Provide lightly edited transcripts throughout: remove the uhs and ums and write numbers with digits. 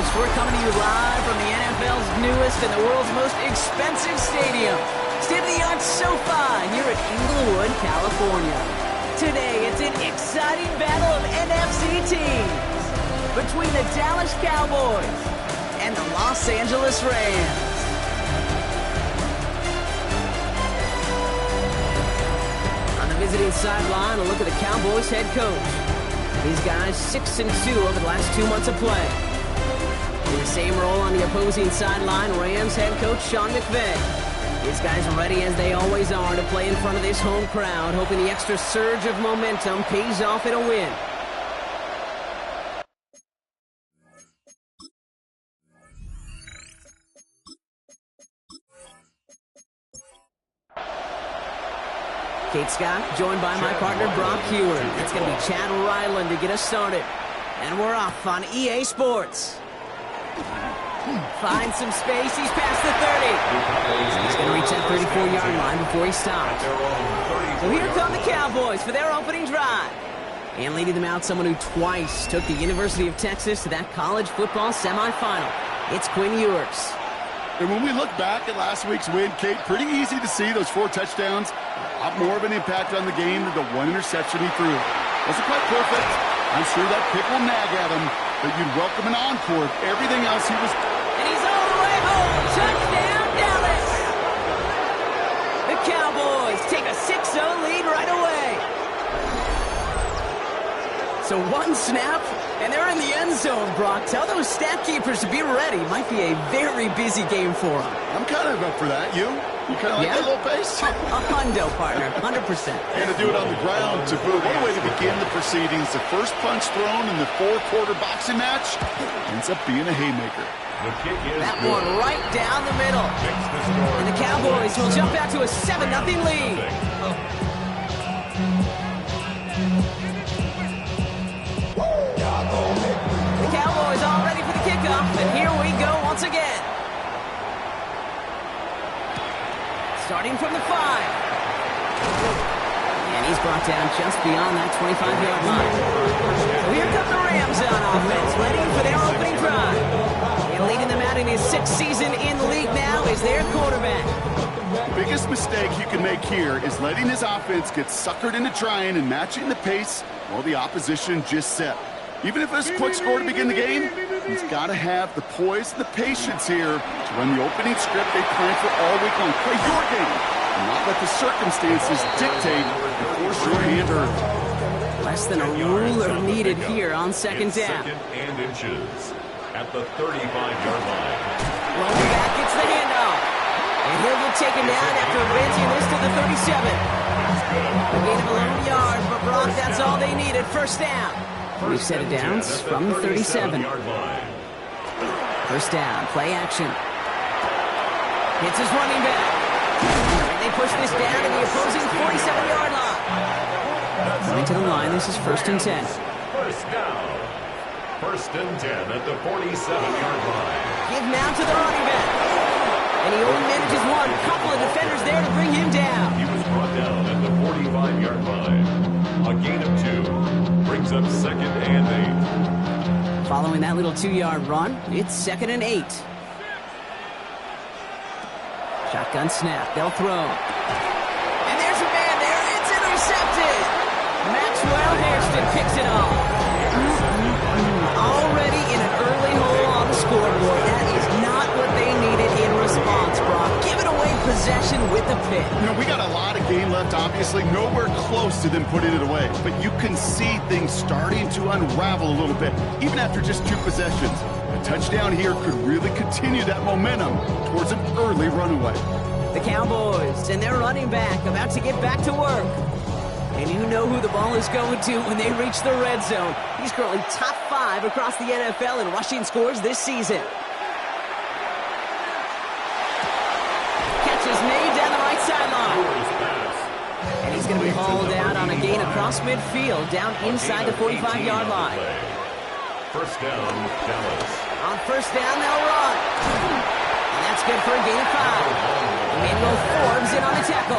Coast. We're coming to you live from the NFL's newest and the world's most expensive stadium. State-of-the-art SoFi here in Inglewood, California. Today, it's an exciting battle of NFC teams between the Dallas Cowboys and the Los Angeles Rams. On the visiting sideline, a look at the Cowboys head coach. These guys 6-2 over the last 2 months of play. In the same role on the opposing sideline, Rams head coach Sean McVay. These guys are ready as they always are to play in front of this home crowd, hoping the extra surge of momentum pays off in a win. Kate Scott, joined by my partner Brock Heward. It's going to be Chad Ryland to get us started. And we're off on EA Sports. Finds some space. He's past the 30. He's going to reach that 34-yard line before he stops. So here come the Cowboys for their opening drive. And leading them out, someone who twice took the University of Texas to that college football semifinal. It's Quinn Ewers. And when we look back at last week's win, Kate, pretty easy to see those 4 touchdowns. A lot more of an impact on the game than the 1 interception he threw. Wasn't quite perfect. I'm sure that pick will nag at him, but you'd welcome an encore if everything else he was... And he's all the way home. Touchdown, Dallas. The Cowboys take a 6-0 lead right away. So 1 snap, and they're in the end zone, Brock. Tell those stat keepers to be ready. Might be a very busy game for them. I'm kind of up for that. You kind of like that little pace? A hundo, partner, 100%. And to do it on the ground to boot. What a way to begin the proceedings. The first punch thrown in the 4-quarter boxing match ends up being a haymaker. That one right down the middle. And the Cowboys will jump out to a 7-0 lead. The Cowboys all ready for the kickoff, and here we go once again. Starting from the 5. And he's brought down just beyond that 25-yard line. So here come the Rams on offense, ready for their opening drive. And leading them out in his 6th season in the league now is their quarterback. The biggest mistake you can make here is letting his offense get suckered into trying and matching the pace while the opposition just set. Even if it's a quick score to begin the game, he's got to have the poise and the patience here to run the opening script they planned for all week long. Play your game and not let the circumstances dictate and force your hand early. Less than a ruler needed here on second down. 2nd and inches at the 35-yard line. Rolling back, gets the handoff. And he'll get taken down after advancing this to the 37. A gain of 11 yards, but Brock, that's all they needed. First down. We've set it down from the 37. First down, play action. Hits his running back. And they push this down to the opposing 47-yard line. Going to the line, this is 1st and 10. First down. 1st and 10 at the 47-yard line. Give now to the running back. And he only manages one. Couple of defenders there to bring him down. He was brought down at the 45-yard line. A gain of 2. Brings up 2nd and 8. Following that little 2-yard run, it's 2nd and 8. Shotgun snap, they'll throw. And there's a man there, it's intercepted. Maxwell Hairston picks it off. Already in an early hole on the scoreboard. That is not what they needed in response, Brock. Giving away possession with the pick. You know, we got a lot of game left, obviously. Nowhere close to them putting it away. But you can see things starting to unravel a little bit, even after just 2 possessions. A touchdown here could really continue that momentum towards an early runaway. The Cowboys and their running back about to get back to work. And you know who the ball is going to when they reach the red zone. He's currently top 5 across the NFL in rushing scores this season. Catch is made down the right sideline. And he's going to be hauled out on a gain across midfield, down inside the 45-yard line. First down, Dallas. On first down, they'll run. And that's good for a gain of 5. Emmanuel Forbes in on the tackle.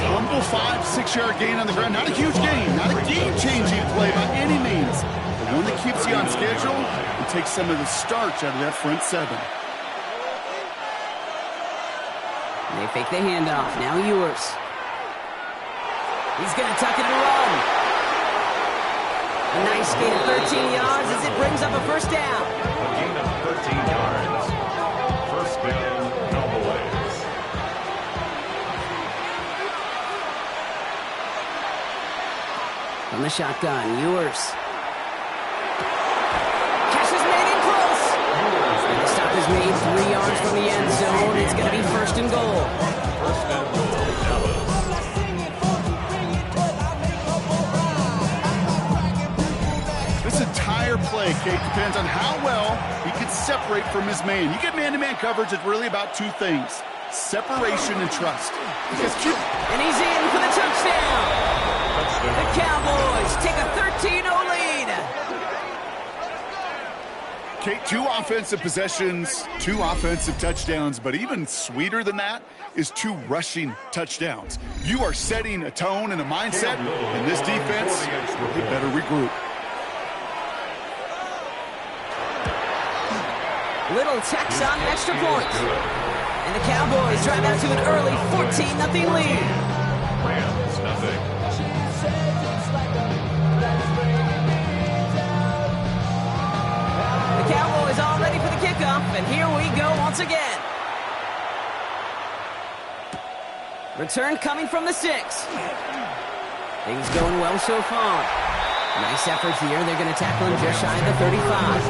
Humble 5-6 yard gain on the ground. Not a huge gain. Not a game-changing play by any means. But One that keeps you on schedule and takes some of the starch out of that front seven. They fake the handoff. Now Ewers. He's going to tuck it and run. A nice gain of 13 yards as it brings up a first down. A gain of 13 yards. First down, Cowboys. From the shotgun, Ewers. Catch is made in close. And the stop is made 3 yards from the end zone. It's going to be first and goal. First and goal, Dallas. This entire play, Kate, depends on how well he can separate from his man. You get man-to-man coverage, it's really about two things: separation and trust. And he's in for the touchdown. The Cowboys take a 13-0 lead. Kate, 2 offensive possessions, 2 offensive touchdowns, but even sweeter than that is 2 rushing touchdowns. You are setting a tone and a mindset, and this defense, they better regroup. Little tacks on an extra point. And the Cowboys drive out to an early 14-0 lead. Rams, nothing. The Cowboys all ready for the kickoff, and here we go once again. Return coming from the 6. Things going well so far. Nice effort here. They're going to tackle him just shy of the 35.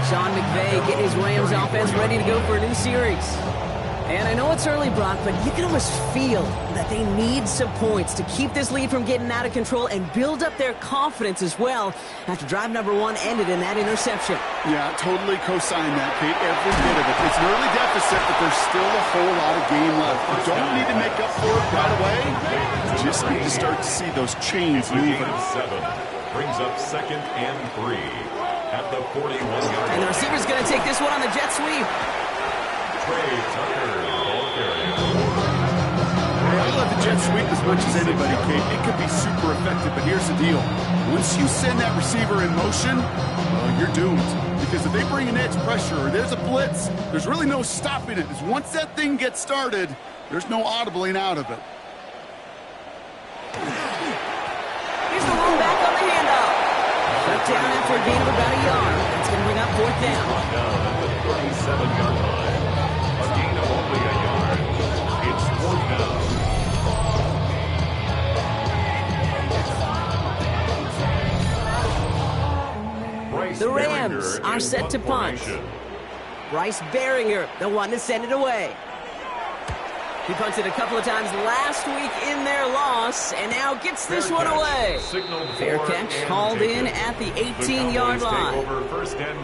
Sean McVay getting his Rams offense ready to go for a new series. And I know it's early, Brock, but you can almost feel that they need some points to keep this lead from getting out of control and build up their confidence as well after drive number 1 ended in that interception. Yeah, totally co-sign that, Kate, every bit of it. It's an early deficit, but there's still a whole lot of game left. You don't need to make up for it right away. You just need to start to see those chains moving. 7 brings up second and 3 at the 41-yard line. And the receiver's going to take this one on the jet sweep. Trey Tucker, ball carrier. I love the jet sweep as much as anybody, Kate. It could be super effective, but here's the deal. Once you send that receiver in motion, well, you're doomed. Because if they bring an edge pressure or there's a blitz, there's really no stopping it. Because once that thing gets started, there's no audibling out of it. Here's the one back on the handoff. Shut down after a gain of about a yard. That's going to bring up fourth down. Down at the 37-yard line. A gain of only a yard. It's fourth down. The Rams are set to punt. Bryce Behringer, the one to send it away. He punted a couple of times last week in their loss, and now gets this one away. Fair catch, hauled in at the 18-yard line.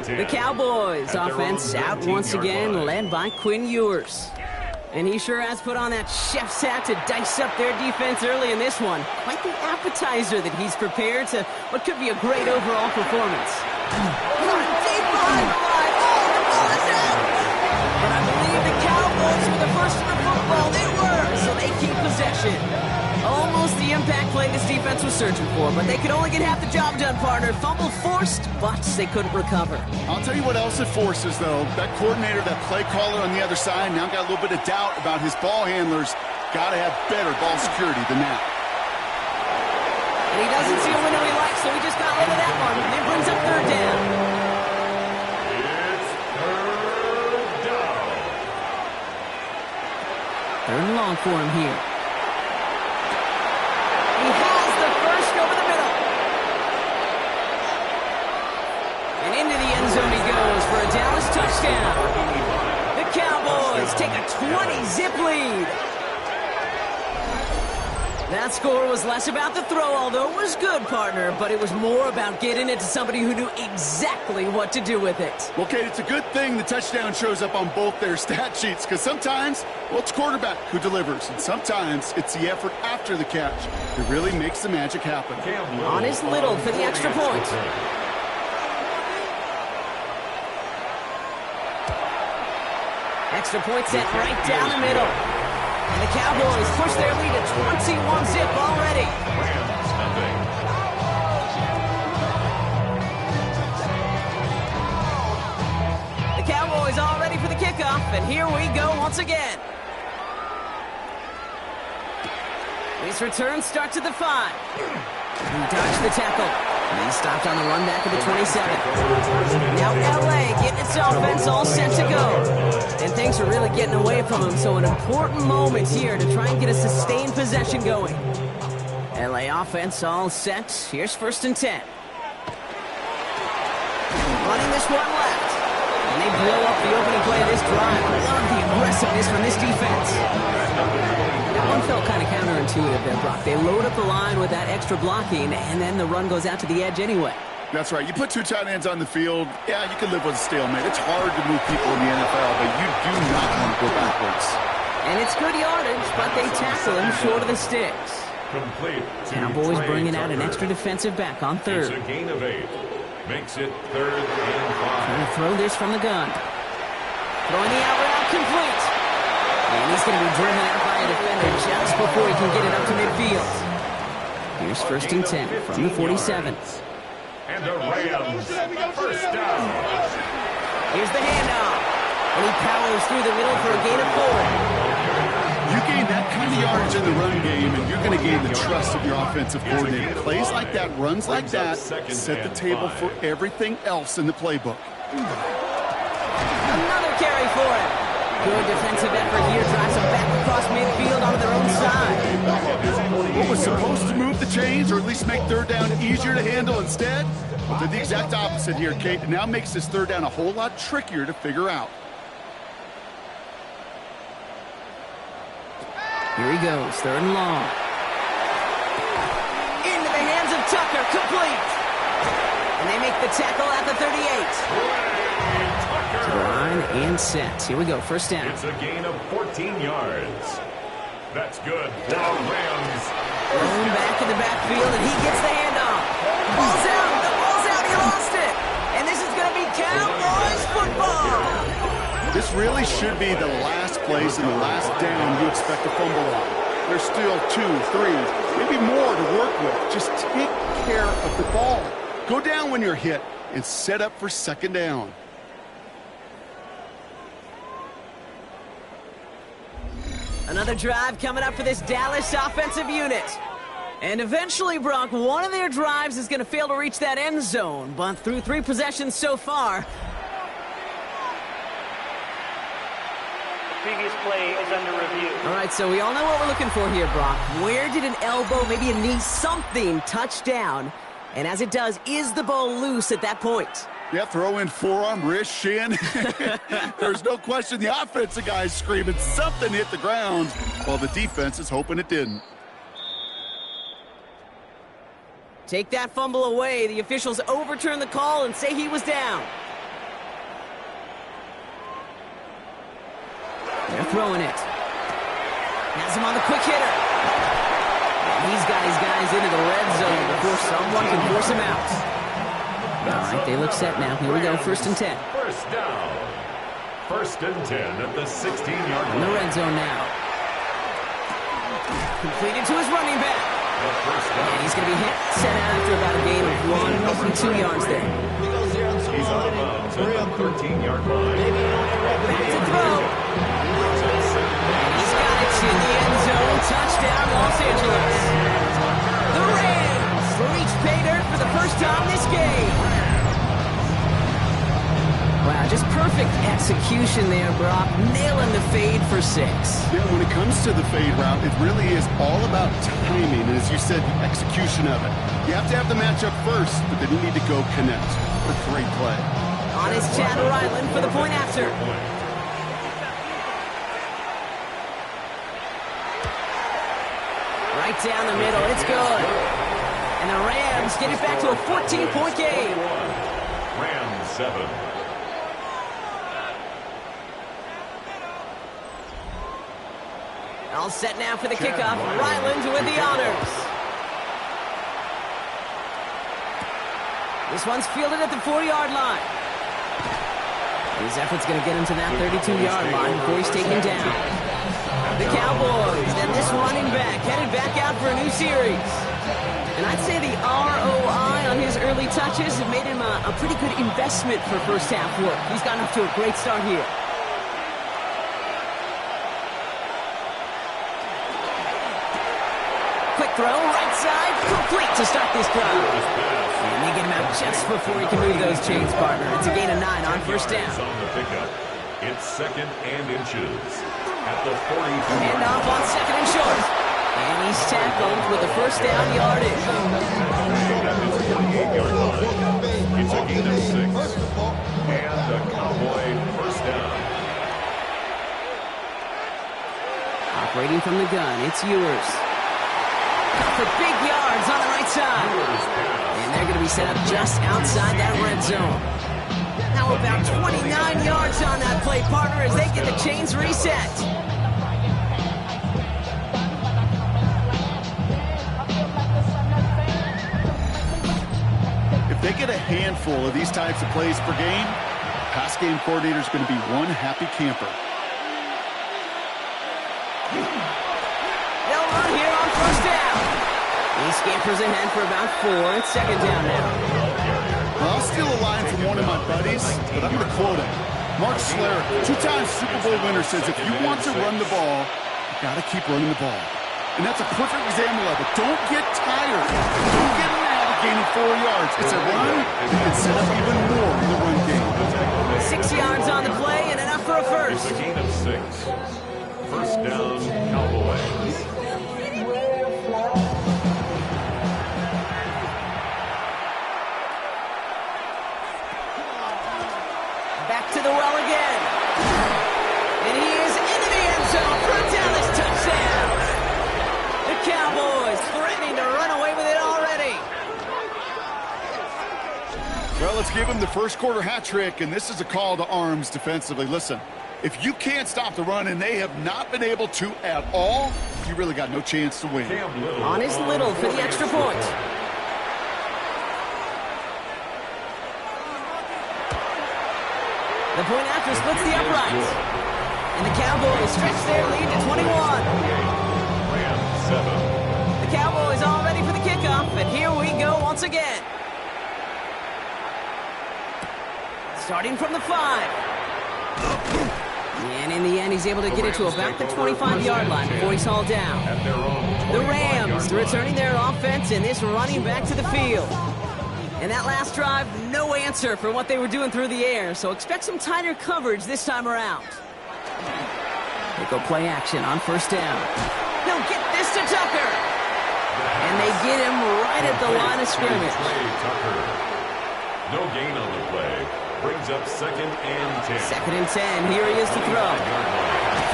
The Cowboys offense out once again, led by Quinn Ewers. And he sure has put on that chef's hat to dice up their defense early in this one. Quite the appetizer that he's prepared to what could be a great overall performance. Deep behind the line. Oh, the ball is out! But I believe the Cowboys were the first in the football. They were, so they keep possession. Almost the impact play this defense was searching for, but they could only get half the job done, partner. Fumble forced, but they couldn't recover. I'll tell you what else it forces, though. That coordinator, that play caller on the other side, now got a little bit of doubt about his ball handlers. Got to have better ball security than that. And he doesn't see a window he likes, so he just got rid of that one. And it brings up third down. It's third down. Third and long for him here. He has the first over the middle. And into the end zone he goes for a Dallas touchdown. The Cowboys take a 20-zip lead. That score was less about the throw, although it was good, partner, but it was more about getting it to somebody who knew exactly what to do with it. Well, Kate, it's a good thing the touchdown shows up on both their stat sheets, because sometimes, well, it's quarterback who delivers, and sometimes it's the effort after the catch that really makes the magic happen. On his Little for the extra point. Extra point set right down the middle. And the Cowboys push their lead to 21-zip already. Rams, nothing. once again. His return starts at the 5. He dodged the tackle. And he stopped on the run back at the 27. Now LA getting its offense all set to go. And things are really getting away from him, so an important moment here to try and get a sustained possession going. LA offense all set. Here's 1st and 10. Running this one left. And they blow up the opening play of this drive. I love the aggressiveness from this defense. That one felt kind of counterintuitive there, Brock. They load up the line with that extra blocking, and then the run goes out to the edge anyway. That's right. You put 2 tight ends on the field, yeah, you can live with a stalemate. It's hard to move people in the NFL, but you do not want to go backwards. And it's good yardage, but they tackle him short of the sticks. Complete. Cowboys bringing out an extra defensive back on 3rd. It's a gain of 8. Makes it 3rd and 5. Trying to throw this from the gun. Throwing the out route complete. And he's going to be driven out by a defender just before he can get it up to midfield. Here's 1st and 10 from the 47. And the Rams, 1st down. Here's the handoff. And he powers through the middle for a gain of 4. You gain that kind of yardage in the run game, and you're going to gain the trust of your offensive coordinator. Plays like that, runs like that, set the table for everything else in the playbook. Another carry for him. Good defensive effort here, drives them back across midfield on their own side. What was supposed to move the chains, or at least make 3rd down easier to handle instead? Well, did the exact opposite here, Kate. It now makes this 3rd down a whole lot trickier to figure out. Here he goes, 3rd and long. Into the hands of Tucker, complete. And they make the tackle at the 38. Line and set. Here we go, 1st down. It's a gain of 14 yards. That's good for the Rams. Thrown back in the backfield, and he gets the handoff. Ball's out, the ball's out, he lost it. And this is going to be Cowboys football. This really should be the last place and the last down you expect to fumble on. There's still 2, 3, maybe more to work with. Just take care of the ball. Go down when you're hit and set up for 2nd down. Another drive coming up for this Dallas offensive unit. And eventually, Brock, one of their drives is going to fail to reach that end zone. But through 3 possessions so far, previous play is under review. All right, so we all know what we're looking for here, Brock. Where did an elbow, maybe a knee, something touch down? And as it does, is the ball loose at that point? Yeah, throw in forearm, wrist, shin. There's no question the offensive guy's screaming something hit the ground while the defense is hoping it didn't. Take that fumble away. The officials overturn the call and say he was down. They're throwing it. Has him on the quick hitter. And he's got his guys into the red zone before someone can force him out. All right, they look set now. Here we go, 1st and 10. 1st down. 1st and 10 at the 16-yard line. In the red zone now. Completed to his running back. And he's going to be hit, set out after about a gain of 1, 2 yards there. He's out of bounds at the 13-yard line. Back to throw. And he's got it in the end zone. Touchdown, Los Angeles. The Rams reach pay dirt for the first time this game. Wow, just perfect execution there, Brock. Nailing the fade for 6. Yeah, when it comes to the fade route, it really is all about timing. And as you said, the execution of it. You have to have the matchup first, but then you need to go connect. What a great play. On his Chad Ryland for the point after. Right down the middle, it's good. And the Rams get it back to a 14-point game. Rams 7. All set now for the kickoff. Ryland with the honors. This one's fielded at the 40-yard line. His effort's going to get him to that 32-yard line before he's taken down. The Cowboys, then this running back, headed back out for a new series. And I'd say the ROI on his early touches have made him a pretty good investment for first half work. He's gotten off to a great start here. Quick throw, right side, complete to start this drive. And they get him out just before he can move those chains, partner. It's a gain of 9 on first down. On the pickup. It's 2nd and inches at the 40. And off on 2nd and short. And he's tackled with the first down yardage. At his 48-yard line. It's a gain of 6. And a Cowboy first down. Operating from the gun, it's Ewers. Got for big yards on the right side. And they're going to be set up just outside that red zone. Now about 29 yards on that play, partner, as they get the chains reset. If they get a handful of these types of plays per game, pass game coordinator is going to be one happy camper. They'll run here on first down. He scampers ahead for about 4. It's 2nd down now. Well, I'll steal a line from one of my buddies, but I'm going to quote him. Mark Schler, 2-time Super Bowl winner, says if you want to run the ball, you got to keep running the ball. And that's a perfect example of it. Don't get tired. Don't get mad at gaining 4 yards. It's a run. You can set up even more in the run game. 6 yards on the play and enough for a first. It's a gain of 6. First down, Cowboys. Back to the well again. And he is into the end zone for a Dallas touchdown. The Cowboys threatening to run away with it already. Well, let's give him the first quarter hat trick, and this is a call to arms defensively. Listen, if you can't stop the run, and they have not been able to at all, you really got no chance to win. On his Little for the extra point. The point after splits the uprights. And the Cowboys stretch their lead to 21. The Cowboys all ready for the kickoff, and here we go once again. Starting from the 5. And in the end, he's able to get it to about the 25-yard line before he's hauled down. The Rams returning their offense and this running back to the field. And that last drive, no answer for what they were doing through the air, so expect some tighter coverage this time around. They go play action on first down. They'll get this to Tucker. And they get him right at the line of scrimmage. No gain on the play. Brings up 2nd and 10. 2nd and 10. Here he is to throw.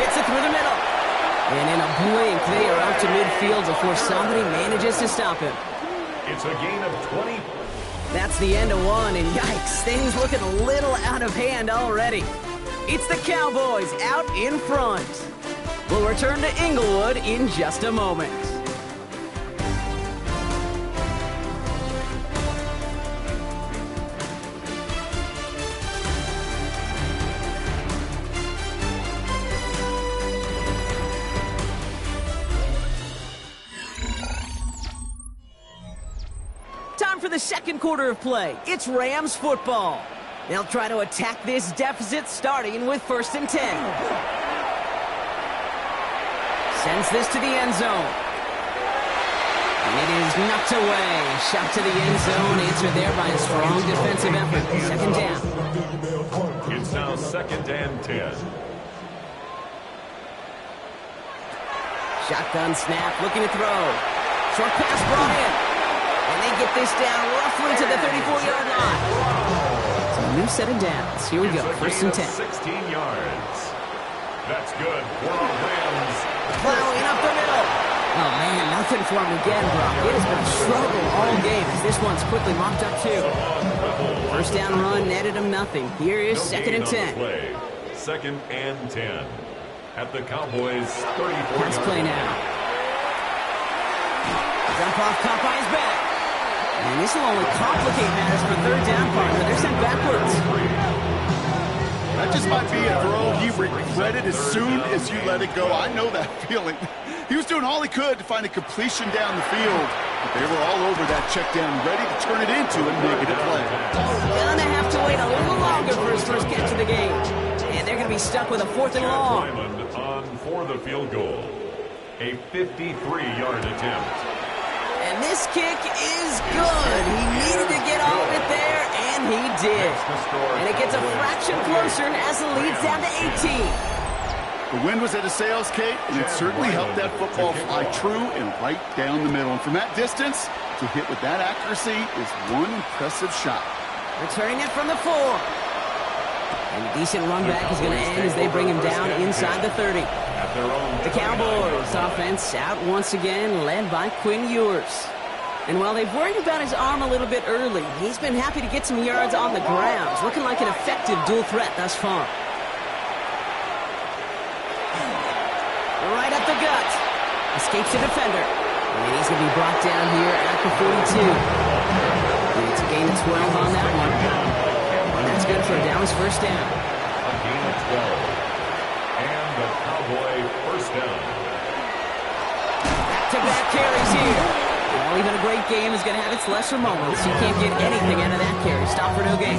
Fits it through the middle. And in a blink, they are out to midfield before somebody manages to stop him. It's a gain of 20. That's the end of one, and yikes, things looking a little out of hand already. It's the Cowboys out in front. We'll return to Inglewood in just a moment. For the second quarter of play, it's Rams football. They'll try to attack this deficit starting with 1st and 10. Sends this to the end zone. And it is knocked away. Shot to the end zone, answered there by a strong defensive effort. 2nd down. It's now 2nd and 10. Shotgun snap, looking to throw. Short pass brought in. And they get this down roughly to the 34-yard line. So a new set of downs. Here we go, 1st and 10. 16 yards. That's good for the Rams. Plowing up the middle. Oh, man, nothing for him again, Brock. It has been a struggle all game as this one's quickly mopped up, too. First down run netted him nothing. Here is 2nd and 10. 2nd and 10. At the Cowboys' 34-yard Pass play now. Drop off caught by his back. And this will only complicate matters for 3rd down, partner. They're sent backwards. That just might be a throw he regretted as soon as you let it go. I know that feeling. He was doing all he could to find a completion down the field. But they were all over that check down, ready to turn it into a negative play. Gonna have to wait a little longer for his first catch of the game. And they're going to be stuck with a 4th and long. On for the field goal. A 53-yard attempt. this kick is good. He needed to get all of it there, and he did. And it gets a fraction closer as the lead's down to 18. The wind was at his sails, Kate, and it certainly helped that football fly true and right down the middle. And from that distance, to hit with that accuracy is one impressive shot. Returning it from the 4. And a decent run back is going to end as they bring him down inside the 30. The Cowboys offense out once again, led by Quinn Ewers. And while they've worried about his arm a little bit early, he's been happy to get some yards on the ground. He's looking like an effective dual threat thus far. Right up the gut. Escapes the defender. And he's going to be brought down here at the 42. And it's a gain of 12 on that one. And that's good for a Dallas first down. A gain of 12. And the Cowboy first down. Back-to-back carries here. Well, even a great game is going to have its lesser moments. You can't get anything out of that carry. Stop for no gain.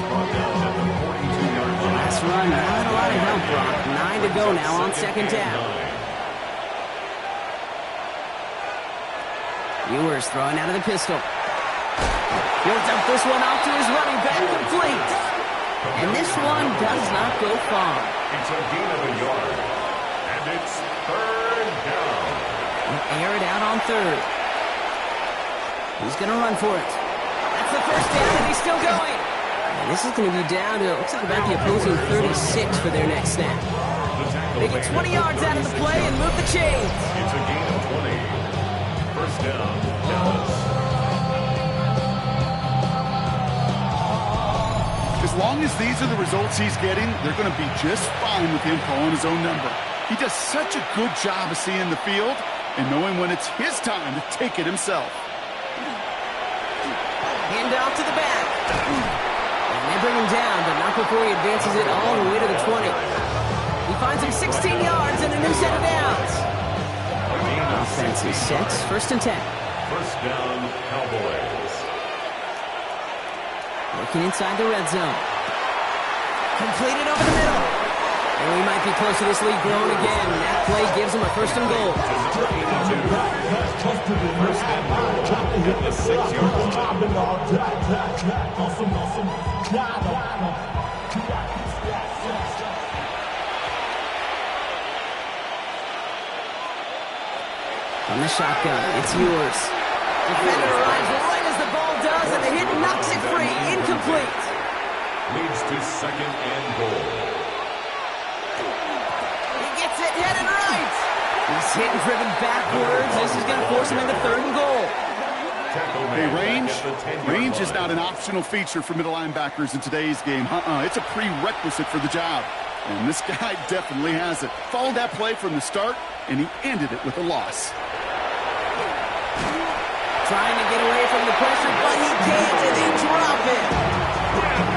Last run, not a lot of help, Brock. 9 to go now on second down. Ewers throwing out of the pistol. He'll dump this one off to his running back, complete. And this one does not go far. It's a gain of a yard. And it's third down. Air it out on third. He's going to run for it. That's the first down, and he's still going. And this is going to be down to, looks like about the opposing 36 for their next snap. They get 20 yards out of the play and move the chains. It's a gain of 20. First down, Dallas. As long as these are the results he's getting, they're going to be just fine with him calling his own number. He does such a good job of seeing the field and knowing when it's his time to take it himself. Hand off to the back. And they bring him down, but not before he advances it all the way to the 20. He finds him 16 yards and a new set of downs. Offense is set. First and 10. First down, Cowboys. Looking inside the red zone. Completed over the middle. And we might be close to this lead growing again. That play gives him a first and goal. First and goal at the 6-yard line. On the shotgun, it's Ewers. Defender arrives right as the ball does, and the hit knocks it free. Incomplete. Leads to second and goal. He gets it headed right. He's hit and driven backwards. This is going to force him into third and goal. Hey, range is not an optional feature for middle linebackers in today's game. It's a prerequisite for the job. And this guy definitely has it. Followed that play from the start, and he ended it with a loss. Trying to get away from the pressure, but he can't, and they drop it.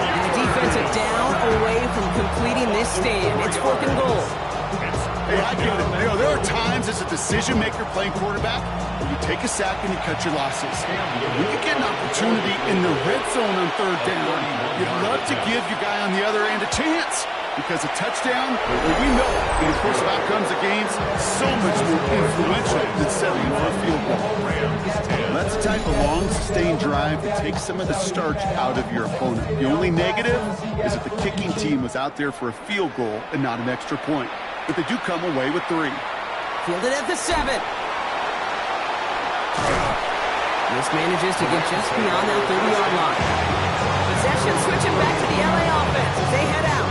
And the defensive down away from completing this stand. It's fourth and goal. Hey, I get it. You know, there are times as a decision-maker playing quarterback where you take a sack and you cut your losses. When you get an opportunity in the red zone on third down, you'd love to give your guy on the other end a chance. Because a touchdown, well, we know, in the course of outcomes of games, so much more influential than settling for a field goal. That's the type of long, sustained drive that takes some of the starch out of your opponent. The only negative is that the kicking team was out there for a field goal and not an extra point. But they do come away with 3. Fielded at the 7. This manages to get just beyond that 30-yard line. Possession switching back to the LA offense as they head out.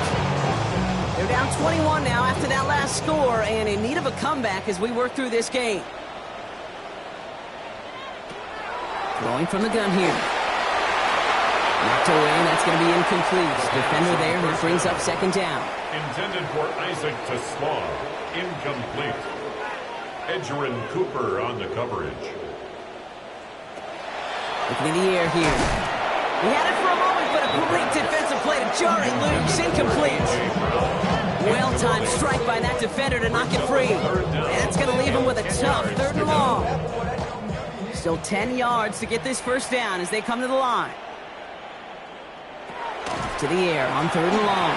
They're down 21 now after that last score and in need of a comeback as we work through this game. Throwing from the gun here. Knocked away, and that's going to be incomplete. Defender there, that brings up second down. Intended for Isaac to Slaw. Incomplete. Edgerrin Cooper on the coverage. Looking in the air here. He had it for a moment, but a great defensive play to jar it loose. Incomplete. Well-timed strike by that defender to knock it free. And that's going to leave him with a tough third and long. Still 10 yards to get this first down as they come to the line. To the air on third and long.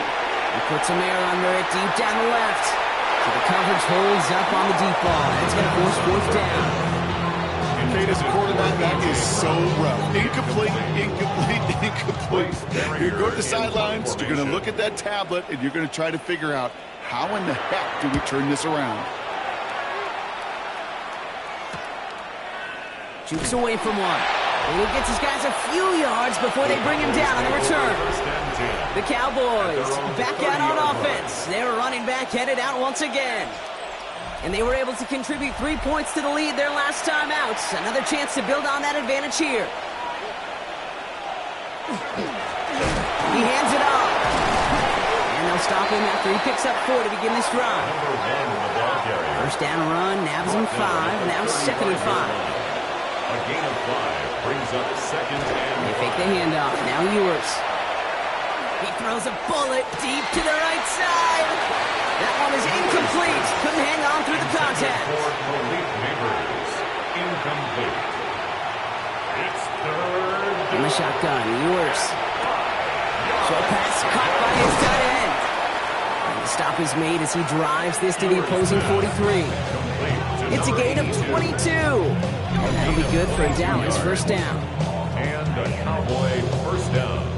He puts some air under it deep down the left. So the coverage holds up on the deep ball. That's going to force fourth down. Kate, as a quarterback, that is so rough. Incomplete, incomplete, incomplete. You go to the sidelines, you're going to look at that tablet, and you're going to try to figure out how in the heck do we turn this around. Jukes away from one. And he gets his guys a few yards before they bring him down on the return. The Cowboys back out on offense. Their running back headed out once again. And they were able to contribute 3 points to the lead their last time out. Another chance to build on that advantage here. He hands it off. And they'll stop him after he picks up 4 to begin this drive. First down run, nabs him 5. Now 2nd and 5. A gain of 5 brings up 2nd and 5. They fake the handoff. Now Ewers. He throws a bullet deep to the right side. That one is incomplete. Couldn't hang on through the contact. For Malik Neighbors, incomplete. It's 3rd. In the shotgun, Ewers. Short pass caught by his tight end. And the stop is made as he drives this to the opposing 43. It's a gain of 22. And that'll be good for a Dallas first down. And a Cowboy first down.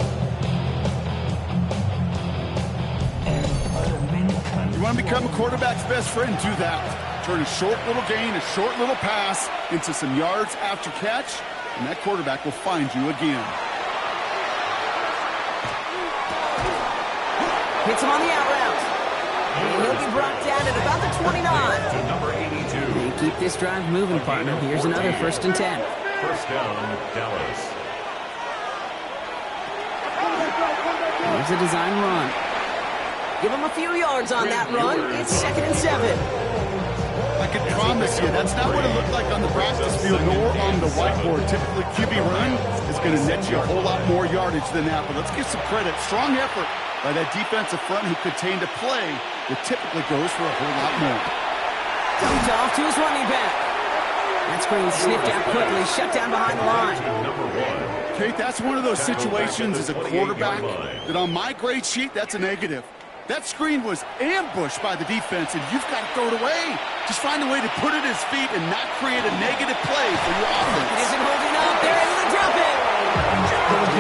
You want to become a quarterback's best friend? Do that. Turn a short little gain, a short little pass into some yards after catch, and that quarterback will find you again. Hits him on the out route. And he'll be brought down at about the 29. To number 82. They keep this drive moving, partner. Here's another 1st and 10. First down, Dallas. Here's a design run. Give him a few yards on that run. It's 2nd and 7. I can promise you, that's not what it looked like on the practice field nor on the whiteboard. Typically, QB run is going to net you a whole lot more yardage than that. But let's give some credit. Strong effort by that defensive front who contained a play that typically goes for a whole lot more. Dumped off to his running back. That screen sniffed out quickly, shut down behind the line. Kate, that's one of those situations as a quarterback that on my grade sheet, that's a negative. That screen was ambushed by the defense, and you've got to throw it away. Just find a way to put it at his feet and not create a negative play for your offense. It isn't holding up. They're able to drop it.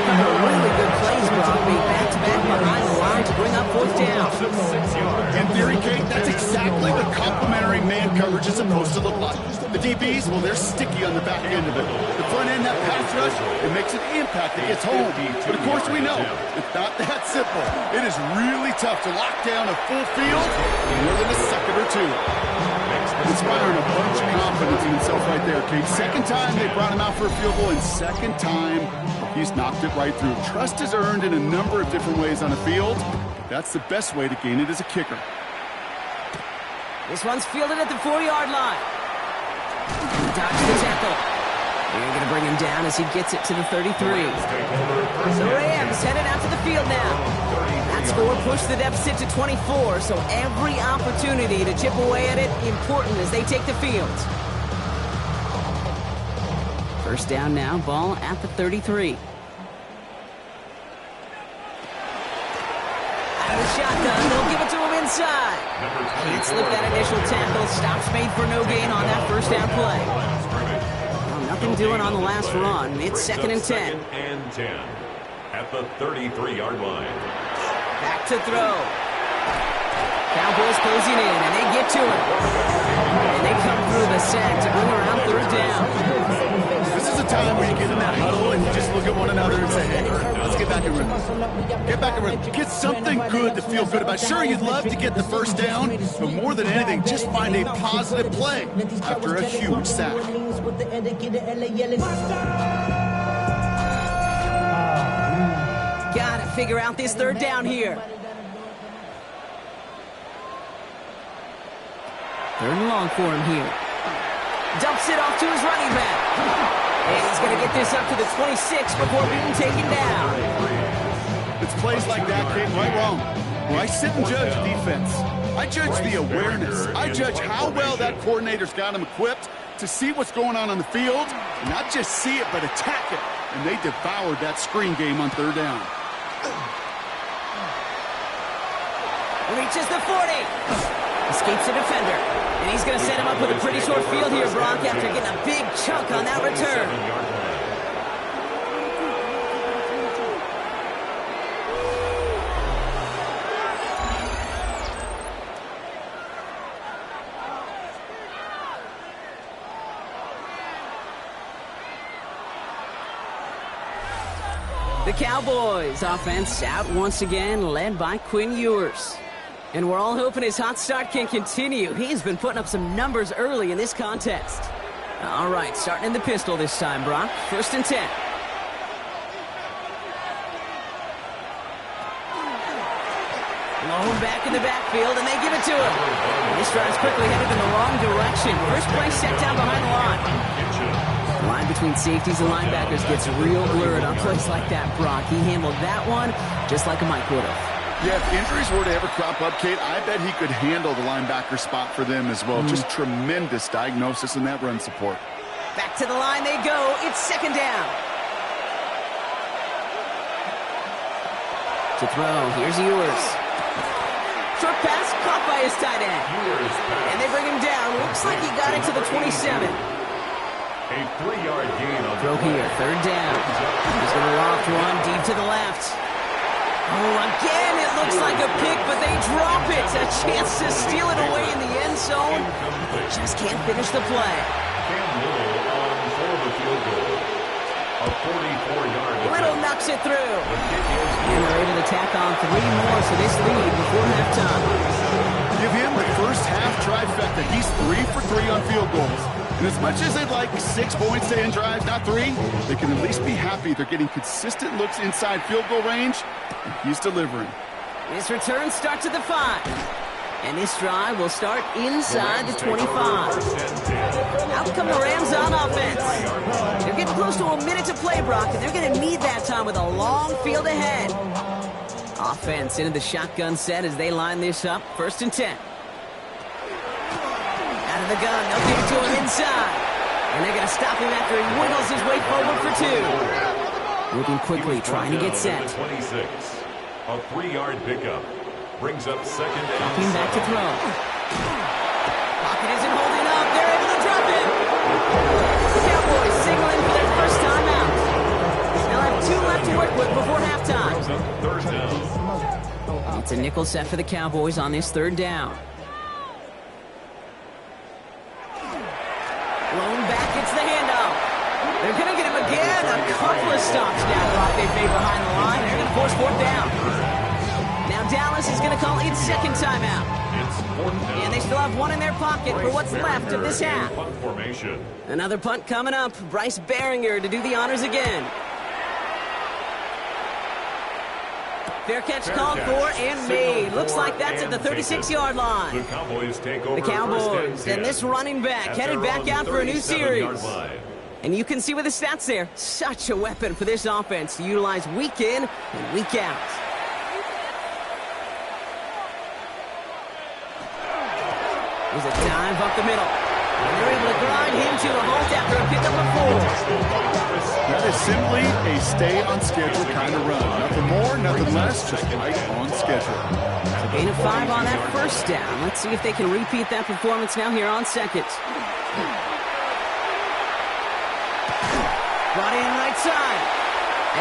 Really good plays, Bob. Made back-to-back behind the line to bring up 4th down. In theory, Kate, that's exactly what complementary man coverage is supposed to look like. The DBs, well, they're sticky on the back end of it. The front end, that pass rush, it makes an impact that gets home. But of course, we know it's not that simple. It is really tough to lock down a full field in more than a second or two. Inspiring a bunch of confidence in himself right there, Kate. 2nd time they brought him out for a field goal, and 2nd time he's knocked it right through. Trust is earned in a number of different ways on the field. That's the best way to gain it as a kicker. This one's fielded at the 4-yard line. Dodge the tackle. They're going to bring him down as he gets it to the 33. The Rams headed out to the field now. That score pushed the deficit to 24, so every opportunity to chip away at it important as they take the field. First down now, ball at the 33. Out of the shotgun, they'll give it to him inside. Can't slip that initial tackle. Stops made for no gain on that first down play. Well, nothing doing on the last run. It's 2nd and 10. 2nd and 10 at the 33-yard line. Back to throw. Cowboys closing in, and they get to him. And they come through the sack to bring around 3rd down. This is a time where you get in that huddle and you just look at one another and say, hey, let's get back in rhythm. Get back in rhythm. Get something good to feel good about. Sure, you'd love to get the first down, but more than anything, just find a positive play after a huge sack. Gotta figure out this 3rd down here. 3rd and long for him here. Dumps it off to his running back. And he's going to get this up to the 26 before being taken down. It's plays like that, Kate, right wrong. When I sit and judge defense, I judge the awareness. I judge how well that coordinator's got him equipped to see what's going on the field, and not just see it, but attack it. And they devoured that screen game on 3rd down. Reaches the 40. Escapes the defender. And he's going to set him up with a pretty short field here, Brock, after getting a big chunk on that return. The Cowboys offense out once again, led by Quinn Ewers. And we're all hoping his hot start can continue. He's been putting up some numbers early in this contest. All right, starting in the pistol this time, Brock. 1st and 10. Low back in the backfield, and they give it to him. This drive's quickly headed in the wrong direction. First play set down behind the line. The line between safeties and linebackers gets real blurred on plays like that, Brock. He handled that one just like a Mike would have. Yeah, if injuries were to ever crop up, Kate, I bet he could handle the linebacker spot for them as well. Just tremendous diagnosis in that run support. Back to the line they go. It's 2nd down. To throw, here's Ewers. Short pass caught by his tight end. And they bring him down. Looks like he got it to the 27. A 3-yard gain on throw here, 3rd down. He's going to loft one deep to the left. Oh, again, it looks like a pick, but they drop it. A chance to steal it away in the end zone. They just can't finish the play. Little knocks it through. And they're able to tack on 3 more to this lead before halftime. Give him the first half trifecta. He's 3 for 3 on field goals. And as much as they'd like 6 points to end drives, not 3, they can at least be happy they're getting consistent looks inside field goal range, and he's delivering. This return starts at the 5. And this drive will start inside the 25. Out come the Rams on offense. They're getting close to a minute to play, Brock, and they're going to need that time with a long field ahead. Offense into the shotgun set as they line this up. 1st and 10. Out of the gun, they'll give it to him inside. And they're going to stop him after he wiggles his way forward for 2. Moving quickly, trying to get set. 26. A 3-yard pickup. Brings up 2nd and Dropping back to throw. Pocket isn't holding up. They're able to drop it. The Cowboys signaling for their first time out. They'll have 2 left to work with before halftime. 3rd down. It's a nickel set for the Cowboys on this 3rd down. Blown back, it's the handoff. They're going to get him again. A couple of stops now, Brock. They've made behind the line. They're going to force 4th down. Now Dallas is going to call its 2nd timeout. And they still have 1 in their pocket for what's left of this half. Another punt coming up. Bryce Behringer to do the honors again. Fair catch called for and made. Looks like that's at the 36-yard line. The Cowboys take over. The Cowboys and this running back headed back out for a new series. And you can see with the stats there, such a weapon for this offense to utilize week in and week out. There's a dive up the middle. And they're able to grind him to a halt after a pickup of 4. That is simply a stay-on-schedule kind of run. Nothing more, nothing less, just right on schedule. A gain of 5 on that 1st down. Let's see if they can repeat that performance now here on 2nd. Brought in right side.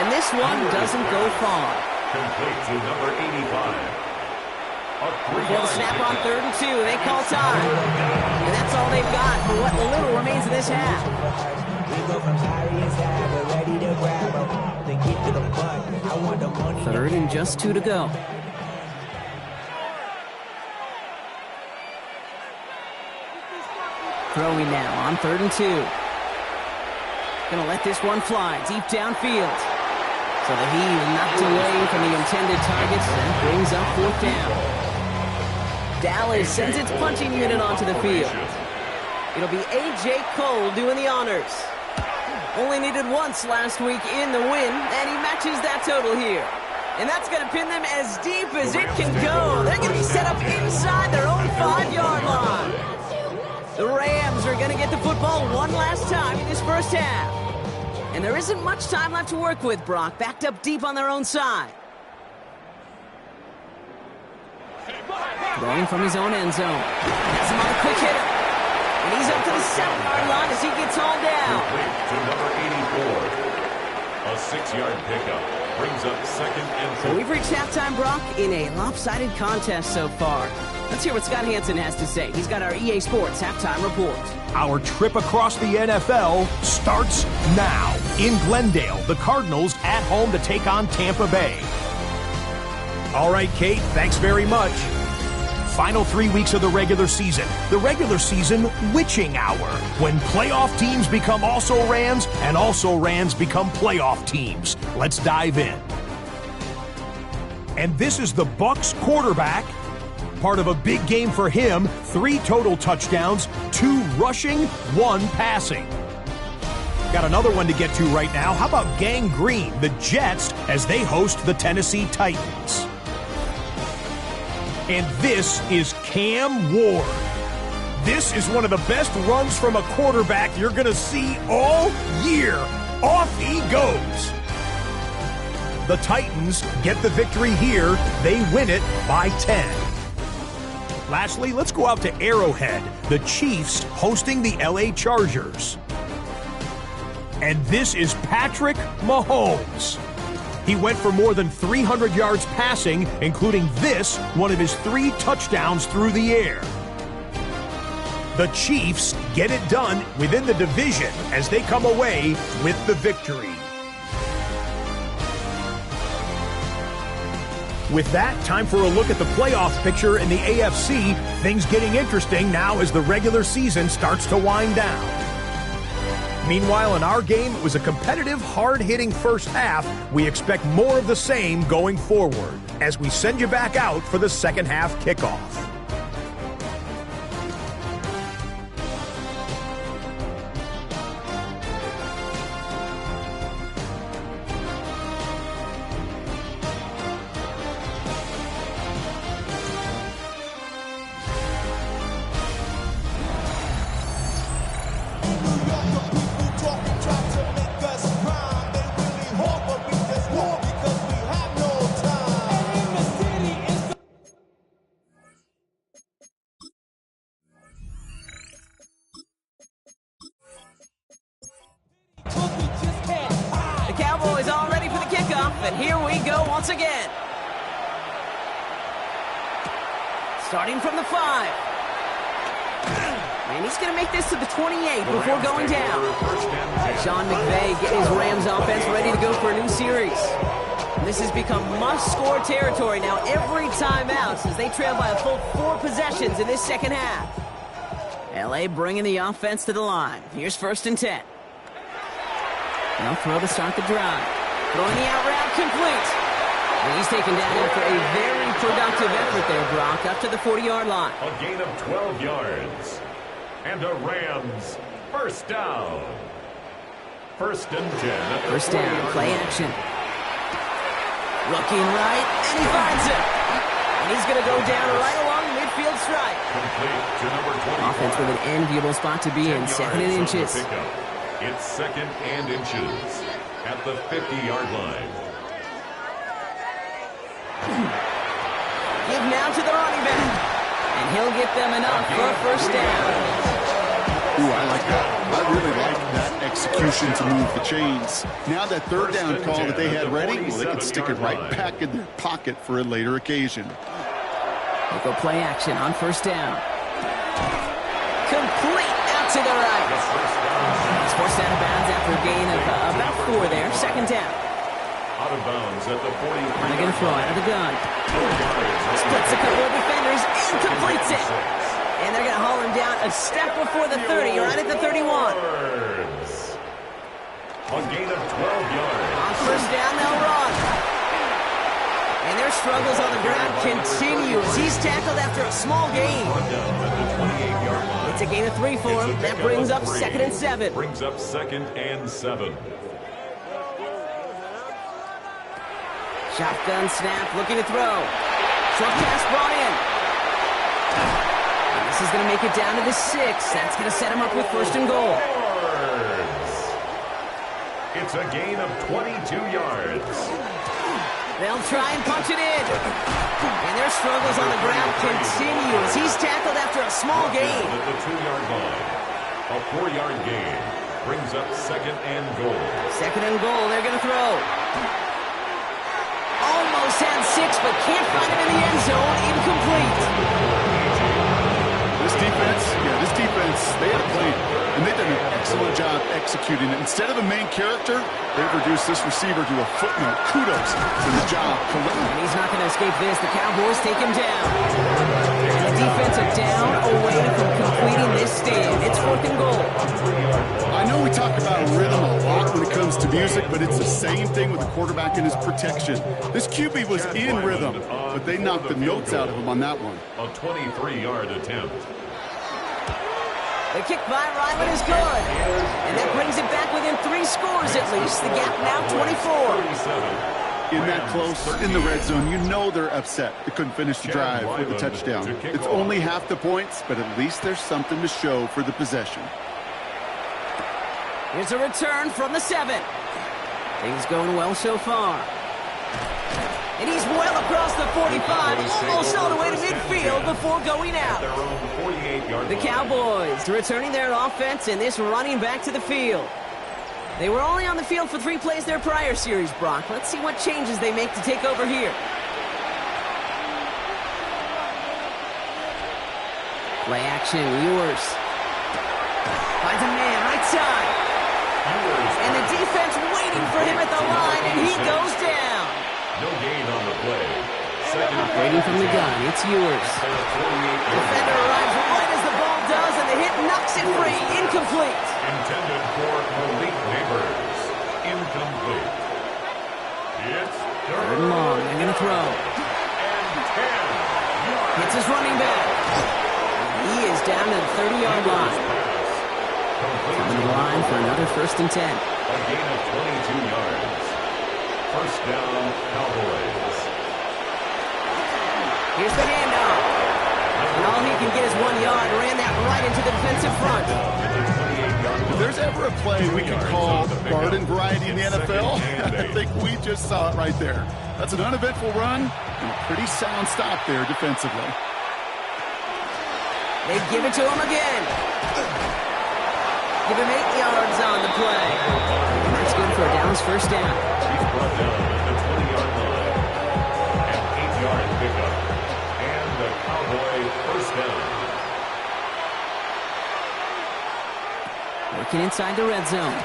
And this one doesn't go far. Complete to number 85. Before the snap on 3rd and 2, they call time. And that's all they've got for what little remains of this half. 3rd and just 2 to go. Throwing now on 3rd and 2. Gonna let this one fly deep downfield. So the heave knocked away from the intended targets and brings up 4th down. Dallas sends its punching unit onto the field. It'll be A.J. Cole doing the honors. Only needed once last week in the win, and he matches that total here. And that's going to pin them as deep as it can go. They're going to be set up inside their own 5-yard line. The Rams are going to get the football one last time in this first half. And there isn't much time left to work with, Brock, backed up deep on their own side. Throwing from his own end zone. Has him on the quick hitter. And he's up to the 7-yard line as he gets hauled down. To number 84. A 6-yard pickup brings up second and So we've reached halftime, Brock, in a lopsided contest so far. Let's hear what Scott Hansen has to say. He's got our EA Sports halftime report. Our trip across the NFL starts now. In Glendale, the Cardinals at home to take on Tampa Bay. All right, Kate, thanks very much. Final 3 weeks of the regular season. The regular season witching hour, when playoff teams become also-rans and also-rans become playoff teams. Let's dive in. And this is the Bucs quarterback. Part of a big game for him. 3 total touchdowns, 2 rushing, 1 passing. Got another one to get to right now. How about Gang Green, the Jets, as they host the Tennessee Titans? And this is Cam Ward. This is one of the best runs from a quarterback you're going to see all year. Off he goes. The Titans get the victory here. They win it by 10. Lastly, let's go out to Arrowhead. The Chiefs hosting the LA Chargers. And this is Patrick Mahomes. He went for more than 300 yards passing, including this, one of his 3 touchdowns through the air. The Chiefs get it done within the division as they come away with the victory. With that, time for a look at the playoff picture in the AFC. Things getting interesting now as the regular season starts to wind down. Meanwhile, in our game, it was a competitive, hard-hitting first half. We expect more of the same going forward as we send you back out for the second half kickoff. And here we go once again. Starting from the 5. And he's going to make this to the 28 before going down. Sean McVay getting his Rams offense ready to go for a new series. This has become must-score territory now every time out since they trail by a full 4 possessions in this second half. LA bringing the offense to the line. Here's 1st and 10. They'll throw to start the drive. Throwing the out route complete. And he's taken down after a very productive effort there, Brock, up to the 40-yard line. A gain of 12 yards. And a Rams first down. 1st and 10. First down, play action. Looking right, and he finds it. And he's going to go down right along the midfield stripe. Complete to number 25. Offense with an enviable spot to be in, 2nd and inches. It's 2nd and inches at the 50-yard line. Give now to the running back. And he'll get them enough for a first down. Ooh, I like that. I really like that execution to move the chains. Now that 3rd down call that they had ready, well, they can stick it right back in their pocket for a later occasion. They'll go play action on 1st down. Complete out to the right. He's forced out of bounds after a gain of about 4 there. 2nd down. Out of bounds at the 40. And they're going to throw out of the gun. Splits a couple of defenders and completes it. And they're going to haul him down a step before the 30, right at the 31. A gain of 12 yards. On 1st down, they'll run. And their struggles on the ground continue as he's tackled after a small gain. It's a gain of 3 for him. That brings up 2nd and 7. Brings up 2nd and 7. Shotgun snap, looking to throw. Short pass brought in. And this is going to make it down to the 6. That's going to set him up with 1st and goal. It's a gain of 22 yards. They'll try and punch it in. And their struggles on the ground continue as he's tackled after a small gain. At the 2-yard line. A 4-yard gain brings up second and goal. Second and goal, they're going to throw. Almost had 6, but can't find him in the end zone. Incomplete. This defense, they had a plan, and they've done an excellent job executing it. Instead of a main character, they've reduced this receiver to a footnote. Kudos for the job. And he's not going to escape this. The Cowboys take him down. And the defense are down away from completing this stand. It's 4th and goal. I know we talk about rhythm a lot when it comes to music, but it's the same thing with the quarterback and his protection. This QB was in rhythm, but they knocked the notes out of him on that one. A 23-yard attempt. The kick by Ryman is good. And that brings it back within 3 scores at least. The gap now 24. In that close, in the red zone, you know they're upset. They couldn't finish the drive with a touchdown. It's only half the points, but at least there's something to show for the possession. Here's a return from the 7. Things going well so far. And he's well across the 45, almost all the way to midfield before going out. The Cowboys returning their offense and this running back to the field. They were only on the field for 3 plays their prior series, Brock. Let's see what changes they make to take over here. Play action, Ewers. Finds a man right side. And the defense waiting for him at the line, and he goes down. No gain on the play. Waiting from the gun, it's Ewers. Defender arrives right as the ball does, and the hit knocks it free. Incomplete. Intended for Malik Neighbors. Incomplete. It's Third and long, they're going to throw. Hits his running back. He is down to the 30-yard line. Coming to the line for another 1st and 10. A gain of 22 yards. First down, Cowboys. Here's the handoff. And all he can get is 1 yard. Ran that right into the defensive front. If there's ever a play we can call garden variety in the NFL, I think we just saw it right there. That's an uneventful run and a pretty sound stop there defensively. They give it to him again. Give him 8 yards on the play. And that's good for a Dallas first down. He's brought down at the 20-yard line. An 8-yard pickup. And the Cowboy first down. Working inside the red zone.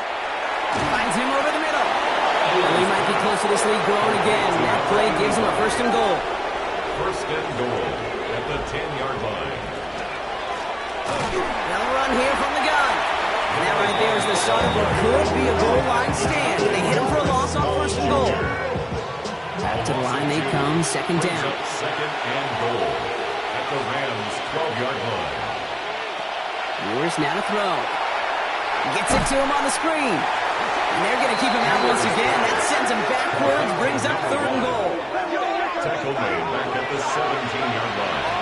Finds him over the middle. Well, he might be close to this lead growing again. That play gives him a 1st and goal. First and goal at the 10-yard line. They'll run here from the gun. And that right there is the start of what could be a goal line stand. They hit him for a loss on 1st and goal. Back to the line they come, 2nd down. Second and goal at the Rams' 12-yard line. Ewers now to throw. Gets it to him on the screen. And they're going to keep him out once again. That sends him backwards, brings up 3rd and goal. Tackle made back at the 17-yard line.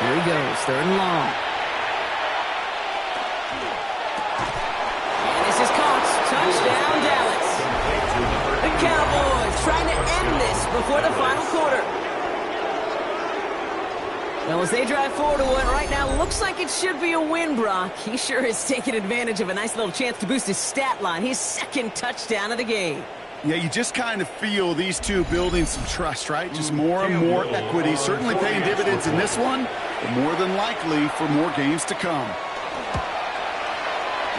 Here he goes, 3rd and long. And this is caught. Touchdown, Dallas. The Cowboys trying to end this before the final quarter. Well, as they drive forward to what right now looks like it should be a win, Brock. He sure is taking advantage of a nice little chance to boost his stat line. His 2nd touchdown of the game. Yeah, you just kind of feel these two building some trust, right? Just more and more equity. Certainly paying dividends in this one, but more than likely for more games to come.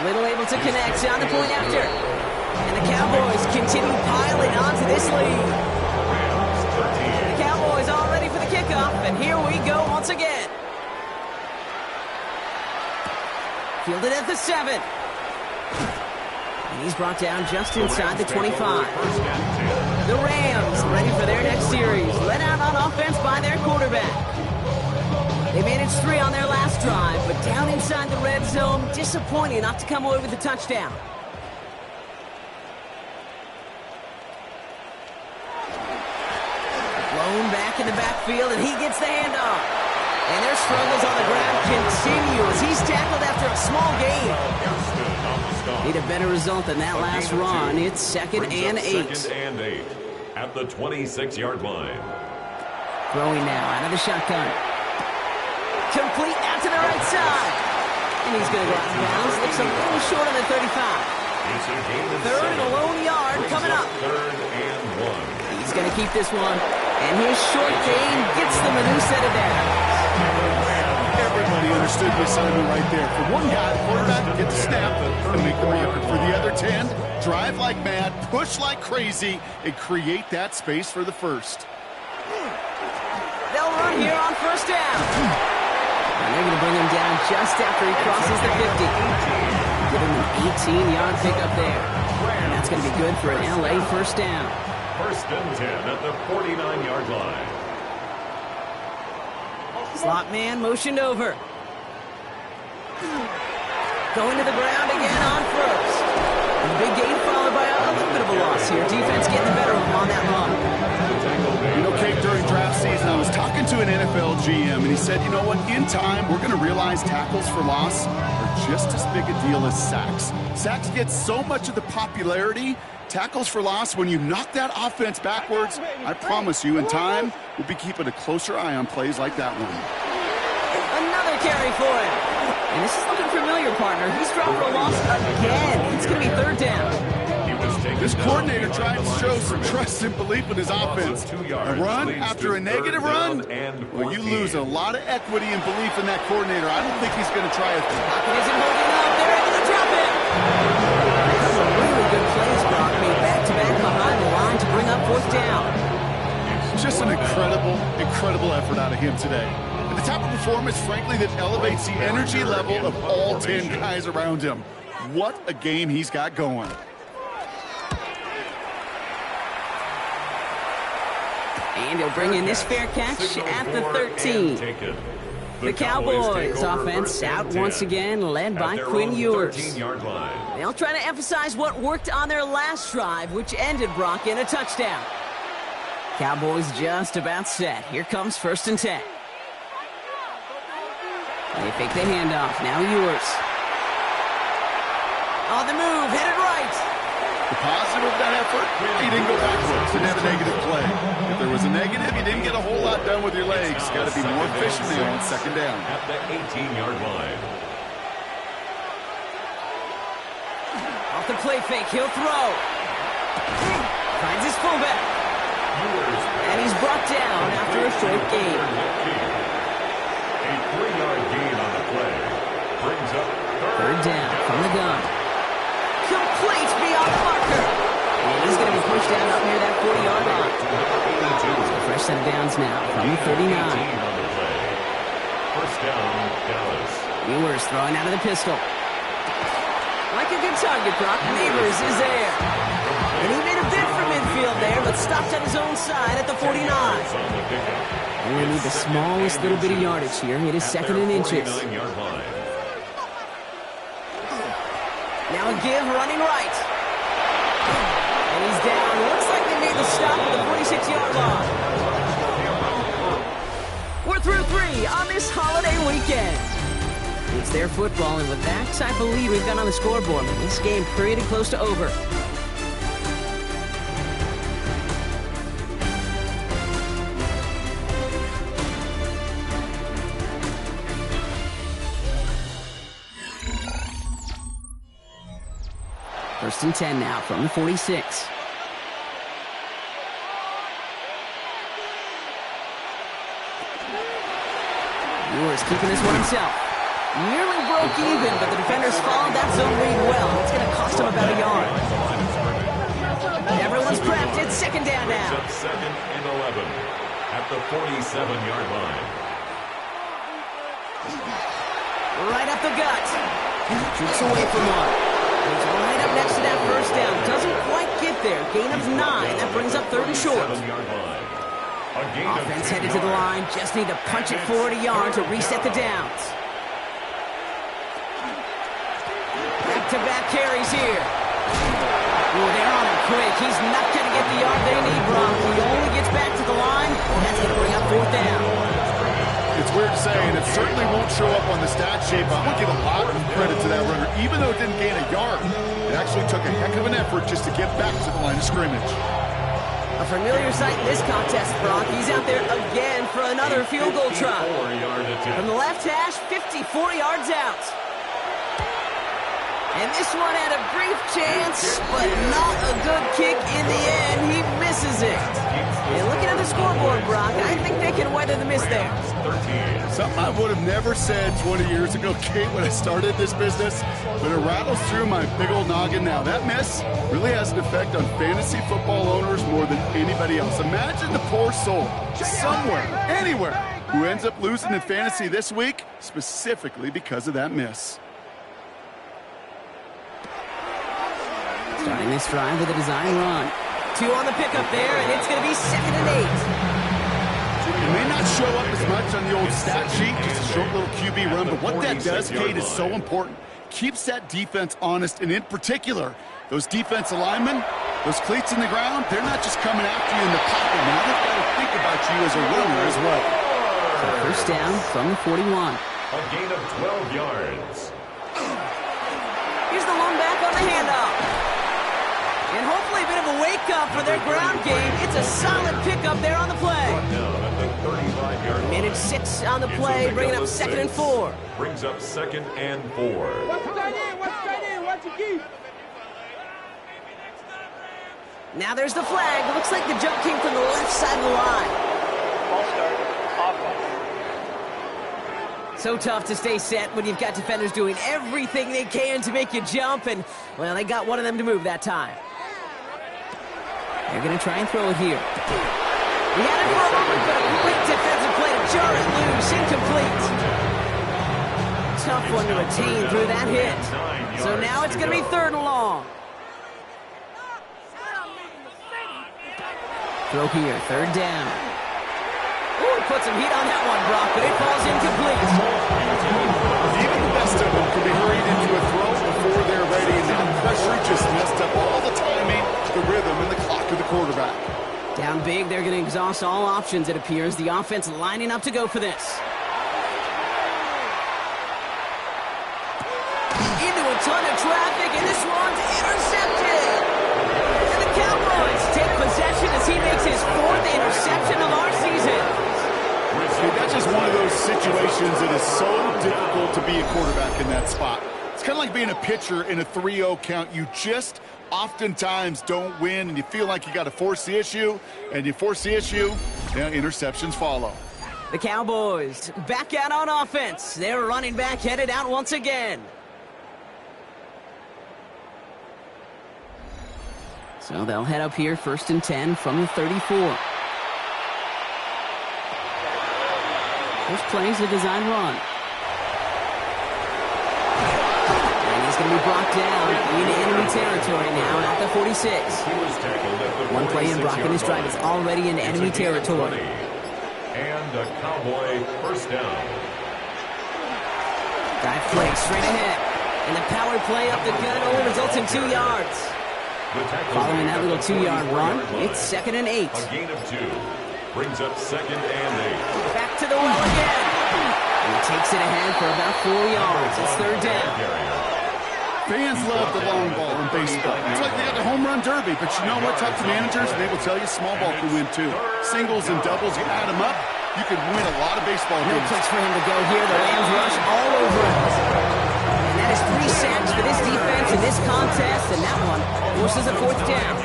Little able to connect on the point after. And the Cowboys continue piling onto this lead. The Cowboys all ready for the kickoff, and here we go once again. Fielded at the 7. And he's brought down just inside the 25. The Rams ready for their next series. Led out on offense by their quarterback. They managed 3 on their last drive, but down inside the red zone, disappointing not to come away with a touchdown. Blown back in the backfield, and he gets the handoff. And their struggles on the ground continue as he's tackled after a small gain. Need a better result than that last run. It's second and 8. Second and 8 at the 26-yard line. Throwing now out of the shotgun. Complete out to the right side. And he's going to go out of bounds. Looks a little short on the 35. It's a gain of Third 7. and a lone yard coming up. Third and 1. He's going to keep this one. And his short gain gets them a new set of downs. Everybody understood the assignment right there. For one guy, the quarterback, get the snap and make the marker. For the other 10, drive like mad, push like crazy, and create that space for the first. They'll run here on first down. And they're going to bring him down just after he crosses the 50. Give him an 18-yard pickup there. And that's going to be good for an LA first down. First and 10 at the 49-yard line. Slot man motioned over. Going to the ground again on first. And the big gain followed by a little bit of a loss here. Defense getting the better of him on that run. You know, Kate, during draft season, I was talking to an NFL GM, and he said, you know what, in time, we're going to realize tackles for loss are just as big a deal as sacks. Sacks get so much of the popularity. Tackles for loss, when you knock that offense backwards, I promise you, in time, we'll be keeping a closer eye on plays like that one. Another carry for him. And this is looking familiar, partner. He's dropped for a loss again. It's going to be third down. This coordinator tried to show some trust and belief in his offense. A run after a negative run? Well, you lose a lot of equity and belief in that coordinator. I don't think he's going to try it. Pocket isn't holding up. They're able to drop it. Some really good plays, Brock. Made back-to-back behind the line to bring up fourth down. Just an incredible effort out of him today. And the type of performance, frankly, that elevates the energy level of all 10 guys around him. What a game he's got going. And he'll bring in this fair catch at the 13. The Cowboys offense out once again, led by Quinn Ewers. They'll try to emphasize what worked on their last drive, which ended, Brock, in a touchdown. Cowboys just about set. Here comes first and 10. They fake the handoff. Now Ewers. On the move, headed right. The positive of that effort, he didn't go backwards, didn't have a negative play. If there was a negative, you didn't get a whole lot done with your legs. Got to be more efficient now on second down. At the 18-yard line. Off the play fake, he'll throw. Finds his fullback. And he's brought down after a short gain. A 3-yard gain on the play. Brings up third down from the gun. Complete beyond the marker. And he's going to be pushed down up near that 40-yard line. So a fresh set of downs now from the 39. First down, Dallas. Ewers throwing out of the pistol. Like a good target, Brock. Neighbors is there. And he made a bid for midfield there, but stopped on his own side at the 49. And they need the smallest little bit of yardage here. It is second and inches. Now a give, running right. And he's down. Looks like they made the stop at the 46-yard line. We're through 3 on this holiday weekend. It's their football, and with that type of lead we've got on the scoreboard, this game pretty close to over. First and 10 now from the 46. Ewers keeping this one himself. Nearly broke even, but the defenders followed that zone read well. It's going to cost him about a yard. Everyone's prepped. It's second down now. Second and 11 at the 47-yard line. Right up the gut. Shoots away from one. He's right up next to that first down. Doesn't quite get there. Gain of 9. That brings up third and short. Offense headed to the line. Just need to punch it forward a yard to reset the downs. Back-to-back carries here. Oh, they're on him quick. He's not going to get the yard they need, Brock. He only gets back to the line. That's going to bring up fourth down. It's weird to say, and it's certainly won't show up on the stat sheet, but I want to give a lot of credit to that runner. Even though it didn't gain a yard, it actually took a heck of an effort just to get back to the line of scrimmage. A familiar sight in this contest, Brock. He's out there again for another field goal try. From the left hash, 54 yards out. And this one had a brief chance, but not a good kick in the end. He misses it. And looking at the scoreboard, Brock, I think they can weather the miss there. Something I would have never said 20 years ago, Kate, when I started this business, but it rattles through my big old noggin now. That miss really has an effect on fantasy football owners more than anybody else. Imagine the poor soul, somewhere, anywhere, who ends up losing in fantasy this week, specifically because of that miss. Starting this drive with a design run. 2 on the pickup there, and it's going to be 2nd and 8. It may not show up as much on the old stat sheet, just a short little QB run, but what that does, Kate, is so important. Keeps that defense honest, and in particular, those defensive linemen, those cleats in the ground, they're not just coming after you in the pocket. Now they've got to think about you as a runner as well. So first down from the 41. A gain of 12 yards. Here's the lone back on the handoff. And hopefully a bit of a wake-up for their ground game. It's a solid pickup there on the play. Minute 6 on the play, bringing up 2nd and 4. Brings up 2nd and 4. Watch your key. Now there's the flag. It looks like the jump came from the left side of the line. Ball start. Offense. So tough to stay set when you've got defenders doing everything they can to make you jump, and, well, they got one of them to move that time. They're going to try and throw it here. He had it for a moment, but a quick defensive play to jar it loose. Incomplete. Tough one to retain through that hit. So now it's going to be 3rd and long. Throw here, 3rd down. Ooh, put some heat on that one, Brock, but it falls incomplete. Even the best of them can be hurried into a throw before they're ready, and that pressure just messed up all the timing, the rhythm, and the clock of the quarterback. Down big, they're going to exhaust all options, it appears. The offense lining up to go for this. Into a ton of traffic, and this one's intercepted. And the Cowboys take possession as he makes his 4th interception of our season. That's just one of those situations that is so difficult to be a quarterback in that spot. It's kind of like being a pitcher in a 3-0 count. You just oftentimes don't win, and you feel like you got to force the issue, and you force the issue, interceptions follow. The Cowboys back out on offense. Their running back headed out once again. So they'll head up here, 1st and 10 from the 34. First play's a design run. And he's going to be brought down into enemy territory now at the 46. One play in, Brock, and his drive is already in enemy territory. And a Cowboy 1st down. Dive play straight ahead. And the power play up the gut only results in 2 yards. Following that little 2-yard run, it's 2nd and 8. A gain of 2. Brings up 2nd and 8. Back to the well again. And he takes it ahead for about 4 yards. It's 3rd down. Fans love the long ball in baseball. It's like they got the home run derby, but you know what? Talk to managers, and they will tell you small ball can win too. Singles and doubles, you add them up, you can win a lot of baseball No games. place for him to go here. The Rams rush all over him. And that is 3 sacks for this defense in this contest, and that one forces a 4th down.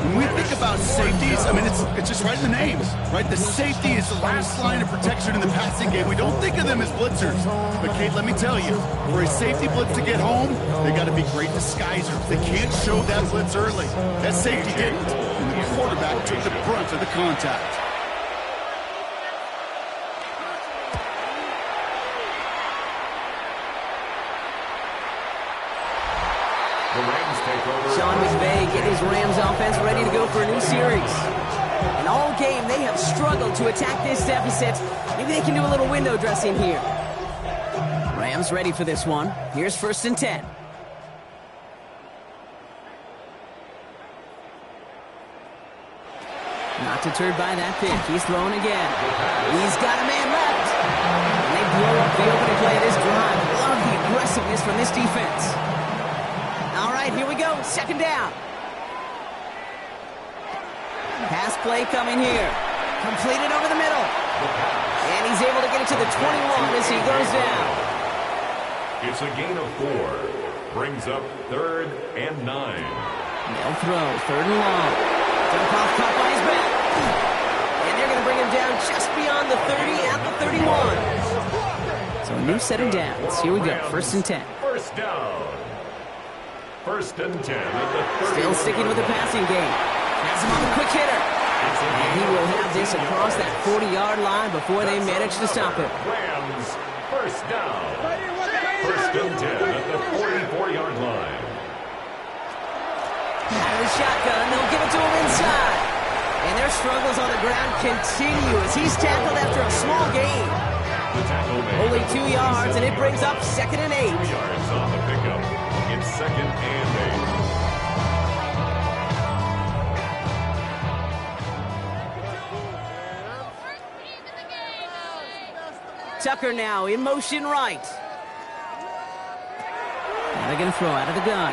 When we think about safeties, I mean, it's just right in the name, right? The safety is the last line of protection in the passing game. We don't think of them as blitzers. But, Kate, let me tell you, for a safety blitz to get home, they got to be great disguisers. They can't show that blitz early. That safety didn't, and the quarterback took the brunt of the contact. Sean McVay getting his Rams offense ready to go for a new series. And all game, they have struggled to attack this deficit. Maybe they can do a little window dressing here. Rams ready for this one. Here's 1st and 10. Not deterred by that pick. He's throwing again. He's got a man left. And they blow up the opening play of this drive. Love the aggressiveness from this defense. All right, here we go. Second down. Pass play coming here. Completed over the middle. And he's able to get it to the 21 as he goes down. It's a gain of 4. Brings up 3rd and 9. They'll throw. 3rd and long. Dump off caught by his back. And they're going to bring him down just beyond the 30 at the 31. So a new set of downs. Here we go. 1st and 10. First down. 1st and 10 at the 30. Still sticking with the passing game. Has him on the quick hitter. And he will have this across that 40-yard line before they manage to stop him. Rams, first down. 1st and 10 at the 44-yard line. Out of the shotgun, they'll give it to him inside. And their struggles on the ground continue as he's tackled after a small gain. The tackle made. Only 2 yards, and it brings up 2nd and 8. 2 yards on the pickup. It's 2nd and 8. Tucker now in motion right. Now they're going to throw out of the gun.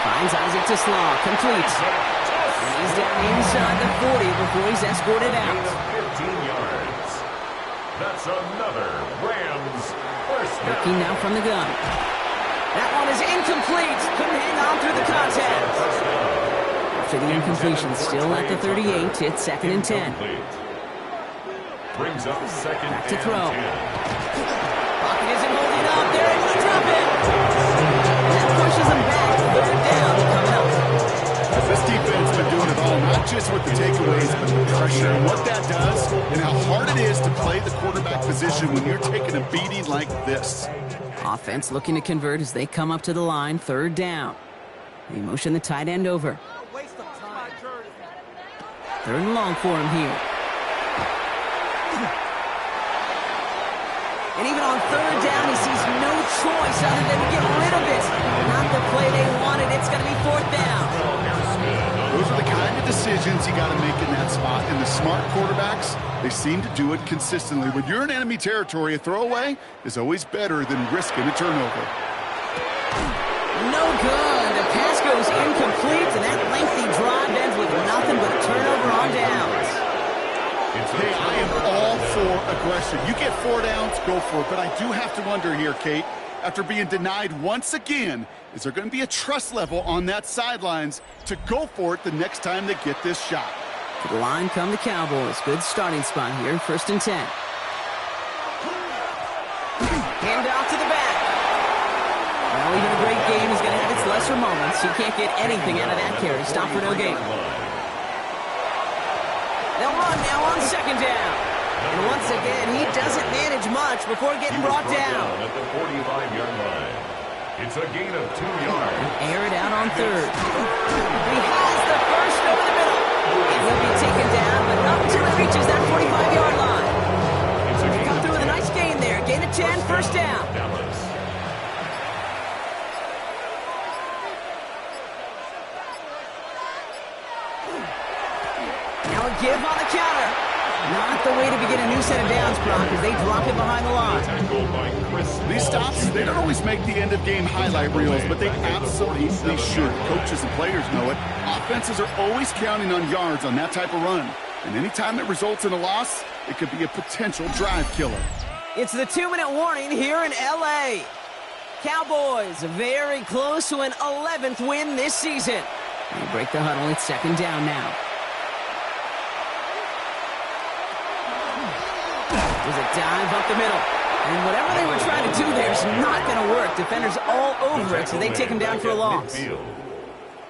Finds Isaac to Slaw. Complete. And he's down inside the 40 before he's escorted out. 15 yards. That's another Rams first down. Looking now from the gun. That one is incomplete. Couldn't hang on through the contact. After the incompletion, still at the 38, it's 2nd and 10. Brings up 2nd Back to and throw. 10. Pocket isn't holding up. They're able to drop it. And that pushes them back. 3rd down coming up. This defense has been doing it all, not just with the takeaways, but the pressure and what that does and how hard it is to play the quarterback position when you're taking a beating like this. Offense looking to convert as they come up to the line. 3rd down. They motion the tight end over. 3rd and long for him here. And even on 3rd down, he sees no choice other than to get rid of it. Not the play they wanted. It's going to be 4th down. Those are the kind of decisions you got to make in that spot. And the smart quarterbacks, they seem to do it consistently. When you're in enemy territory, a throwaway is always better than risking a turnover. No good. The pass goes incomplete, and that lengthy drive ends with nothing but a turnover on downs. Hey, I am all for aggression. You get 4 downs, go for it. But I do have to wonder here, Kate, after being denied once again, is there going to be a trust level on that sidelines to go for it the next time they get this shot? To the line come the Cowboys. Good starting spot here, 1st and 10. Hand off to the back. Well, even a great game is going to have its lesser moments. He can't get anything out of that carry. Stop for no gain. They'll run now on 2nd down. And once again, he doesn't manage much before getting brought down. At the 45-yard line. It's a gain of 2 yards. Air it out on 3rd. He has the first over the middle. And he'll be taken down, but not until he reaches that 45-yard line. They come through with a nice gain there. Gain of 10, 1st down. Dallas. Now a give on the counter. Not the way to begin a new set of downs, Brock, as they drop him behind the line. Tackled by Chris. These stops, they don't always make the end-of-game highlight reels, but they absolutely should. Coaches and players know it. Offenses are always counting on yards on that type of run. And anytime it results in a loss, it could be a potential drive killer. It's the 2-minute warning here in L.A. Cowboys very close to an 11th win this season. They break the huddle. It's 2nd down now. There's a dive up the middle. And whatever they were trying to do there is not going to work. Defenders all over it, so they take him down for a loss.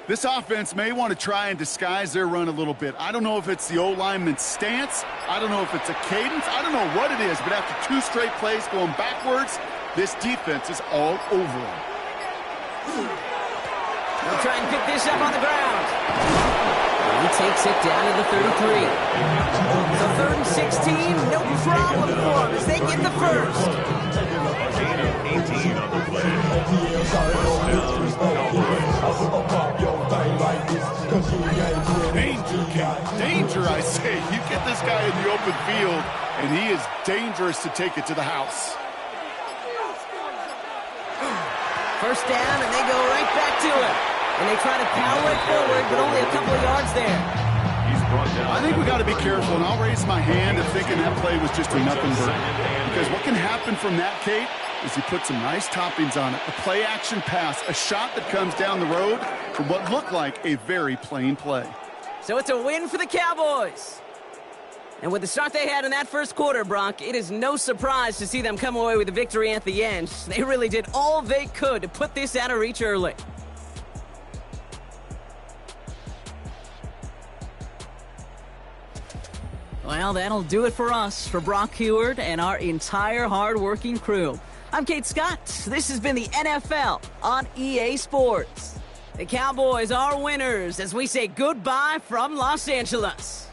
This offense may want to try and disguise their run a little bit. I don't know if it's the O-lineman's stance. I don't know if it's a cadence. I don't know what it is, but after 2 straight plays going backwards, this defense is all over them. They'll try and pick this up on the ground. He takes it down to the 33. So 3rd and 16, no problem for them as they get the first. A gain of 18 on the play. Danger I say. You get this guy in the open field, and he is dangerous to take it to the house. First down, and they go right back to it. And they try to power it forward, but only a couple of yards there. He's brought down. I think we got to be careful, and I'll raise my hand at thinking that play was just a nothing burger. Because what can happen from that, Kate, is you put some nice toppings on it. A play-action pass, a shot that comes down the road from what looked like a very plain play. So it's a win for the Cowboys. And with the start they had in that first quarter, Bronk, it is no surprise to see them come away with a victory at the end. They really did all they could to put this out of reach early. Well, that'll do it for us, for Brock Heward and our entire hard-working crew. I'm Kate Scott. This has been the NFL on EA Sports. The Cowboys are winners as we say goodbye from Los Angeles.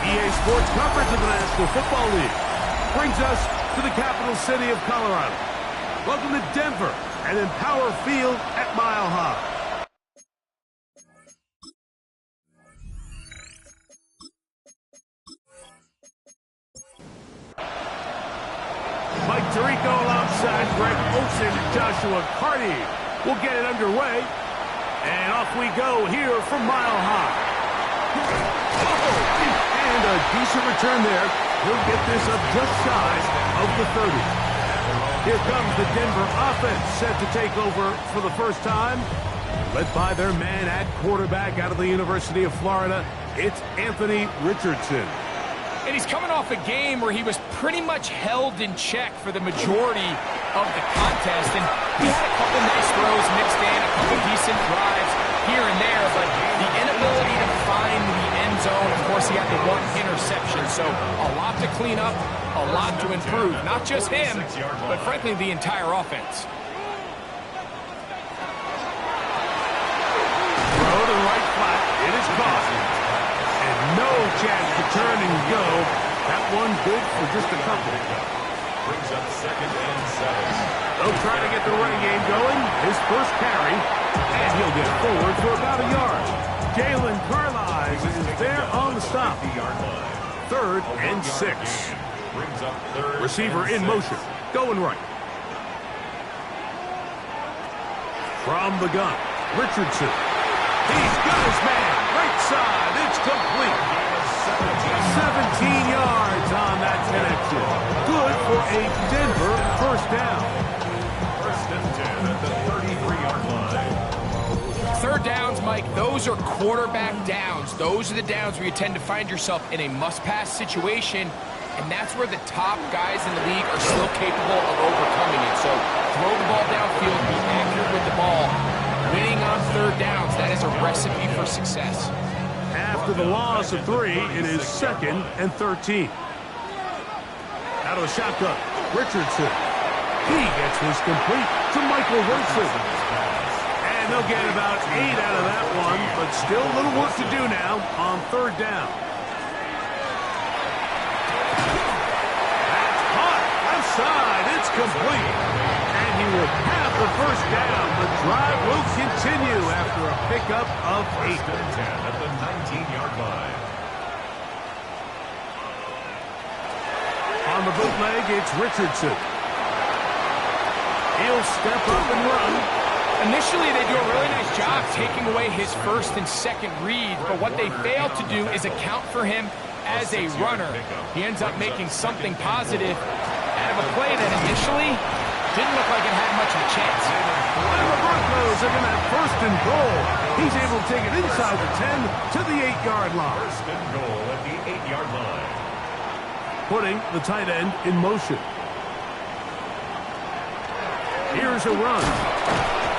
EA Sports coverage of the National Football League brings us to the capital city of Colorado. Welcome to Denver and Empower Field at Mile High. Mike Tirico alongside Greg Olsen and Joshua Carty will get it underway. And off we go here from Mile High. And a decent return there. He'll get this up just shy of the 30. Here comes the Denver offense set to take over for the first time. Led by their man at quarterback out of the University of Florida, it's Anthony Richardson. And he's coming off a game where he was pretty much held in check for the majority of the contest. And he had a couple nice throws mixed in, a couple decent drives here and there. But the inability to find the end zone, of course, he had the one interception. So a lot to clean up, a lot to improve. Not just him, but frankly, the entire offense. Throw to the right flat. It is caught. No chance to turn and go. That one good for just a couple. Brings up 2nd and 7. They'll try to get the running game going. His first carry. And he'll get forward for about a yard. Jalen Carlisle is there on the stop. 3rd and 6. Brings up 3rd. Receiver in motion. Going right. From the gun. Richardson. He's got his man. Right side. It's complete. 17 yards on that connection. Good for a Denver first down. 1st and 10 at the 33-yard line. 3rd downs, Mike, those are quarterback downs. Those are the downs where you tend to find yourself in a must-pass situation, and that's where the top guys in the league are still capable of overcoming it. So throw the ball downfield, be accurate with the ball. Winning on 3rd downs, that is a recipe for success. After the loss of 3, it is 2nd and 13. Out of the shotgun, Richardson. He gets his complete to Michael Wilson. And they'll get about 8 out of that one, but still a little work to do now on 3rd down. That's hot. Left side. It's complete. And he will have the first down. The drive will continue after a pickup of 8. 1st and 10 at the 19-yard line. On the bootleg, it's Richardson. He'll step up and run. Initially, they do a really nice job taking away his 1st and 2nd read, but what they fail to do is account for him as a runner. He ends up making something positive out of a play that initially didn't look like it had much of a chance. And the Broncos are going to have 1st and goal. He's able to take it inside the 10 to the 8-yard line. 1st and goal at the 8-yard line. Putting the tight end in motion. Here's a run.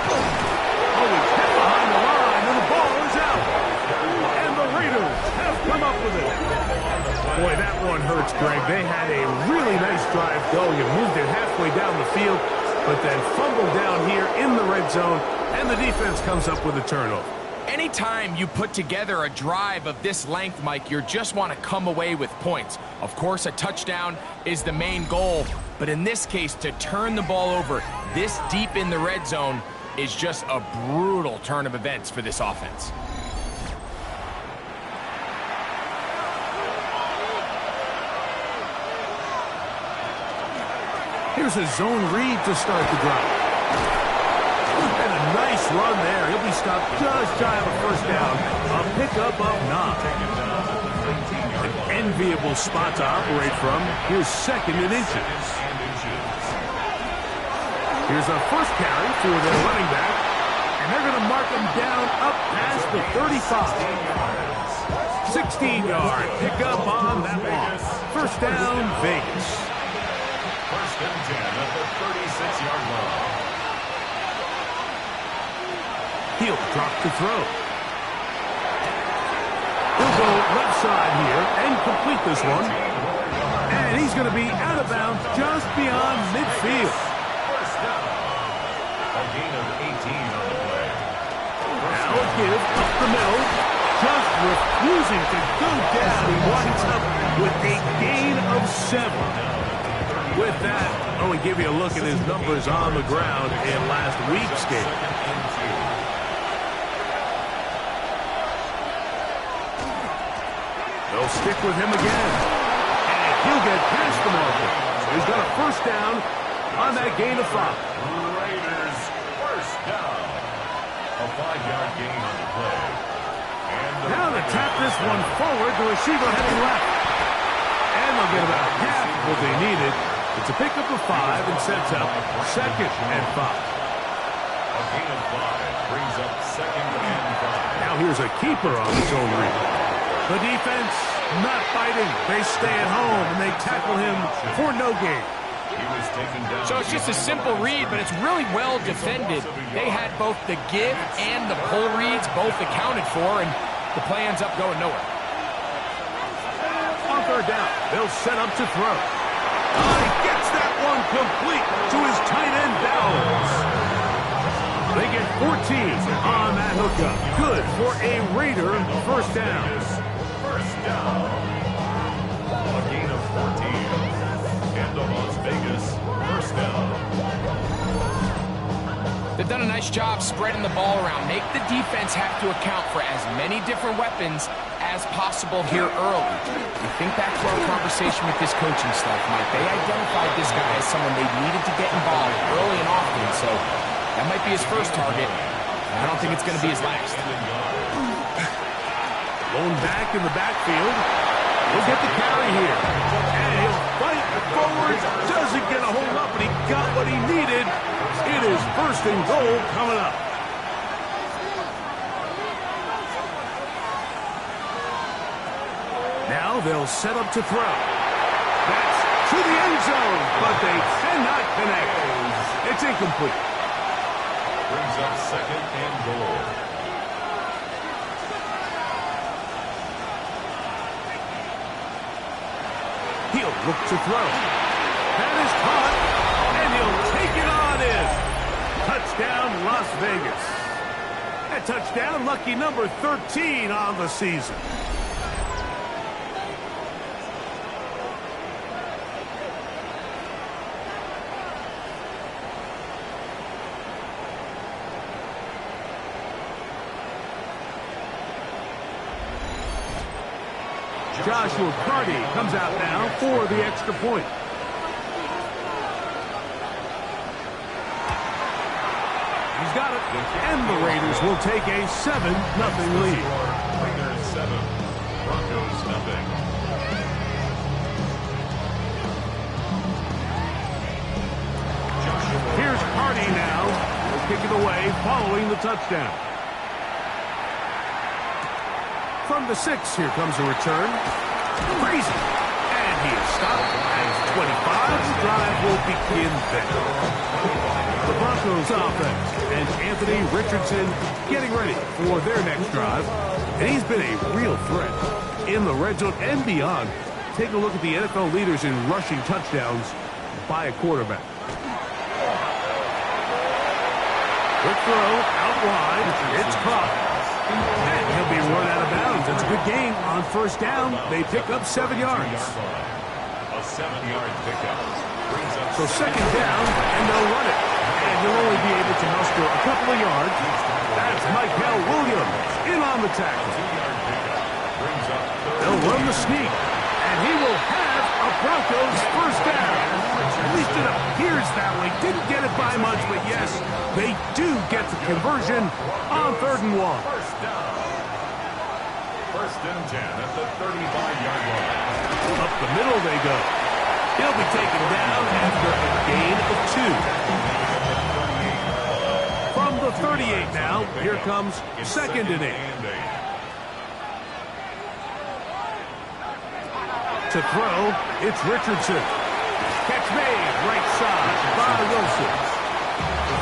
Oh, he's hit behind the line, and the ball is out. And the Raiders have come up with it. Boy, that one hurts, Greg. They had a really nice drive going and moved it halfway down the field, but then fumbled down here in the red zone, and the defense comes up with a turnover. Anytime you put together a drive of this length, Mike, you just want to come away with points. Of course, a touchdown is the main goal, but in this case, to turn the ball over this deep in the red zone is just a brutal turn of events for this offense. Here's a zone read to start the drive. And a nice run there. He'll be stopped just shy of a first down. A pickup of 9. An enviable spot to operate from. Here's 2nd and inches. Here's a first carry for their running back. And they're going to mark him down up past the 35. 16-yard pickup on that loss. First down, Vegas. 1st and 10 at the 36-yard line. He'll drop to throw. He'll go left side here and complete this one. And he's going to be out of bounds just beyond midfield. First down. A gain of 18 on the play. Now a give up the middle. Just refusing to go down. He winds up 7. With that, let me give you a look at his numbers on the ground in last week's game. They'll stick with him again. And he'll get past the marker. So he's got a first down on that gain of 5. Raiders first down. A 5-yard gain on the play. And now to tap this one forward, the receiver heading left. And they'll get about half of what they needed. It's a pickup of 5 and sets up 2nd and 5. A gain of 5 brings up 2nd and 5. Now here's a keeper on his own read. The defense not fighting. They stay at home and they tackle him for no gain. He was taken down. So it's just a simple read, but it's really well defended. They had both the give and the pull reads both accounted for, and the play ends up going nowhere. On 3rd down, they'll set up to throw. He gets that one complete to his tight end Downs. They get 14 on that hookup. Good for a Raider first down. First down. A gain of 14. And the Las Vegas first down. They've done a nice job spreading the ball around. Make the defense have to account for as many different weapons as possible here early. You think back to our conversation with this coaching staff, Mike. They identified this guy as someone they needed to get involved early and often, so that might be his first target. I don't think it's going to be his last. Lone back in the backfield. He'll get the carry here. And he'll fight forward. Doesn't get a hold up, but he got what he needed. It is 1st and goal coming up. Now they'll set up to throw. That's to the end zone, but they cannot connect. It's incomplete. Brings up 2nd and goal. He'll look to throw. That is caught, and he'll take it on in. Touchdown, Las Vegas. That touchdown, lucky number 13 on the season. Joshua Carty comes out now for the extra point. He's got it. And the Raiders will take a 7-0 lead. Raiders 7, Broncos nothing. Here's Carty now. He'll kick it away following the touchdown. From the 6, here comes a return. Crazy. And he is stopped at 25. The drive will begin there. The Broncos offense and Anthony Richardson getting ready for their next drive. And he's been a real threat in the red zone and beyond. Take a look at the NFL leaders in rushing touchdowns by a quarterback. Quick throw out wide. It's caught. And he'll be run out of bounds. It's a good game on 1st down. They pick up 7 yards. A 7-yard pickup. So 2nd down, and they'll run it. And he'll only be able to muster a couple of yards. That's Michael Williams in on the tackle. They'll run the sneak. And he will have a Broncos first down. At least it appears that way. Didn't get it by much, but yes, they do get the conversion on 3rd and 1. First down. 1st and 10 at the 35-yard line. Up the middle they go. He'll be taken down after a gain of 2. From the 38 now, here comes 2nd and 8. To throw, it's Richardson. Catch made, right side by Wilson.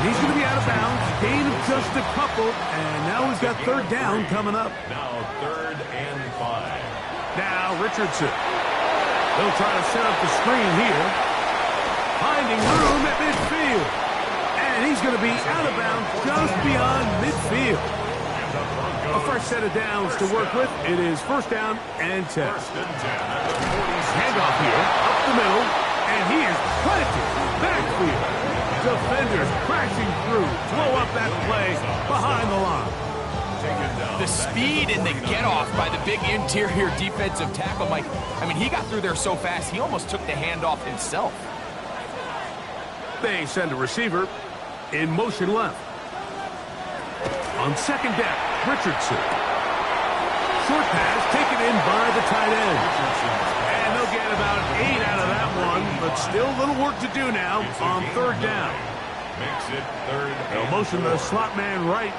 He's going to be out of bounds. Gain of just a couple, and now he's got 3rd down coming up. Now 3rd and 5. Now Richardson. They'll try to set up the screen here. Finding room at midfield. And he's going to be out of bounds just beyond midfield. A fresh set of downs to work with. It is 1st down and 10. First and 10 at the 46. Handoff here. Up the middle, and he is planted backfield. Defenders crashing through, throw up that play behind the line. The speed and the get-off by the big interior defensive tackle, Mike. I mean, he got through there so fast, he almost took the handoff himself. They send a receiver in motion left. On second down, Richardson. Short pass taken in by the tight end. And they'll get about 8 out of that one, but still a little work to do now on third down. Makes it third. They'll motion the slot man right.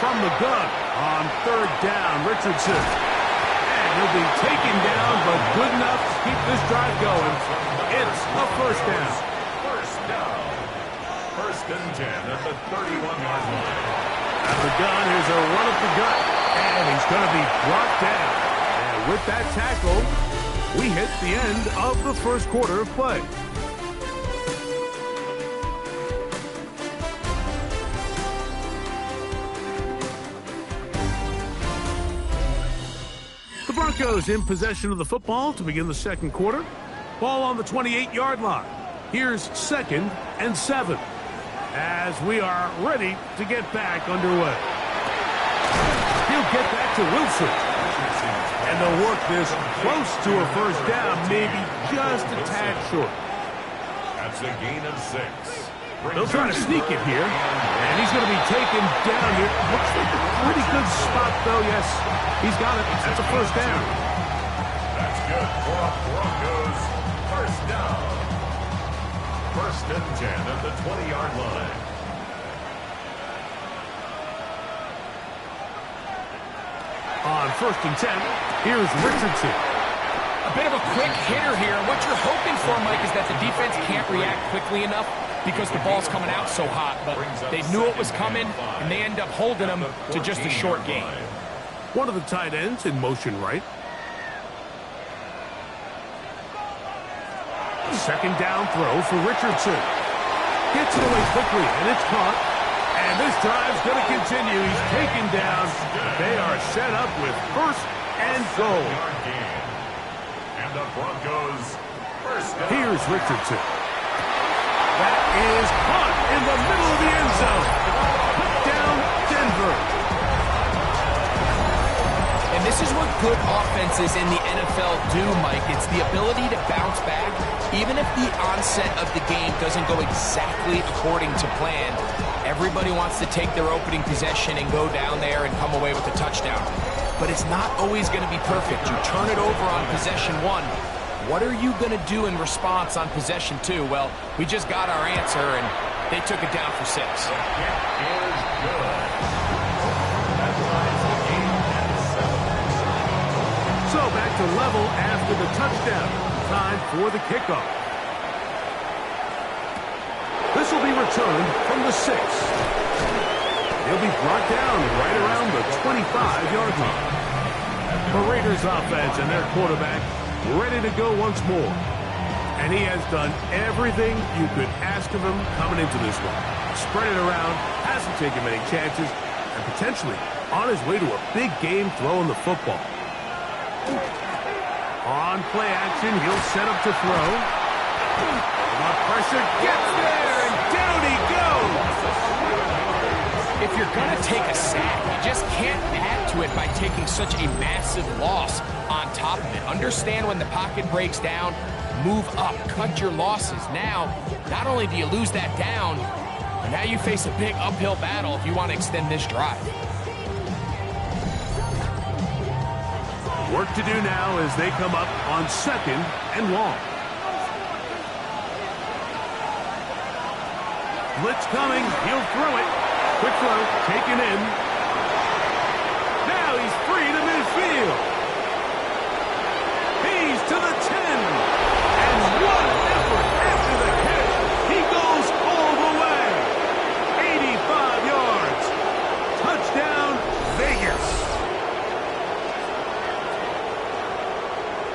From the gun on third down, Richardson. And he'll be taken down, but good enough to keep this drive going. It's a first down. First down. First and 10 at the 31-yard line. At the gun, here's a run up the gut. And he's going to be brought down. And with that tackle, we hit the end of the first quarter of play. The Broncos in possession of the football to begin the second quarter. Ball on the 28-yard line. Here's 2nd and 7 as we are ready to get back underway. He'll get that to Wilson. And they'll work this close to a first down, maybe just a tad short. That's a gain of 6. They'll try to sneak it here, and he's going to be taken down here. Looks like a pretty good spot, though. Yes, he's got it. That's a first down. That's good for a Broncos first down. First and 10 at the 20-yard line. On first and 10, here's Richardson. A bit of a quick hitter here. What you're hoping for, Mike, is that the defense can't react quickly enough because the ball's coming out so hot. But they knew it was coming, and they end up holding them to just a short gain. One of the tight ends in motion right. Second down throw for Richardson. Gets it away quickly, and it's caught. And this drive's going to continue. He's taken down. They are set up with first and goal. And the Broncos first down. Here's Richardson. That is caught in the middle of the end zone. Put down Denver. And this is what good offenses in the NFL do, Mike. It's the ability to bounce back, even if the onset of the game doesn't go exactly according to plan. Everybody wants to take their opening possession and go down there and come away with a touchdown. But it's not always going to be perfect. You turn it over on possession 1. What are you going to do in response on possession 2? Well, we just got our answer, and they took it down for 6. So back to level after the touchdown. Time for the kickoff. This will be returned from the 6. He'll be brought down right around the 25-yard line. The Raiders offense and their quarterback ready to go once more. And he has done everything you could ask of him coming into this one. Spread it around, hasn't taken many chances, and potentially on his way to a big game throwing the football. On play action, he'll set up to throw. The pressure gets there, and down he goes. If you're going to take a sack, you just can't add to it by taking such a massive loss on top of it. Understand when the pocket breaks down, move up, cut your losses. Now, not only do you lose that down, but now you face a big uphill battle if you want to extend this drive. Work to do now as they come up on 2nd and long. Blitz coming. He'll throw it. Quick throw. Taken in. Now he's free to midfield. He's to the 10. And what an effort after the catch. He goes all the way. 85 yards. Touchdown, Vegas.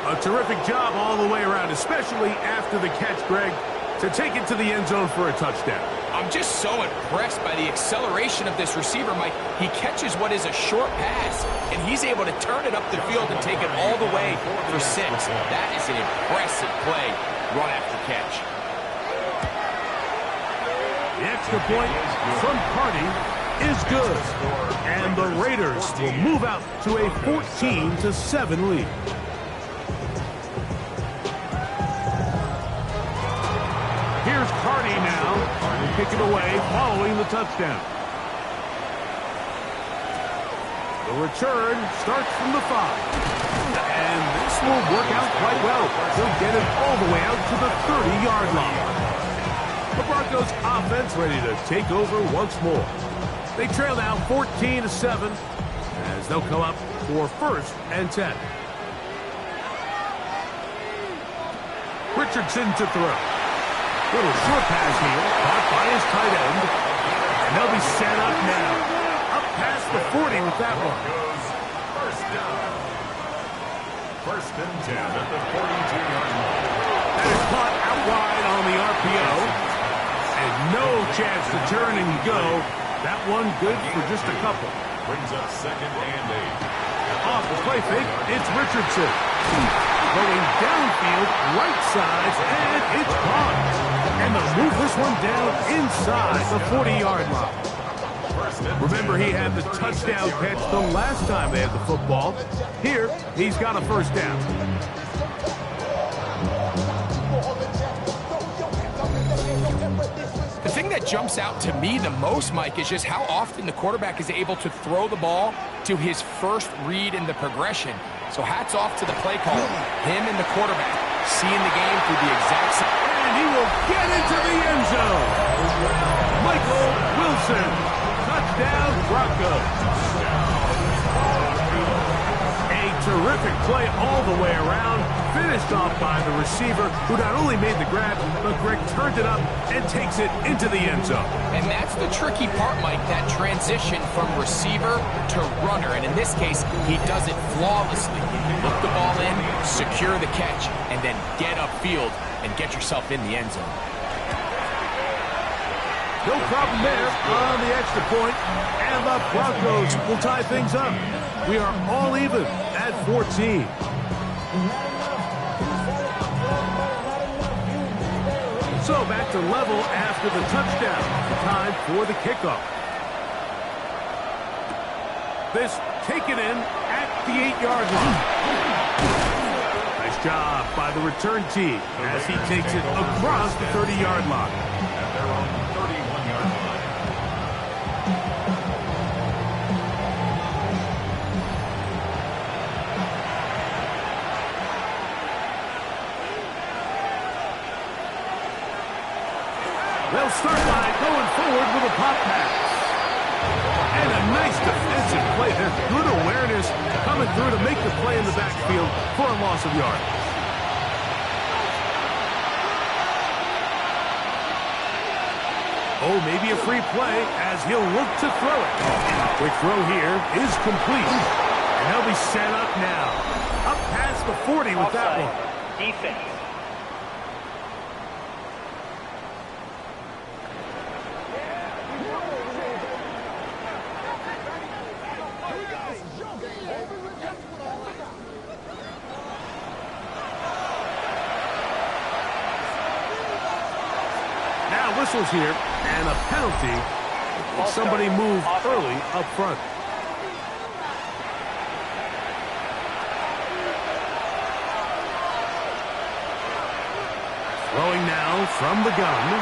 A terrific job all the way around, especially after the catch, Greg, to take it to the end zone for a touchdown. I'm just so impressed by the acceleration of this receiver, Mike. He catches what is a short pass, and he's able to turn it up the field and take it all the way for 6. That is an impressive play, run after catch. The extra point from Carney is good. And the Raiders will move out to a 14-7 lead. Here's Carney now. He'll kick it away following the touchdown. The return starts from the 5. And this will work out quite well. He'll get it all the way out to the 30-yard line. The Broncos offense ready to take over once more. They trail now 14-7 as they'll come up for 1st and 10. Richardson to throw. Little short pass here, caught by his tight end. And they'll be set up now. Up past the 40 with that one. First down. 1st and 10 at the 42-yard line. That is caught out wide on the RPO. And no chance to turn and go. That one good for just a couple. Brings up 2nd and 8. Off the play fake, it's Richardson. Going downfield, right side, and it's caught. And they'll move this one down inside the 40-yard line. Remember, he had the touchdown catch the last time they had the football. Here, he's got a 1st down. The thing that jumps out to me the most, Mike, is just how often the quarterback is able to throw the ball to his first read in the progression. So hats off to the play caller, him and the quarterback, seeing the game through the exact same. And he will get into the end zone. Michael Wilson, touchdown Broncos. A terrific play all the way around, finished off by the receiver, who not only made the grab, but Greg turned it up and takes it into the end zone. And that's the tricky part, Mike, that transition from receiver to runner. And in this case, he does it flawlessly. Look the ball in, secure the catch, and then get upfield and get yourself in the end zone. No problem there on the extra point, and the Broncos will tie things up. We are all even at 14. So back to level after the touchdown. Time for the kickoff. This taken in at the 8-yard line. Nice job by the return team as he takes it across the 30-yard line. At their own 31-yard line. They'll start by going forward with a pop pass. And a nice defensive play there. Good awareness coming through to make the play in the backfield for a loss of yards. Oh, maybe a free play as he'll look to throw it. Quick throw here is complete. And they'll be set up now. Up past the 40 with that one. Defense. Whistles here, and a penalty. Somebody moved early up front. Throwing now from the gun.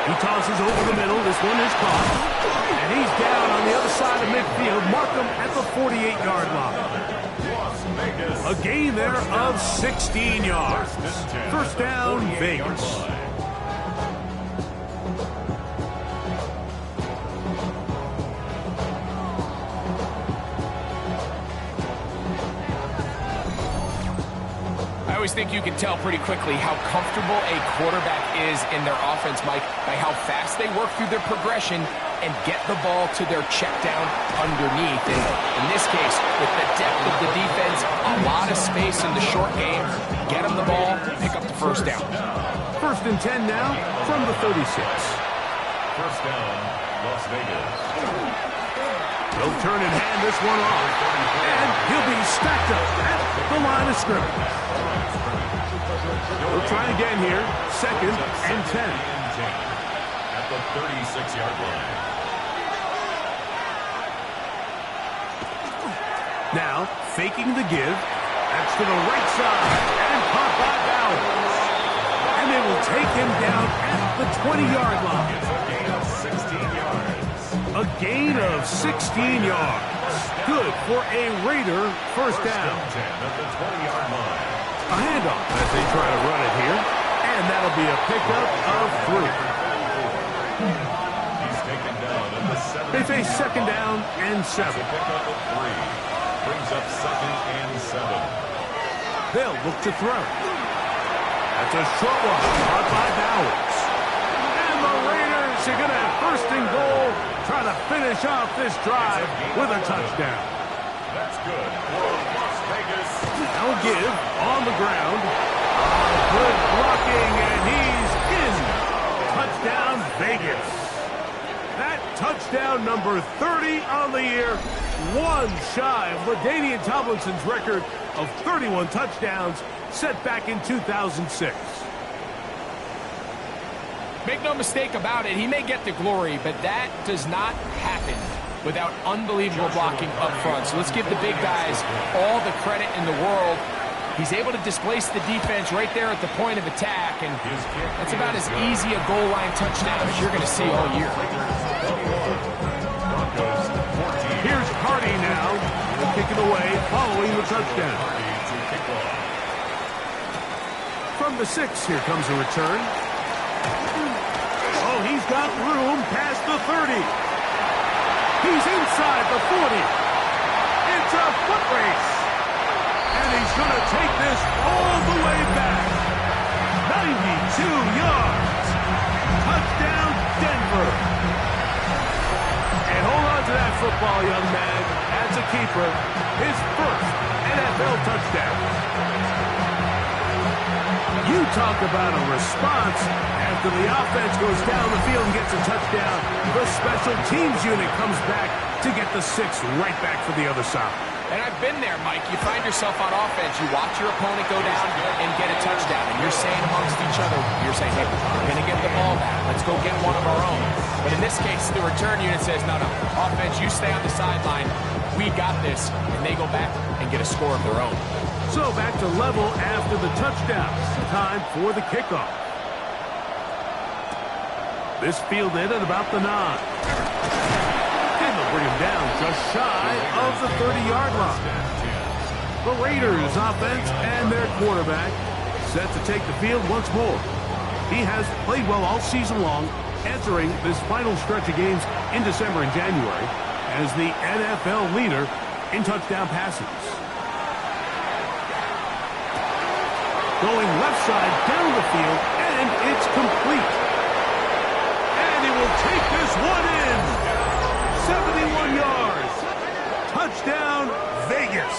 He tosses over the middle. This one is caught. And he's down on the other side of midfield. Mark him at the 48-yard line. A gain there of 16 yards. 1st down, Vegas. I always think you can tell pretty quickly how comfortable a quarterback is in their offense, Mike, by how fast they work through their progression and get the ball to their check down underneath. And in this case, with the depth of the defense, a lot of space in the short game, get them the ball, pick up the 1st down. 1st and 10 now from the 36. First down, Las Vegas. They'll turn and hand this one off. And he'll be stacked up at the line of scrimmage. We'll try again here. Second and 10. At the 36-yard line. Now, faking the give. That's to the right side. And caught by Bowers. And they will take him down at the 20-yard line. It's a gain of 16 yards. A gain of 16 yards. Good for a Raider first down. First and 10 at the 20-yard line. A handoff as they try to run it here. And that'll be a pickup of 3. He's taken down at the 7. They face second down and 7. Pickup of 3. Brings up second and 7. They'll look to throw. That's a short one. Caught by Bowers. And the Raiders are going to have first and goal. Try to finish off this drive with a touchdown. That's good for Las Vegas. Now give on the ground. Good blocking, and he's in. Touchdown, Vegas. That touchdown number 30 on the year. One shy of LaDainian Tomlinson's record of 31 touchdowns set back in 2006. Make no mistake about it, he may get the glory, but that does not happen without unbelievable blocking up front. So let's give the big guys all the credit in the world. He's able to displace the defense right there at the point of attack, and that's about as easy a goal line touchdown as you're going to see all year. Here's Hardy now. He'll kick it away following the touchdown. From the 6, here comes a return. Oh, he's got room past the 30. He's inside the 40. It's a foot race. And he's going to take this all the way back. 92 yards. Touchdown, Denver. And hold on to that football, young man. As a keeper, his first NFL touchdown. You talk about a response. After the offense goes down the field and gets a touchdown, the special teams unit comes back to get the 6 right back for the other side. And I've been there, Mike. You find yourself on offense, you watch your opponent go down and get a touchdown, and you're saying amongst each other, you're saying, hey, we're going to get the ball back. Let's go get one of our own. But in this case, the return unit says, no, offense, you stay on the sideline. We got this. And they go back and get a score of their own. So back to level after the touchdown. Time for the kickoff. This fielded at about the 9. And they'll bring him down just shy of the 30-yard line. The Raiders offense and their quarterback set to take the field once more. He has played well all season long, entering this final stretch of games in December and January as the NFL leader in touchdown passes. Going left side down the field, and it's complete. And he will take this one in. 71 yards. Touchdown, Vegas.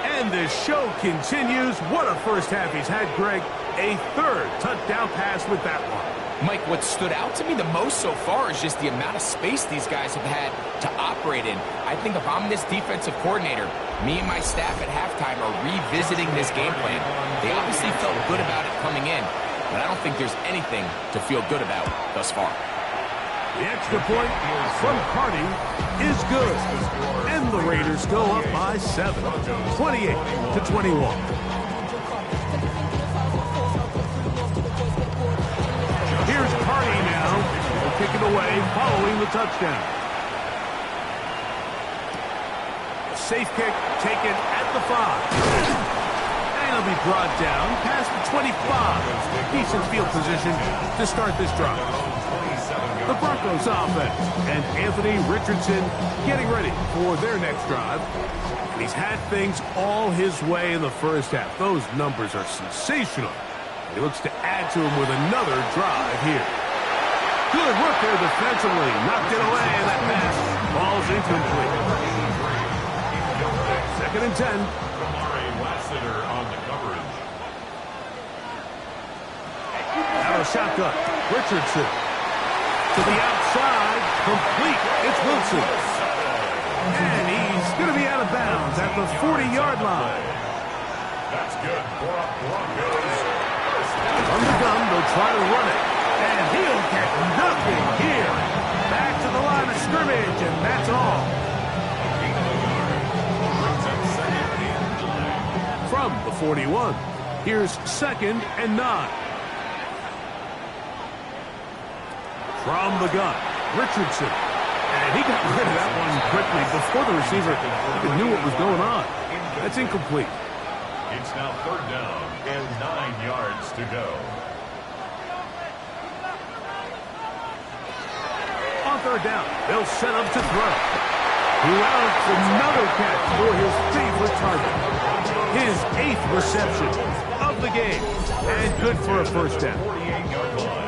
And the show continues. What a first half he's had, Greg. A 3rd touchdown pass with that one. Mike, what stood out to me the most so far is just the amount of space these guys have had to operate in. I think if I'm this defensive coordinator, me and my staff at halftime are revisiting this game plan. They obviously felt good about it coming in, but I don't think there's anything to feel good about thus far. The extra point from Harding is good. And the Raiders go up by 7, 28-21. Here's Hardy now. He'll kick it away following the touchdown. A safe kick taken at the 5. And he'll be brought down past the 25. Decent field position to start this drive. The Broncos offense and Anthony Richardson getting ready for their next drive. And he's had things all his way in the first half. Those numbers are sensational. He looks to add to him with another drive here. Good work there defensively. Knocked it away, and that pass falls incomplete. 2nd and 10. Kamari Lassiter on the coverage. shotgun. Richardson to the outside, complete. It's Wilson. And he's going to be out of bounds at the 40-yard line. That's good for a Broncos first down. From the gun, they'll try to run it. And he'll get nothing here. Back to the line of scrimmage, and that's all. From the 41, here's 2nd and 9. From the gun, Richardson. And he got rid of that one quickly before the receiver even knew what was going on. That's incomplete. It's now 3rd down and 9 yards to go. On 3rd down, they'll set up to throw. Louds another catch for his favorite target. His 8th reception of the game. And good for a first down. 48-yard line.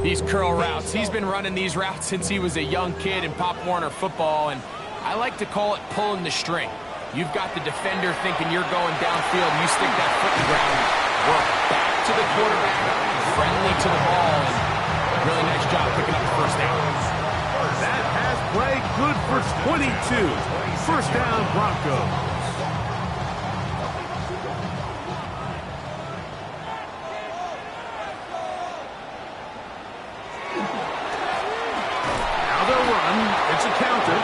These curl routes, he's been running these routes since he was a young kid in Pop Warner football, and I like to call it pulling the string. You've got the defender thinking you're going downfield, you stick that foot in the ground, work back to the quarterback, friendly to the ball, and really nice job picking up the first down. That has play good for 22. First down, Broncos. It's a counter.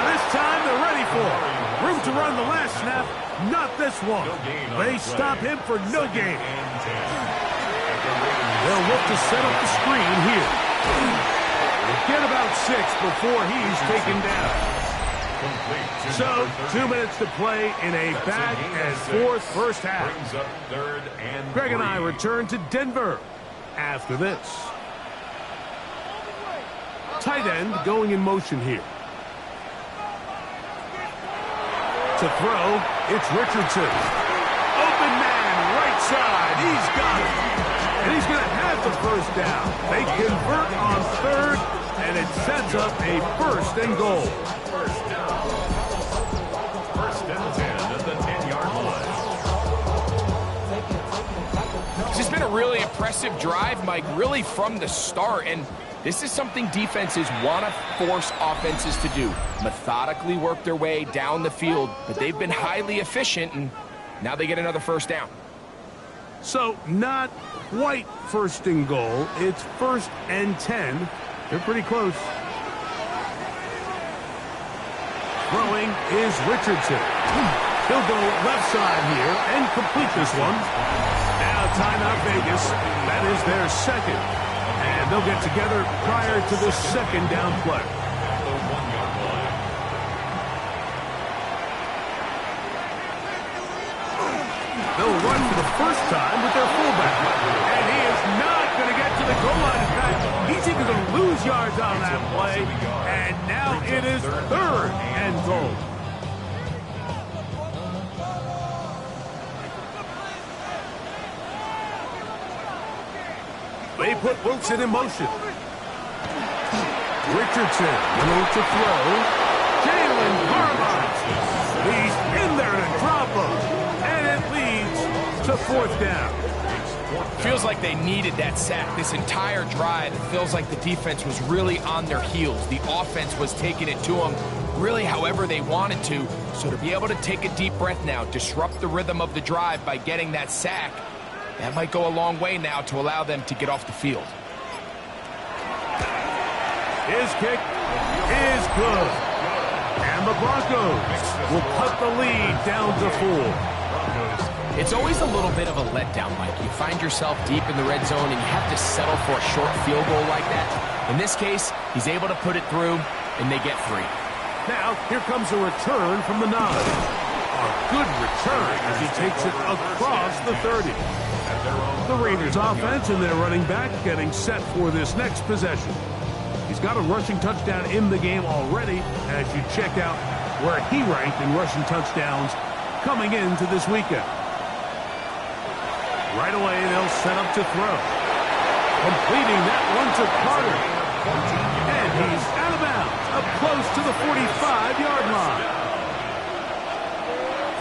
This time they're ready for it. Room to run the last snap, not this one. They stop him for no gain. They'll look to set up the screen here. Get about 6 before he's taken down. So, 2 minutes to play in a back and forth first half. Greg and I return to Denver after this. Tight end going in motion here. To throw, it's Richardson. Open man, right side. He's got it. And he's going to have the first down. They convert on 3rd, and it sets up a 1st and goal. First down. 1st and 10 at the 10-yard line. This has been a really impressive drive, Mike, really from the start, and this is something defenses want to force offenses to do. Methodically work their way down the field, but they've been highly efficient, and now they get another first down. So, not quite 1st and goal. It's 1st and 10. They're pretty close. Throwing is Richardson. He'll go left side here and complete this one. Now timeout Vegas. That is their 2nd. And they'll get together prior to the 2nd down play. They'll run for the first time with their fullback. And he is not going to get to the goal line. In fact, he's even going to lose yards on that play. And now it is 3rd and goal. They put Wilson in motion. Richardson, little to throw. Jalen Carmine. He's in there to drop him. And it leads to 4th down. Feels like they needed that sack this entire drive. It feels like the defense was really on their heels. The offense was taking it to them really however they wanted to. So to be able to take a deep breath now, disrupt the rhythm of the drive by getting that sack, that might go a long way now to allow them to get off the field. His kick is good. And the Broncos will cut the lead down to 4. It's always a little bit of a letdown, Mike. You find yourself deep in the red zone and you have to settle for a short field goal like that. In this case, he's able to put it through, and they get 3. Now, here comes a return from the 9. A good return as he takes it across the 30. The Raiders offense and their running back getting set for this next possession. He's got a rushing touchdown in the game already as you check out where he ranked in rushing touchdowns coming into this weekend. Right away, they'll set up to throw. Completing that one to Carter. And he's out of bounds, up close to the 45-yard line.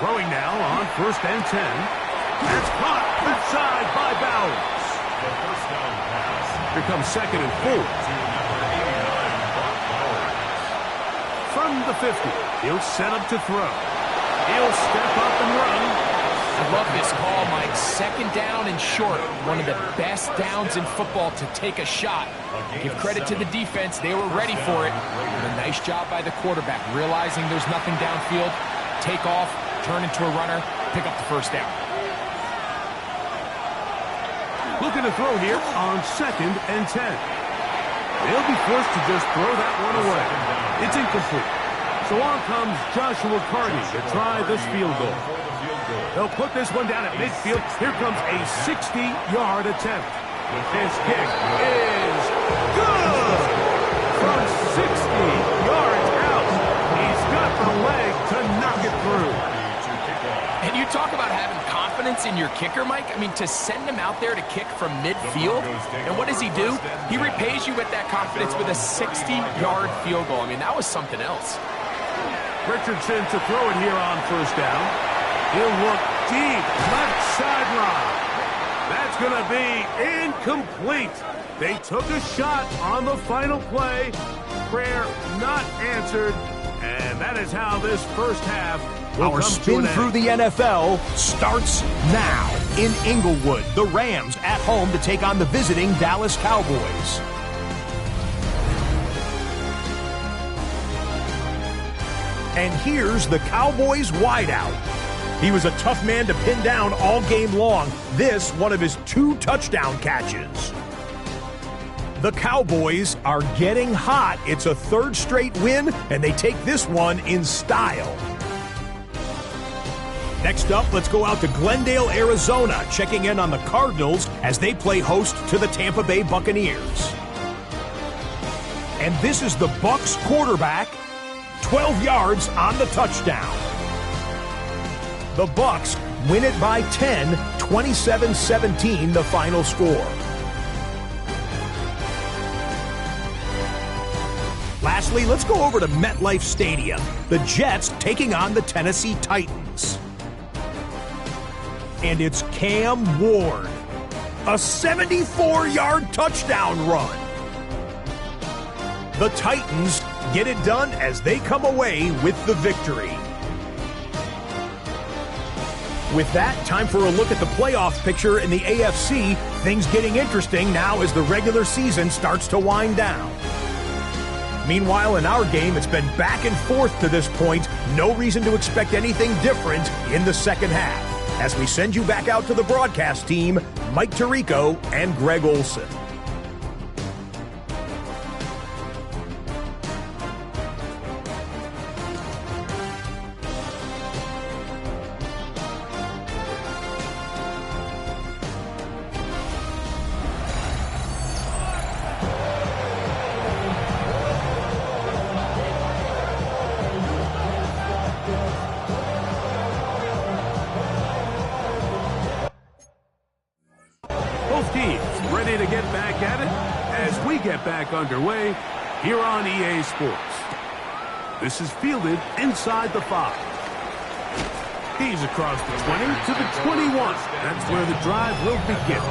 Throwing now on 1st and 10. That's caught left side by Bowers. The first down pass. Here comes 2nd and 4. To number 89, Brock Bowers. From the 50, he'll set up to throw. He'll step up and run. I love this call, Mike. 2nd down and short. One of the best downs in football to take a shot. Give credit to the defense. They were ready for it. And a nice job by the quarterback, realizing there's nothing downfield. Take off, turn into a runner, pick up the first down. Looking to throw here on 2nd and 10. They'll be forced to just throw that one away. It's incomplete. So on comes Joshua Carney to try this field goal. They'll put this one down at midfield. Here comes a 60-yard attempt. This kick is good! From 60 yards out, he's got the leg to knock it through. And you talk about having confidence in your kicker, Mike. I mean, to send him out there to kick from midfield, and what does he do? He repays you with that confidence with a 60-yard field goal. I mean, that was something else. Richardson to throw it here on first down. He'll look deep, left sideline. That's going to be incomplete. They took a shot on the final play. Prayer not answered. And that is how this first half will Our come to spin an through end. the NFL starts now. In Inglewood, the Rams at home to take on the visiting Dallas Cowboys. And here's the Cowboys wideout. He was a tough man to pin down all game long. This, one of his 2 touchdown catches. The Cowboys are getting hot. It's a 3rd straight win, and they take this one in style. Next up, let's go out to Glendale, Arizona, checking in on the Cardinals as they play host to the Tampa Bay Buccaneers. And this is the Bucs quarterback, 12 yards on the touchdown. The Bucs win it by 10, 27-17 the final score. Lastly, let's go over to MetLife Stadium. The Jets taking on the Tennessee Titans. And it's Cam Ward. A 74-yard touchdown run. The Titans get it done as they come away with the victory. With that, time for a look at the playoff picture in the AFC. Things getting interesting now as the regular season starts to wind down. Meanwhile, in our game, it's been back and forth to this point. No reason to expect anything different in the second half. As we send you back out to the broadcast team, Mike Tirico and Greg Olson. Both teams ready to get back at it as we get back underway here on EA Sports. This is fielded inside the 5. He's across the 20 to the 21. That's where the drive will begin.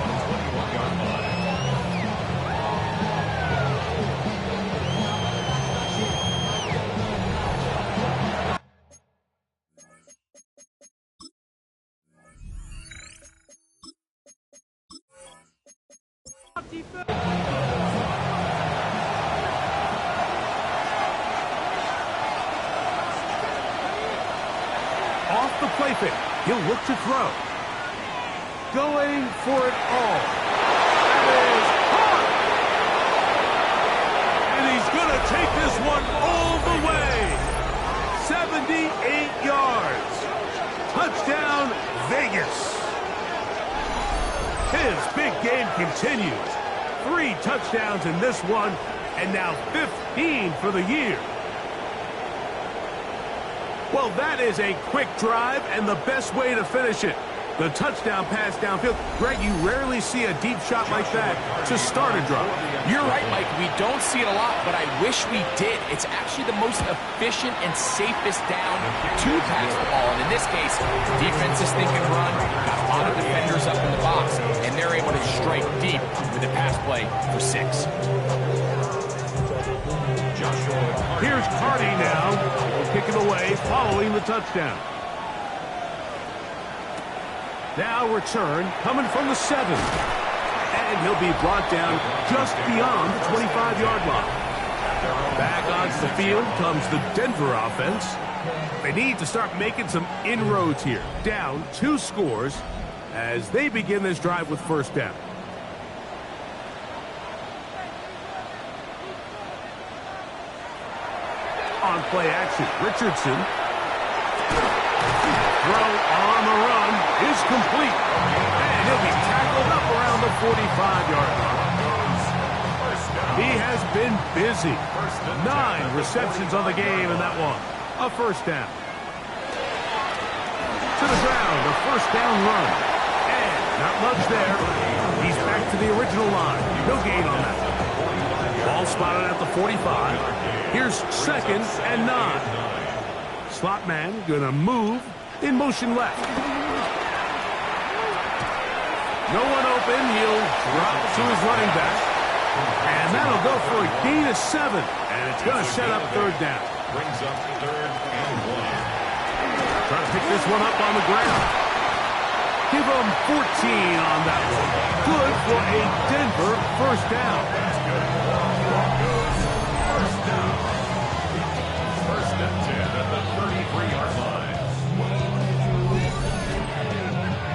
Off the play fake, he'll look to throw. Going for it all. That is hard. And he's going to take this one all the way. 78 yards. Touchdown, Vegas. His big game continues. 3 touchdowns in this one, and now 15 for the year. Well, that is a quick drive and the best way to finish it. The touchdown pass downfield. Greg, you rarely see a deep shot like that to start a drive. You're right, Mike. We don't see it a lot, but I wish we did. It's actually the most efficient and safest down to pass the ball. And in this case, defense is thinking run, got a lot of defenders up in the box, and they're able to strike deep with a pass play for 6. Here's Cardi now. He'll kick it away following the touchdown. Now return coming from the 7. And he'll be brought down just beyond the 25-yard line. Back onto the field comes the Denver offense. They need to start making some inroads here. Down 2 scores as they begin this drive with first down. On play action, Richardson. Throw on the run is complete. And he'll be tackled up around the 45-yard line. He has been busy. 9 receptions on the game in that one. A first down. To the ground, a first down run. And not much there. He's back to the original line. No gain on that. Ball spotted at the 45. Here's 2nd and 9. Slot man gonna move in motion left. No one open. He'll drop to his running back. And that'll go for a gain of 7. And it's going to set up third down. Brings up 3rd and 1. Trying to pick this one up on the ground. Give him 14 on that one. Good for a Denver first down. That's good. Broncos first down. 1st and 10 at the 33-yard line.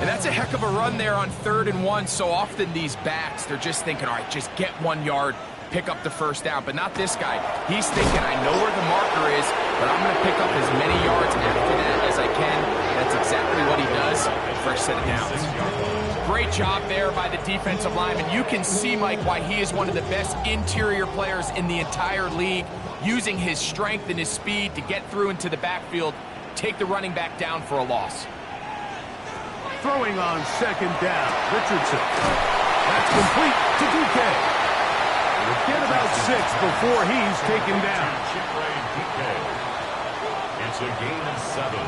And that's a heck of a run there on 3rd and 1. So often these backs, they're just thinking, all right, just get 1 yard, pick up the first down. But not this guy. He's thinking, I know where the marker is, but I'm going to pick up as many yards after that as I can. That's exactly what he does. First set of downs. Great job there by the defensive lineman. You can see, Mike, why he is one of the best interior players in the entire league, using his strength and his speed to get through into the backfield, take the running back down for a loss. Throwing on 2nd down, Richardson. That's complete to 2K. It'll get about 6 before he's taken down. It's a gain of 7.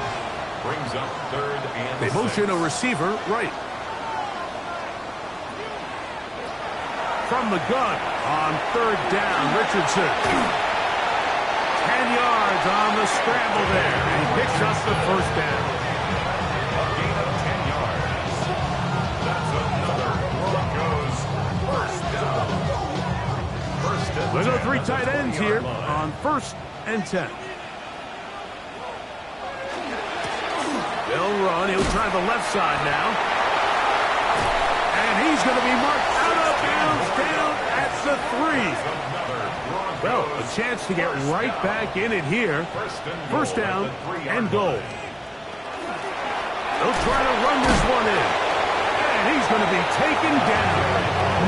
Brings up 3rd and 6. They motion a receiver right. From the gun on 3rd down, Richardson. 10 yards on the scramble there. And he picks up the first down. We'll go 3 tight ends here on 1st and 10. They'll run. He'll try the left side now. And he's going to be marked out of bounds down at the 3. Well, a chance to get right back in it here. First down and goal. They'll try to run this one in. And he's going to be taken down.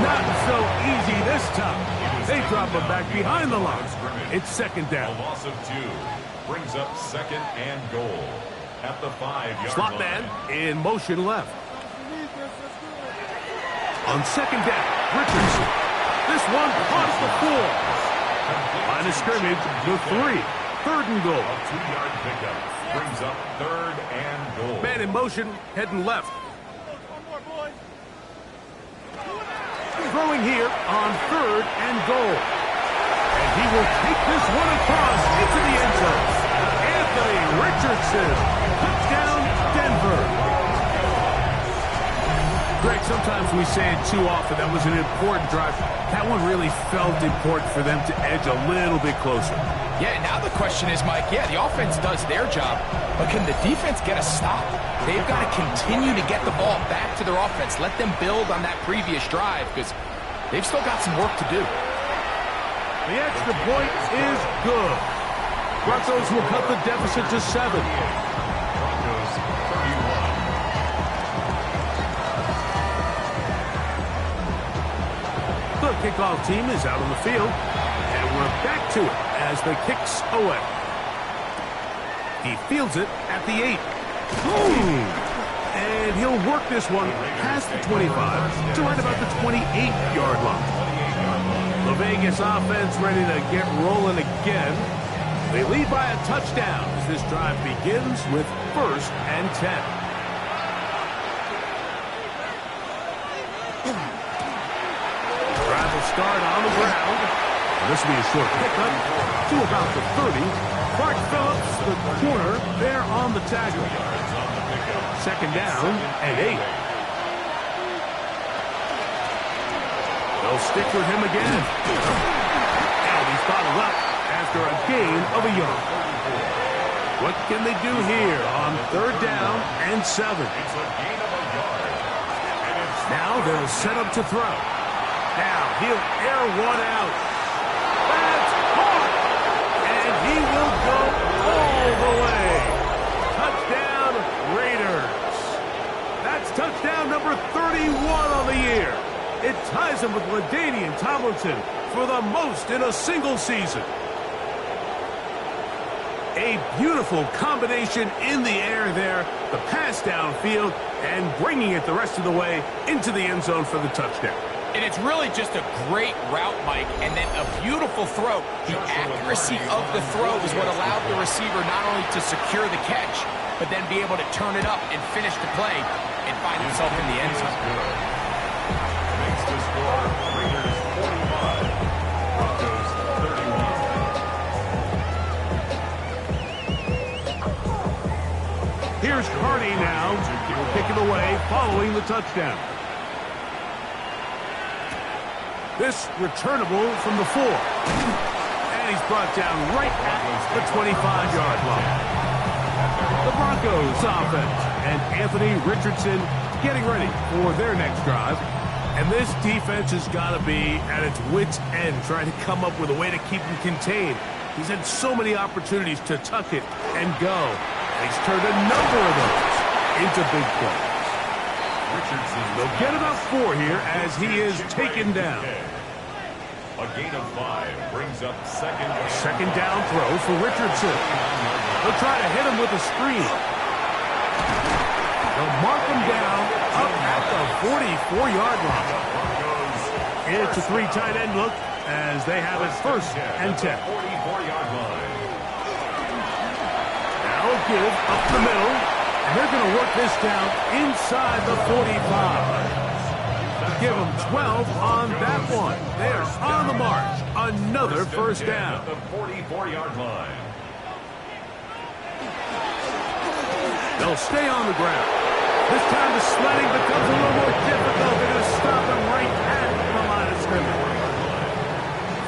Not so easy this time. They drop him back behind the line. It's 2nd down. A loss of 2 brings up 2nd and goal at the 5-yard Slot line. man in motion left. On 2nd down, Richardson. This one across the 4. Line of scrimmage, the 3. 3rd and goal. A 2-yard pickup brings up 3rd and goal. Man in motion, heading left. Throwing here on 3rd and goal. And he will take this one across into the end zone. Anthony Richardson. Touchdown, Denver. Greg, sometimes we say it too often. That was an important drive. That one really felt important for them to edge a little bit closer. Yeah, now the question is, Mike, yeah, the offense does their job, but can the defense get a stop? They've got to continue to get the ball back to their offense. Let them build on that previous drive because they've still got some work to do. The extra point is good. Broncos will cut the deficit to 7. Broncos 31. The kickoff team is out on the field, and we're back to it as the kick's away. He fields it at the 8. And he'll work this one past the 25 to right about the 28-yard line. The Vegas offense ready to get rolling again. They lead by a touchdown as this drive begins with 1st and 10. Drive will start on the ground. This will be a short pickup to about the 30. Clark Phillips, the corner, there on the tackle. 2nd down and 8. They'll stick with him again. And he's bottled up after a gain of a yard. What can they do here on 3rd down and 7? Now they'll set up to throw. Now he'll air one out. That's caught! And he will go all the way. Touchdown, Raiders. That's touchdown number 31 on the year. It ties him with LaDainian Tomlinson for the most in a single season. A beautiful combination in the air there, the pass downfield, and bringing it the rest of the way into the end zone for the touchdown. And it's really just a great route, Mike, and then a beautiful throw. The accuracy of the throw is what allowed the receiver not only to secure the catch, but then be able to turn it up and finish the play and find himself in the end zone. Makes the score Raiders 45, Broncos 31. Here's Hardy now. He'll kick it away following the touchdown. This returnable from the 4. And he's brought down right at the 25-yard line. The Broncos offense and Anthony Richardson getting ready for their next drive. And this defense has got to be at its wits' end, trying to come up with a way to keep him contained. He's had so many opportunities to tuck it and go. And he's turned a number of those into big plays. They'll get about 4 here as he is taken down. A gain of 5 brings up 2nd down throw for Richardson. They'll try to hit him with a screen. They'll mark him down up at the 44-yard line. It's a 3 tight end look as they have it 1st and 10. 44-yard line. Now a give up the middle. And they're going to work this down inside the 45. Give them 12 on that one. They are on the march. Another 1st down. At the 44-yard line. They'll stay on the ground. This time the sledding becomes a little more difficult. They're going to stop them right at the line of scrimmage.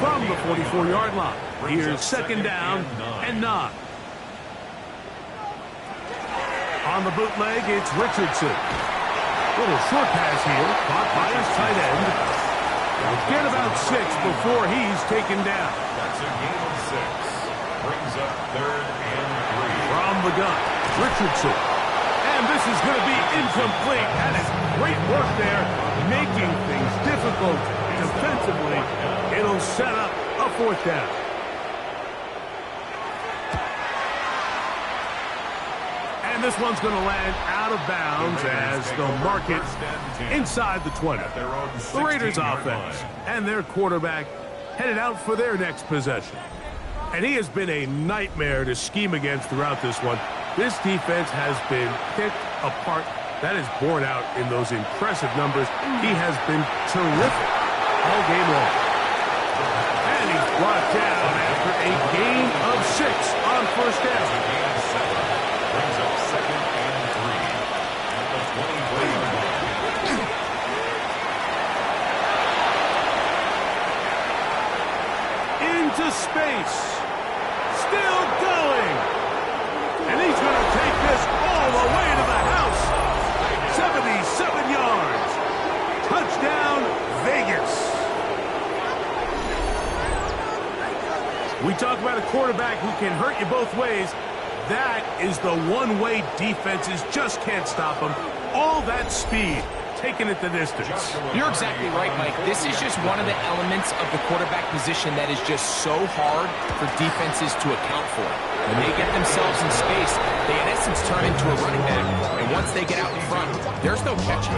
From the 44-yard line. Here's 2nd down and 9. On the bootleg, it's Richardson. Little short pass here, caught by his tight end. He'll get about 6 before he's taken down. That's a gain of 6. Brings up 3rd and 3. From the gun, Richardson. And this is going to be incomplete. That is great work there, making things difficult defensively. It'll set up a 4th down. And this one's going to land out of bounds as they'll mark it inside the 20. The Raiders offense and their quarterback headed out for their next possession. And he has been a nightmare to scheme against throughout this one. This defense has been picked apart. That is borne out in those impressive numbers. He has been terrific all game long. And he's brought down after a gain of 6 on 1st down. Brings up 2nd and 3 at the 24-yard line. Into space. Still going. And he's going to take this all the way to the house. 77 yards. Touchdown, Vegas. We talk about a quarterback who can hurt you both ways. That is the one-way defenses just can't stop him. All that speed, taking it the distance. You're exactly right, Mike. This is just one of the elements of the quarterback position that is just so hard for defenses to account for. When they get themselves in space, they in essence turn into a running back. And once they get out in front, there's no catching.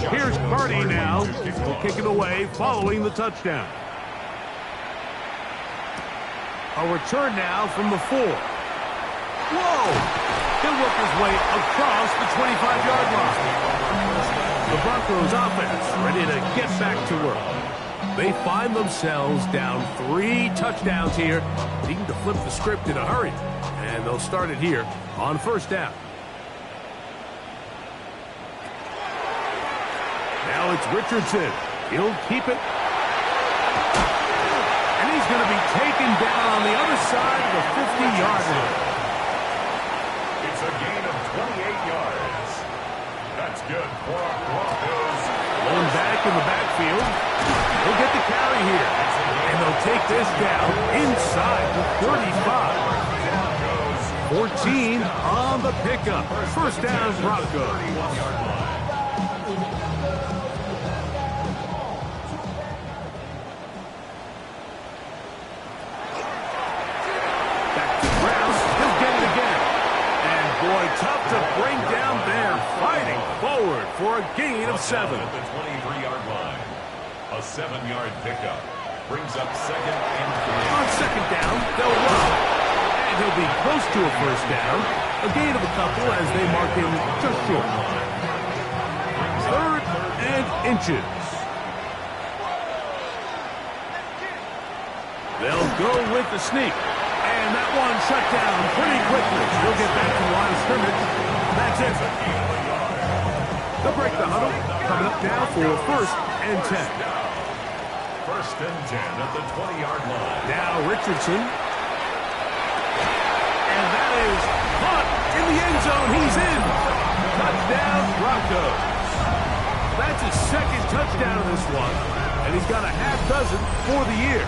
Here's Cardi now. He'll kick it away following the touchdown. A return now from the 4. Whoa! He'll work his way across the 25-yard line. The Broncos offense ready to get back to work. They find themselves down 3 touchdowns here, needing to flip the script in a hurry. And they'll start it here on first down. Now it's Richardson. He'll keep it. And he's going to be taken down on the other side of the 50-yard line. It's a gain of 28 yards. That's good for our Broncos. Lone back in the backfield. He'll get the carry here. And they'll take this down inside the 35. 14 on the pickup. First down, Broncos. Boy, tough to bring down there. Fighting forward for a gain of 7. At the 23-yard line. A 7-yard pickup. Brings up second and 3. On second down, they'll run. And he'll be close to a first down. A gain of a couple as they mark him just short. 3rd and inches. They'll go with the sneak. And that one shut down pretty quickly. He'll get back to the line of scrimmage. That's it. They'll break the huddle. Coming up now for 1st and 10. 1st and 10 at the 20-yard line. Now Richardson. And that is caught in the end zone. He's in. Touchdown, Broncos. That's his 2nd touchdown of this one. And he's got a half dozen for the year.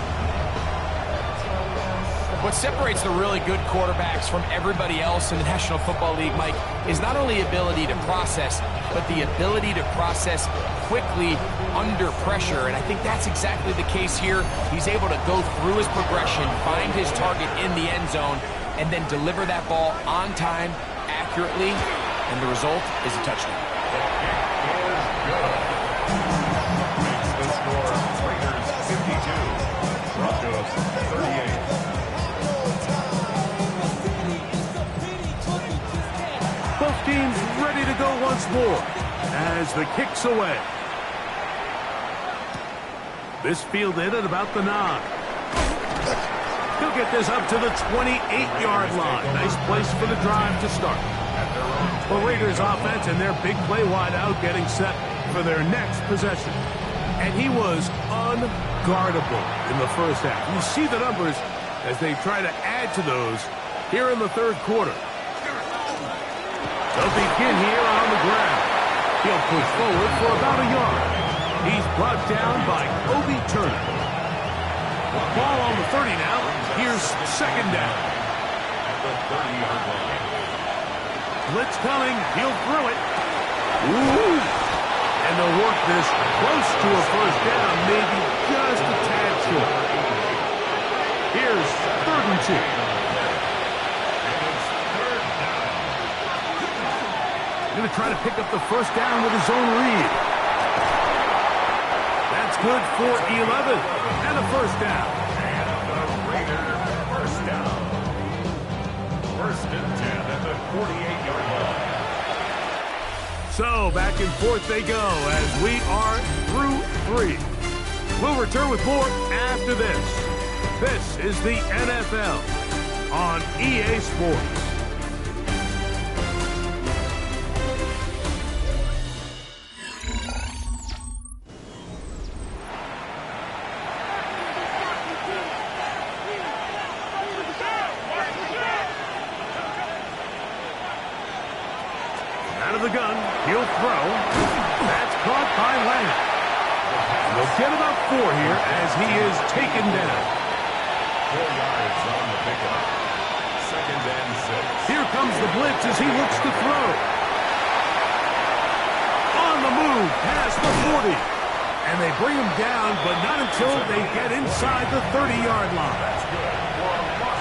What separates the really good quarterbacks from everybody else in the National Football League, Mike, is not only ability to process, but the ability to process quickly under pressure. And I think that's exactly the case here. He's able to go through his progression, find his target in the end zone, and then deliver that ball on time, accurately, and the result is a touchdown. The kick is good. Makes the score Raiders 52, Broncos 38. Both teams ready to go once more as the kick's away. This fielded at about the 9. He'll get this up to the 28-yard line. Nice place for the drive to start. The Raiders offense and their big play wideout getting set for their next possession. And he was unguardable in the first half. You see the numbers as they try to add to those here in the 3rd quarter. They'll begin here on the ground. He'll push forward for about a yard. He's brought down by Obi Turner. Ball on the 30 now. Here's 2nd down. At the 30-yard line. Blitz coming. He'll throw it. Ooh. And they'll work this close to a first down, maybe just a tad short. Here's 3rd and 2. Going to try to pick up the first down with his own read. That's good for 11 and a first down. And the Raiders first down. 1st and 10 at the 48-yard line. So back and forth they go as we are through 3. We'll return with more after this. This is the NFL on EA Sports. Out of the gun, he'll throw. That's caught by Lang. We'll get about 4 here as he is taken down. 4 yards on the pickup. 2nd and 6. Here comes the blitz as he looks to throw. On the move, past the 40. And And they bring him down, but not until they get inside the 30-yard line.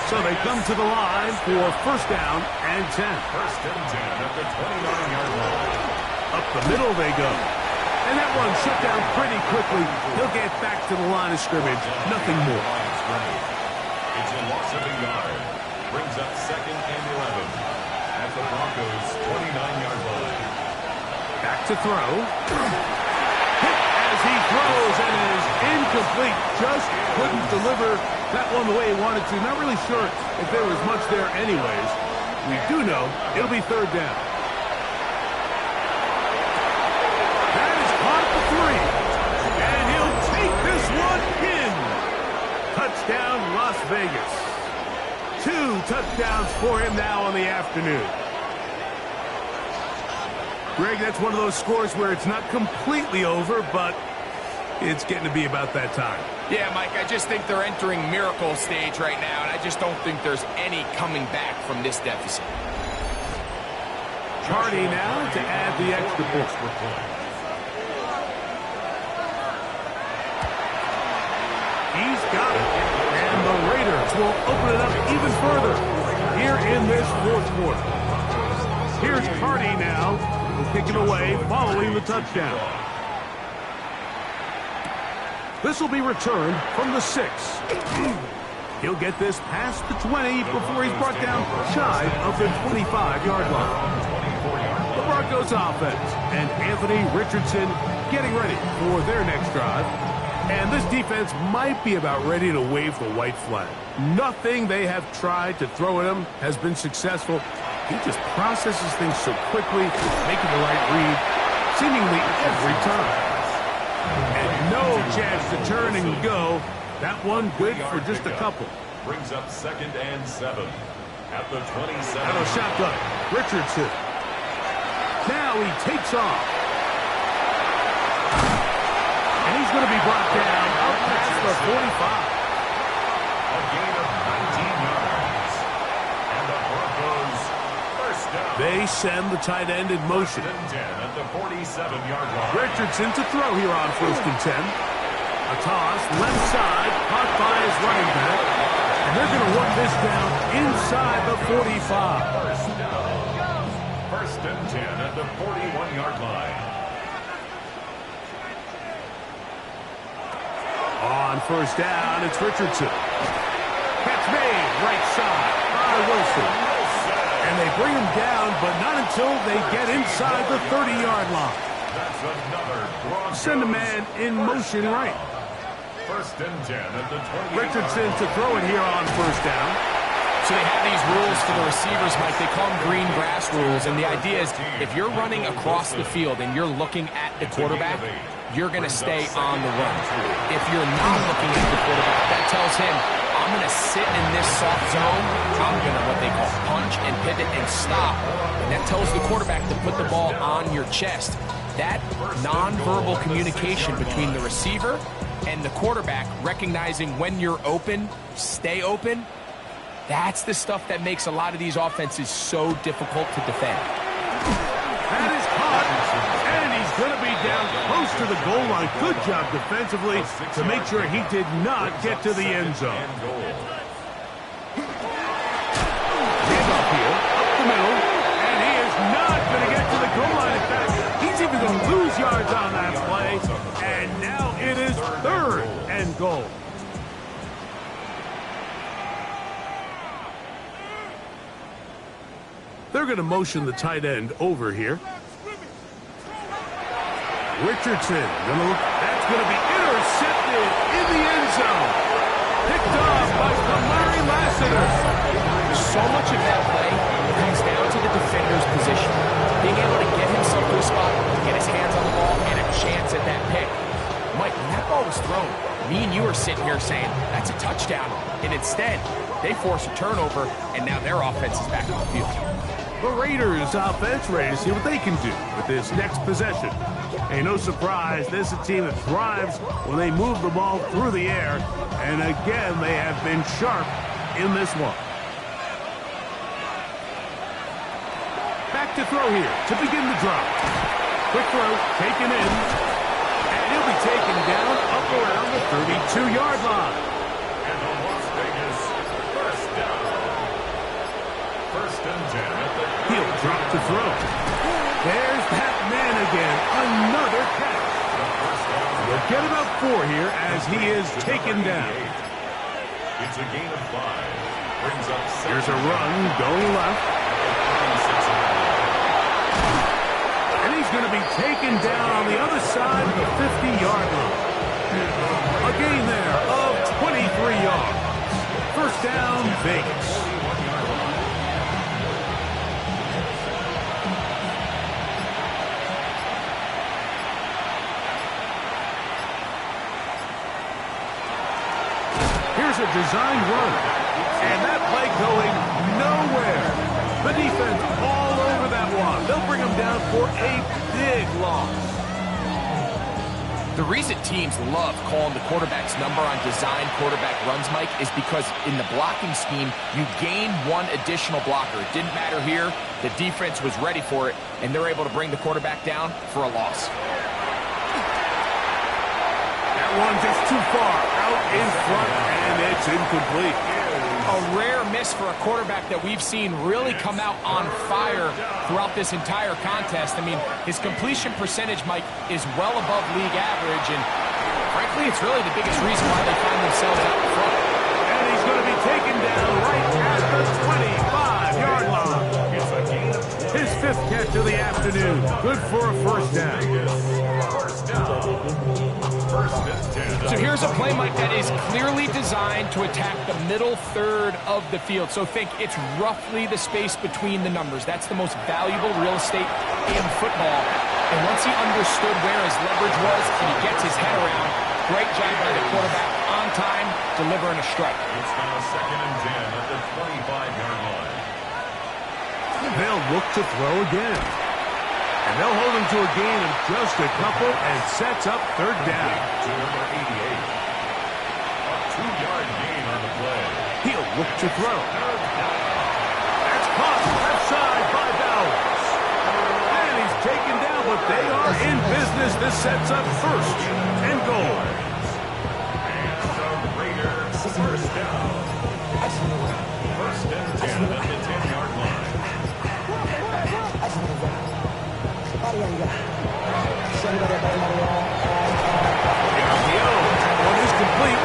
So they come to the line for first down and 10. First and 10 at the 29-yard line. Up the middle they go. And that one shut down pretty quickly. He'll get back to the line of scrimmage. Nothing more. It's a loss of a yard. Brings up second and 11 at the Broncos' 29-yard line. Back to throw. Hit as he throws and is incomplete. Just couldn't deliver that one the way he wanted to. Not really sure if there was much there anyways. We do know it'll be third down. That is caught for 3. And he'll take this one in. Touchdown, Las Vegas. 2 touchdowns for him now on the afternoon. Greg, that's one of those scores where it's not completely over, but it's getting to be about that time. Yeah, Mike, I just think they're entering miracle stage right now, and I just don't think there's any coming back from this deficit. Hardy now to add the extra point. He's got it. And the Raiders will open it up even further here in this fourth quarter. Here's Hardy now. He'll kick it away following the touchdown. This will be returned from the 6. He'll get this past the 20 before he's brought down shy of the 25-yard line. The Broncos offense and Anthony Richardson getting ready for their next drive. And this defense might be about ready to wave the white flag. Nothing they have tried to throw at him has been successful. He just processes things so quickly, making the right read seemingly every time. And no chance to turn and go. That one good for just a couple. Brings up second and 7 at the 27. Out of shotgun, Richardson. Now he takes off. And he's going to be brought down up past the 45. A gain of 19 yards. And the Broncos first down. They send the tight end in motion. First and 10 at the 47-yard line. Richardson to throw here on first and 10. A toss, left side, caught by his running back. And they're going to run this down inside the 45. First down. First and 10 at the 41-yard line. On first down, it's Richardson. Catch made, right side by Wilson. And they bring him down, but not until they get inside the 30-yard line. That's another Broncos. Send a man in motion right. First and 10 at the 20. Richardson to throw it here on first down. So they have these rules for the receivers, Mike. They call them green grass rules. And the idea is if you're running across the field and you're looking at the quarterback, you're going to stay on the run. If you're not looking at the quarterback, that tells him, I'm going to sit in this soft zone. I'm going to what they call punch and pivot and stop. And that tells the quarterback to put the ball on your chest. That nonverbal communication between the receiver and the quarterback, recognizing when you're open, stay open, that's the stuff that makes a lot of these offenses so difficult to defend. That is caught, and he's going to be down close to the goal line. Good job defensively to make sure he did not get to the end zone. Handoff here, up the middle, and he is not going to get to the goal line. In fact, he's even going to lose yards on that play, and now it is third and goal. They're going to motion the tight end over here. Richardson, that's going to be intercepted in the end zone. Picked off by Kamari Lassiter. So much of that play comes down to the defender's position. Being able to get himself to a spot, get his hands on the ball, and a chance at that pick. Mike, when that ball was thrown, me and you were sitting here saying, that's a touchdown. And instead, they force a turnover, and now their offense is back on the field. The Raiders offense ready to see what they can do with this next possession. Ain't no surprise, this is a team that thrives when they move the ball through the air. And again, they have been sharp in this one. Back to throw here to begin the drive. Quick throw, taken in. And he'll be taken around the 32-yard line. And the Las Vegas first down. First and 10 at the... He'll drop to throw. There's that man again. Another catch. We'll get about 4 here as he is taken down. It's a gain of 5. Brings up... Here's a run going left. And he's going to be taken down on the other side of the 50-yard line. A gain there of 23 yards. First down, Vegas. Here's a designed run. And that play going nowhere. The defense all over that one. They'll bring him down for a big loss. The reason teams love calling the quarterback's number on design quarterback runs, Mike, is because in the blocking scheme, you gain one additional blocker. It didn't matter here. The defense was ready for it, and they're able to bring the quarterback down for a loss. That one just too far out in front, and it's incomplete. A rare miss for a quarterback that we've seen really come out on fire throughout this entire contest. I mean, his completion percentage, Mike, is well above league average, and frankly, it's really the biggest reason why they find themselves out in front. And he's going to be taken down right at the 25-yard line. His 5th catch of the afternoon. Good for a first down. So here's a play, Mike, that is clearly designed to attack the middle third of the field. So think it's roughly the space between the numbers. That's the most valuable real estate in football. And once he understood where his leverage was and he gets his head around, great job by the quarterback on time, delivering a strike. It's now second and 10 at the 25-yard line. They'll look to throw again. And they'll hold him to a gain of just a couple and sets up third down. To number 88. A 2-yard gain on the play. He'll look to throw. That's caught left side by Bowers. And he's taken down, but they are in business. This sets up first and goal. And the Raiders first down. First and 10 at the 10-yard line. One is complete.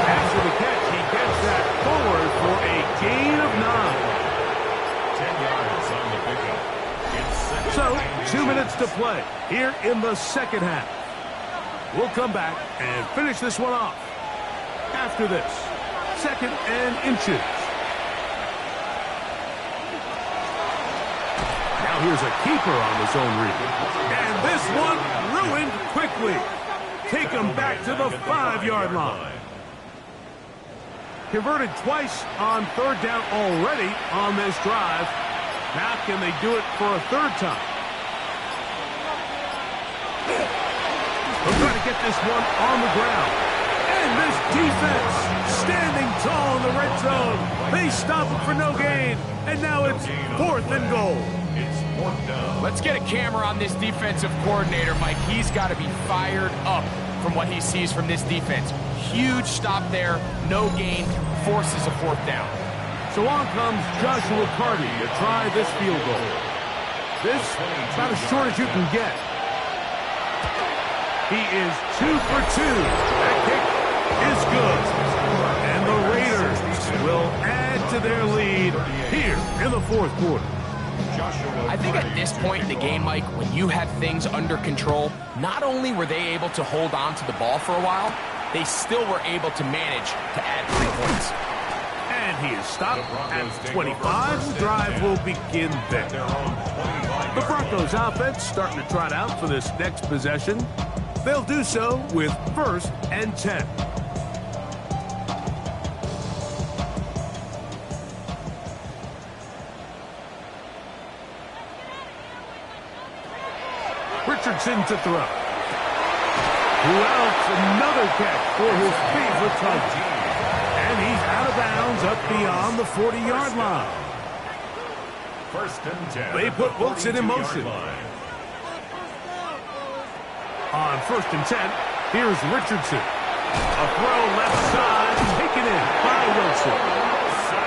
After the catch, he gets that forward for a gain of 9. 10 yards on the pickup. It's 2 minutes to play here in the second half. We'll come back and finish this one off. After this, 2nd and inches. Now here's a keeper on the zone read. And this one ruined quickly. Take him back to the 5-yard line. Converted twice on third down already on this drive. Now can they do it for a third time? They'll try to get this one on the ground. And this defense standing tall in the red zone. They stop it for no gain. And now it's 4th and goal. It's 4th down. Let's get a camera on this defensive coordinator, Mike. He's got to be fired up from what he sees from this defense. Huge stop there, no gain, forces a 4th down. So on comes Joshua Carty to try this field goal. This about as short as you can get. He is 2 for 2. That kick is good. And the Raiders will add to their lead here in the 4th quarter. I think at this point in the game, Mike, when you have things under control, not only were they able to hold on to the ball for a while, they still were able to manage to add 3 points. And he is stopped at 25. The drive will begin there. The Broncos offense starting to trot out for this next possession. They'll do so with 1st and 10. Richardson to throw. Who else? Another catch for his favorite target. And he's out of bounds up beyond the 40-yard line. 1st and 10. They put Wilson in motion. On 1st and 10, Here's Richardson. A throw left side, taken in by Wilson.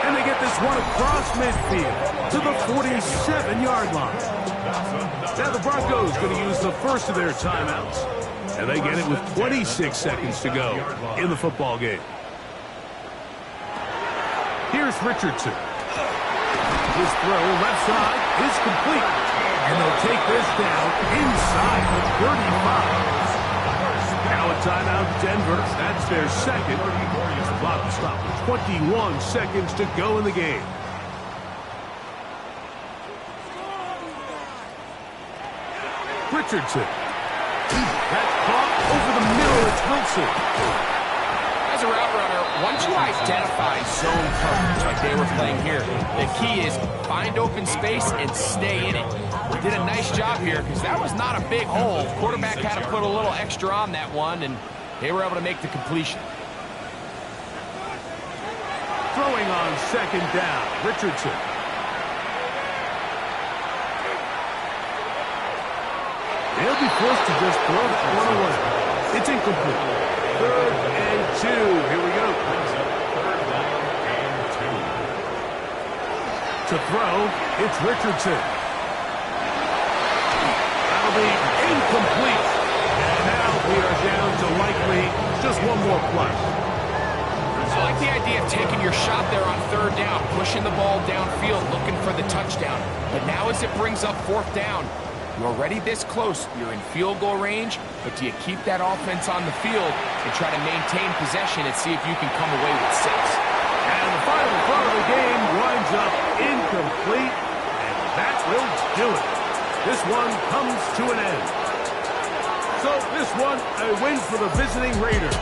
And they get this one across midfield to the 47-yard line. Now the Broncos going to use the first of their timeouts. And they get it with 26 seconds to go in the football game. Here's Richardson. His throw left side is complete. And they'll take this down inside the 35. Now a timeout, Denver. That's their second. Clock stopped. 21 seconds to go in the game. Richardson. That's caught over the middle. It's Wilson. As a route runner, once you identify zone coverage like they were playing here, the key is find open space and stay in it. They did a nice job here because that was not a big hole. Quarterback had to put a little extra on that one, and they were able to make the completion. Throwing on second down, Richardson. They'll be forced to just throw that one away. It's incomplete. 3rd and 2. Here we go. To throw, it's Richardson. That'll be incomplete. And now we are down to likely just one more play. I like the idea of taking your shot there on 3rd down, pushing the ball downfield, looking for the touchdown. But now as it brings up 4th down, you're already this close. You're in field goal range, but do you keep that offense on the field and try to maintain possession and see if you can come away with 6? And the final throw of the game winds up incomplete, and that will do it. This one comes to an end. So this one, a win for the visiting Raiders.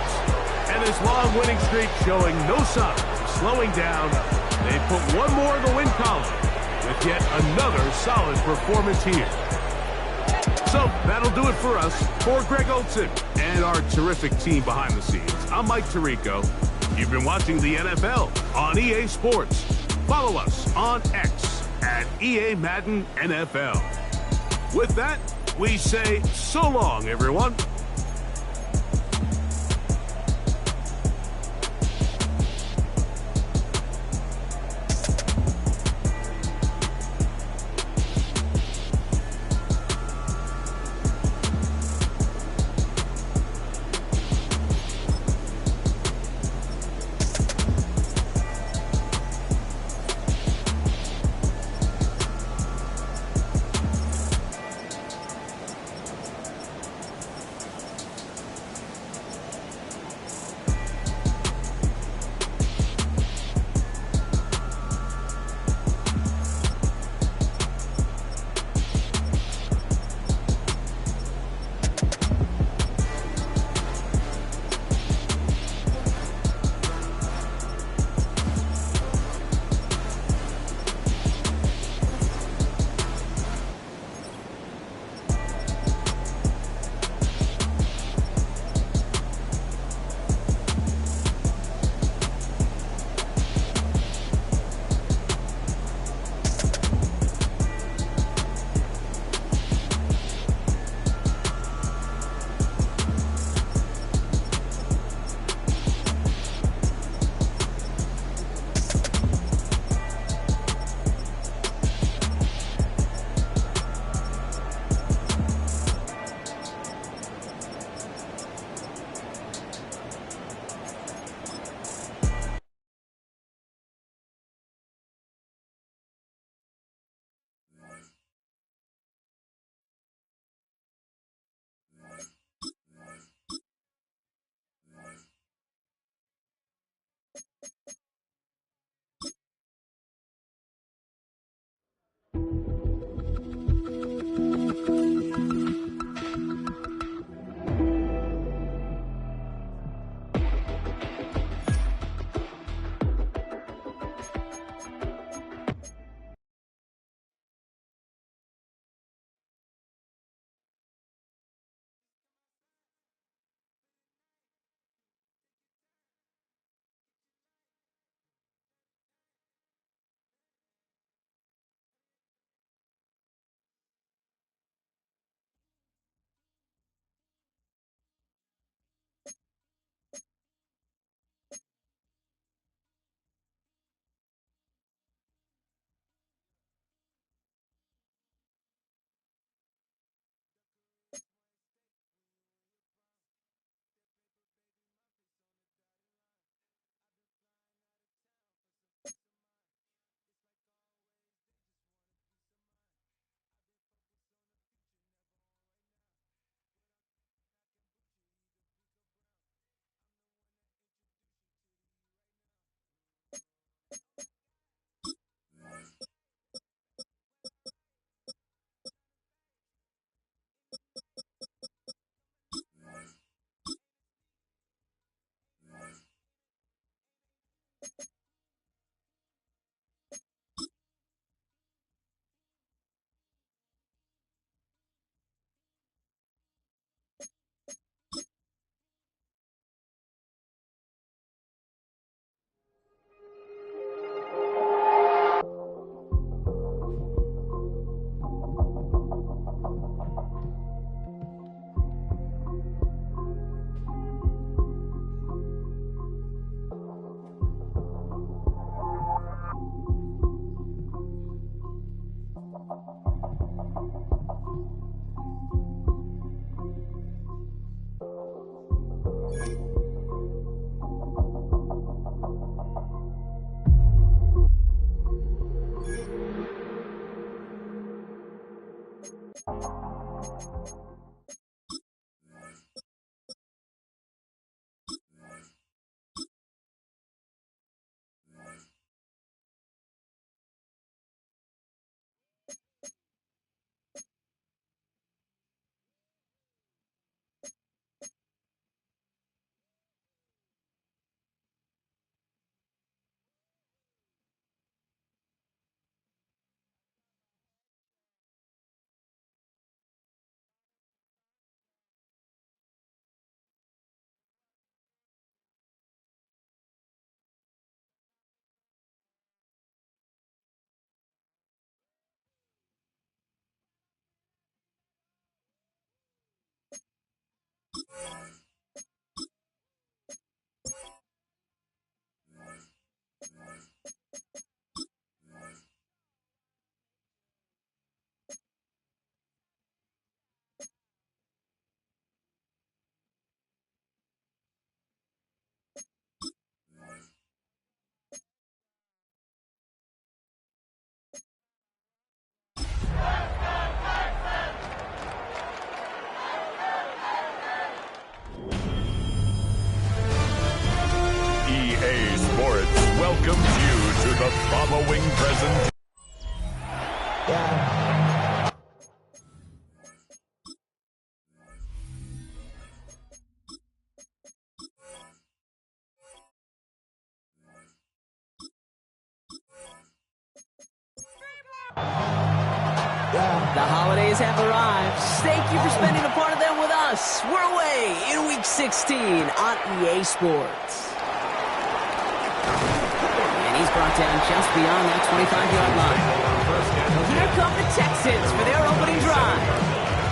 And this long winning streak showing no signs of slowing down. They put one more in the win column with yet another solid performance here. So that'll do it for us. For Greg Olson and our terrific team behind the scenes, I'm Mike Tirico. You've been watching the NFL on EA Sports. Follow us on X at EA Madden NFL. With that, we say so long, everyone. welcomes you to the following presentation. The holidays have arrived. Thank you for spending a part of them with us. We're away in Week 16 on EA Sports. And he's brought down just beyond that 25-yard line. Here come the Texans for their opening drive.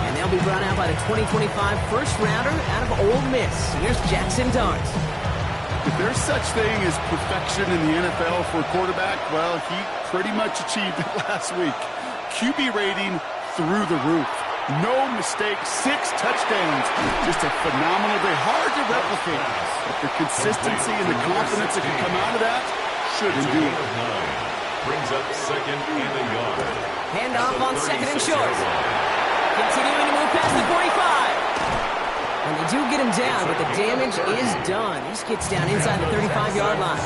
And they'll be brought out by the 2025 first-rounder out of Ole Miss. Here's Jackson Dart. If there's such thing as perfection in the NFL for a quarterback, well, he pretty much achieved it last week. QB rating through the roof. No mistakes, 6 touchdowns. Just a phenomenal day. Hard to replicate. But the consistency and the confidence that can come out of that should indeed. Brings up second and a yard. Hand off on second and short. Continuing to move past the 45. And they do get him down, but the damage is done. He just gets down inside the 35-yard line.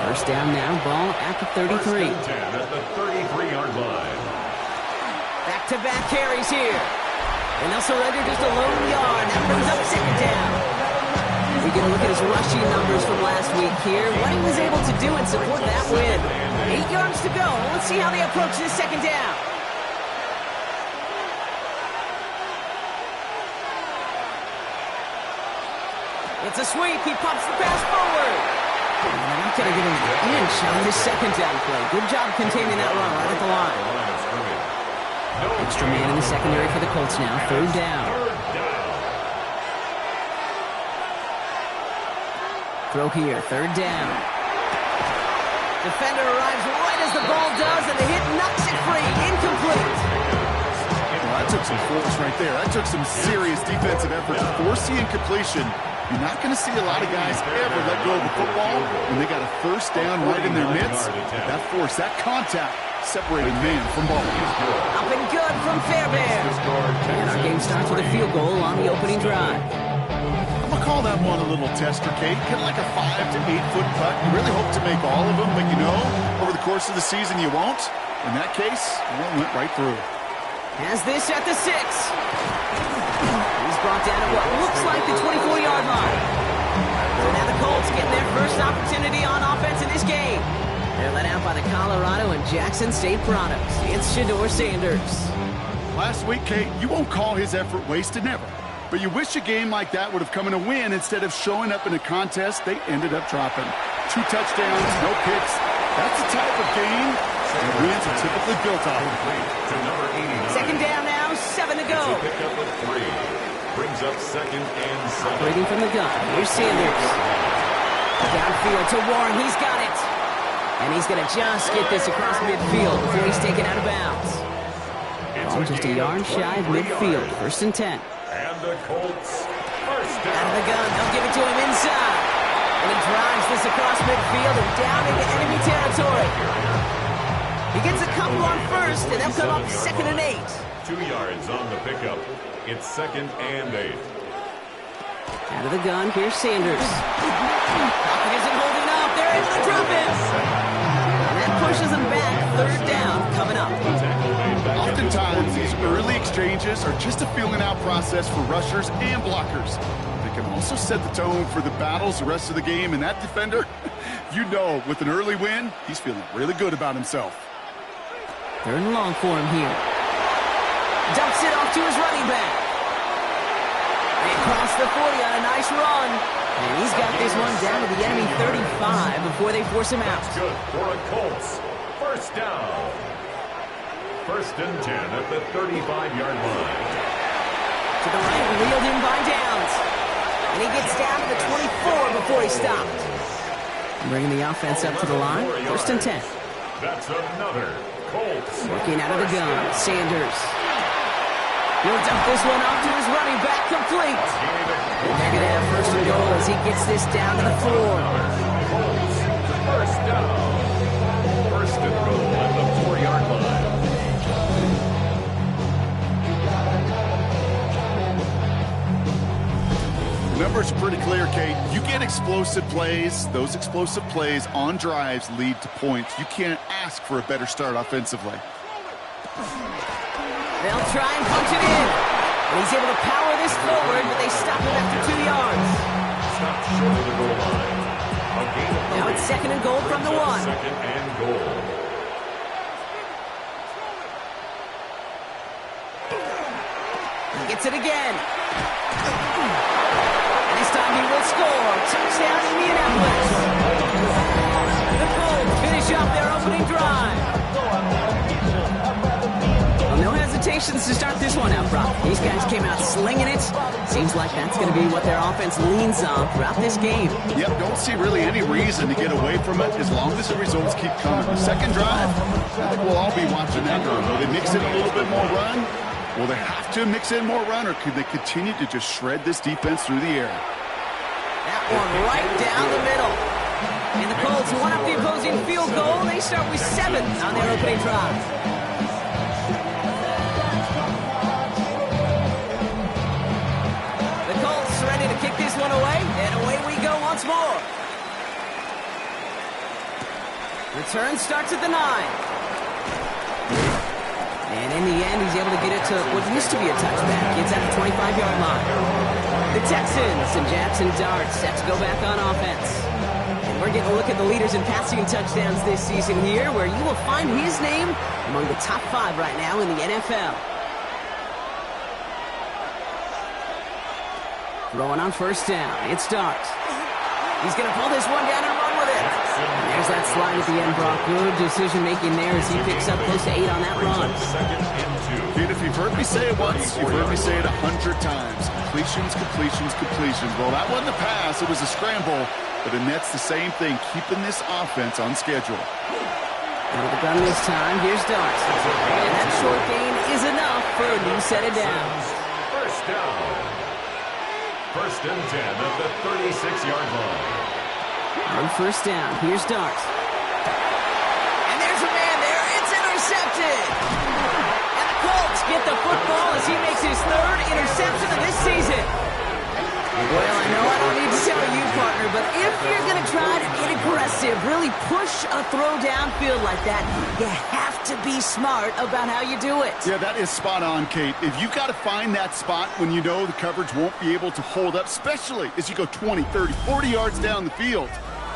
First down now, ball at the 33. First and 10 at the 33-yard line. Back-to-back carries here. And they'll surrender just a lone yard. That brings up second down. We get a look at his rushing numbers from last week here. What he was able to do and support that win. 8 yards to go. Let's see how they approach this second down. It's a sweep. He pumps the pass forward. And he's going to get an inch on this second down play. Good job containing that run right at the line. Extra man in the secondary for the Colts now. Third down. Throw here. Third down. Defender arrives right as the ball does, and the hit knocks it free. Incomplete. Well, that took some force right there. That took some serious defensive effort to force the incompletion. You're not going to see a lot of guys ever let go of the football when they got a first down right in their midst. That force, that contact, separated man from ball. Up and good from Fairbairn. And our game starts with a field goal on the opening drive. I'm going to call that one a little tester, Kate. Kind of like a 5 to 8 foot putt. You really hope to make all of them, but you know, over the course of the season you won't. In that case, well, it went right through. Has this at the 6. He's brought down at what looks like the 24-yard line. So now the Colts getting their first opportunity on offense in this game. They're led out by the Colorado and Jackson State products. It's Shedeur Sanders. Last week, Kate, you won't call his effort wasted, never. But you wish a game like that would have come in a win instead of showing up in a contest they ended up dropping. 2 touchdowns, no picks. That's the type of game that wins are typically built off. Second down now, 7 to go. Pick up of 3. Brings up second and 7. Operating from the gun. Here's Sanders. Downfield to Warren. He's got it. And he's going to just get this across midfield before he's taken out of bounds. Ball just a yard shy of midfield. First and 10. And the Colts first down. Out of the gun. They'll give it to him inside. And he drives this across midfield and down into enemy territory. He gets a couple on first, and they'll come up second and 8. 2 yards on the pickup. It's second and 8. Out of the gun, here's Sanders. Pocket isn't holding up. They're able to drop it. And that pushes them back. Third down coming up. Oftentimes, these early exchanges are just a feeling-out process for rushers and blockers. They can also set the tone for the battles the rest of the game, and that defender, you know, with an early win, he's feeling really good about himself. Third and long for him here. Dumps it off to his running back. And across the 40 on a nice run. And he's got this one down to the enemy 35 before they force him out. Good for a Colts. First down. First and 10 at the 35-yard line. To the right, reeled in by Downs. And he gets down to the 24 before he stopped. Bringing the offense up to the line. First and 10. That's another Colts. Working out of the gun. Sanders. He'll dump this one off to his running back, complete. And they're going to have first and goal as he gets this down to the floor. First down. First and goal at the 4-yard line. numbers are pretty clear, Kate. You get explosive plays. Those explosive plays on drives lead to points. You can't ask for a better start offensively. They'll try and punch it in. And he's able to power this forward, but they stop him after 2 yards. Stop short of the goal line. A gain of Now it's 2nd and goal from the 1. Second and goal. He gets it again. And this time he will score. Touchdown, Indianapolis. The Colts finish off their opening drive. Well, no hesitations to start this one out, Brock. These guys came out slinging it. Seems like that's going to be what their offense leans on throughout this game. Yep, don't see really any reason to get away from it as long as the results keep coming. The second drive, I think we'll all be watching that run. Will they mix in a little bit more run? Will they have to mix in more run, or could they continue to just shred this defense through the air? That one right down the middle. And the Colts one up the opposing field goal. They start with 7 on their opening drive. The Colts ready to kick this one away, and away we go once more. Return starts at the 9. And in the end, he's able to get it to what used to be a touchback. Gets at the 25-yard line. The Texans and Jackson Dart set to go back on offense. And we're getting a look at the leaders in passing touchdowns this season here, where you will find his name among the top 5 right now in the NFL. Throwing on first down. It's Dart. He's going to pull this one down and run with it. And there's that slide at the end, Brock. Good decision-making there as he picks up close to 8 on that run. Dude, if you've heard me say it once, you've heard me say it 100 times. Completions, completions, completions. Well, that wasn't a pass. It was a scramble. But the Nets, the same thing, keeping this offense on schedule. Out of the gun this time, here's Dart. And that short gain is enough for a new set of downs. First down. 1st and 10 at the 36-yard line. On first down, here's Dart. And there's a man there. It's intercepted. And the Colts get the football as he makes his 3rd interception of this season. Well, I know I don't need to tell you, partner, but if you're going to try to get aggressive, really push a throw downfield like that, you have to be smart about how you do it. Yeah, that is spot on, Kate. If you've got to find that spot when you know the coverage won't be able to hold up, especially as you go 20, 30, 40 yards down the field.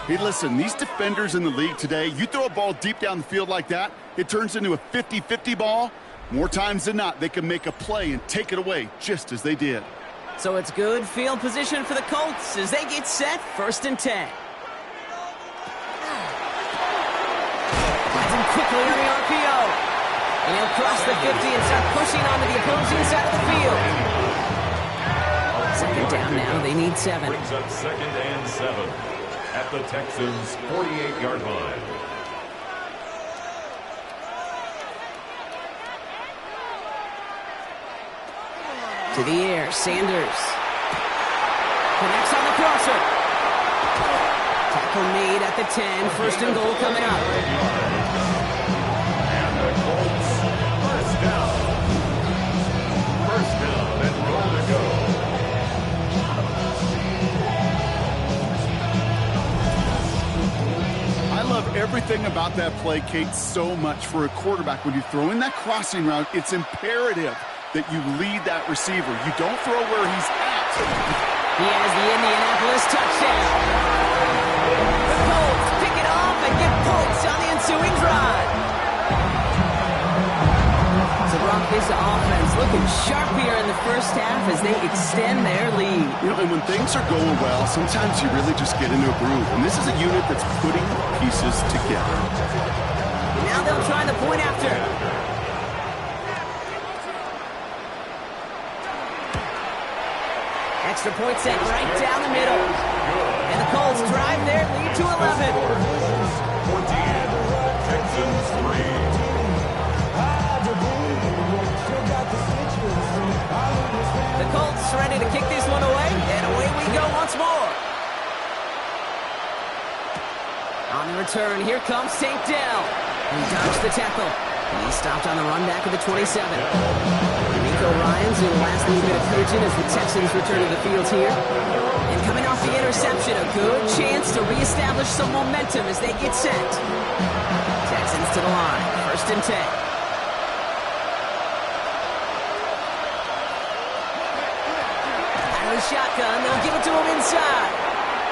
Hey, listen, these defenders in the league today, you throw a ball deep down the field like that, it turns into a 50-50 ball. More times than not, they can make a play and take it away just as they did. So it's good field position for the Colts as they get set, 1st and 10. Finds him quickly on the RPO. And he'll cross the 50 and start pushing onto the opposing side of the field. 2nd down now, they need 7. Brings up 2nd and 7 at the Texans' 48-yard line. To the air, Sanders. Connects on the crosser. Tackle made at the 10. 1st and goal coming up. And the Colts, 1st down. 1st down and goal to go. I love everything about that play, Kate, so much for a quarterback. When you're throwing that crossing route, it's imperative that you lead that receiver. You don't throw where he's at. He has the Indianapolis touchdown. The Colts pick it off and get points on the ensuing drive. So Brock, this offense looking sharp here in the first half as they extend their lead. You know, and when things are going well, sometimes you really just get into a groove. And this is a unit that's putting pieces together. Now they'll try the point after. Extra point set right down the middle. And the Colts drive their lead to 11. 20, Texans 3. The Colts ready to kick this one away, and away we go once more. On the return, here comes St. Dell. He dodged the tackle. He stopped on the run back of the 27. Nico Ryans doing the last little bit of coaching as the Texans return to the field here. a good chance to reestablish some momentum as they get set. Texans to the line, 1st and 10. Out of the shotgun, they'll give it to him inside.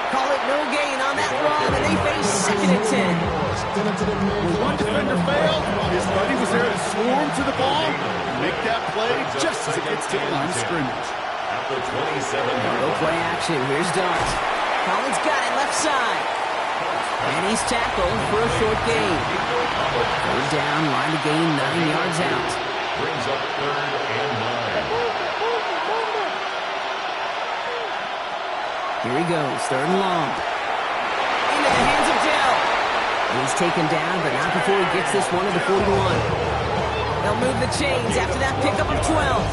Call it no gain on that run, and they face 2nd and 10. When one defender failed, his buddy was there to swarm to the ball and make that play just as it gets to the line of scrimmage. At the 27-yard No play action. Here's Dart. Collins got it left side. And he's tackled for a short gain. Third down, line to gain 9 yards out. brings up 3rd and 9. Here he goes, 3rd and long. Into the hands of Dell. He's taken down, but not before he gets this one to the 41. They'll move the chains after that pickup of 12.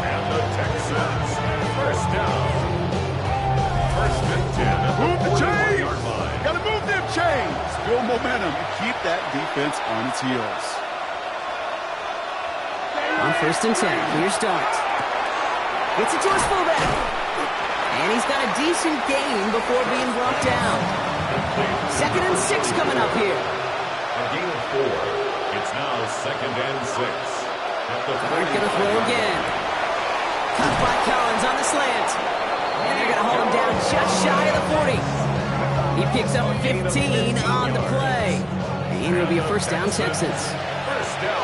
And the Texans, 1st down. 1st and 10 at Move the the chains! 41-yard line. Got to move them chains! Build momentum and keep that defense on its heels. On 1st and 10, here's Dart. Gets it to his fullback. And he's got a decent gain before being brought down. 2nd and 6 coming up here. A gain of 4. It's now 2nd and 6. At the They're going to throw again. Cut by Collins on the slant. And they're going to hold him down just shy of the 40. He picks up 15 on the play. And it'll be a 1st down, Texans. 1st down.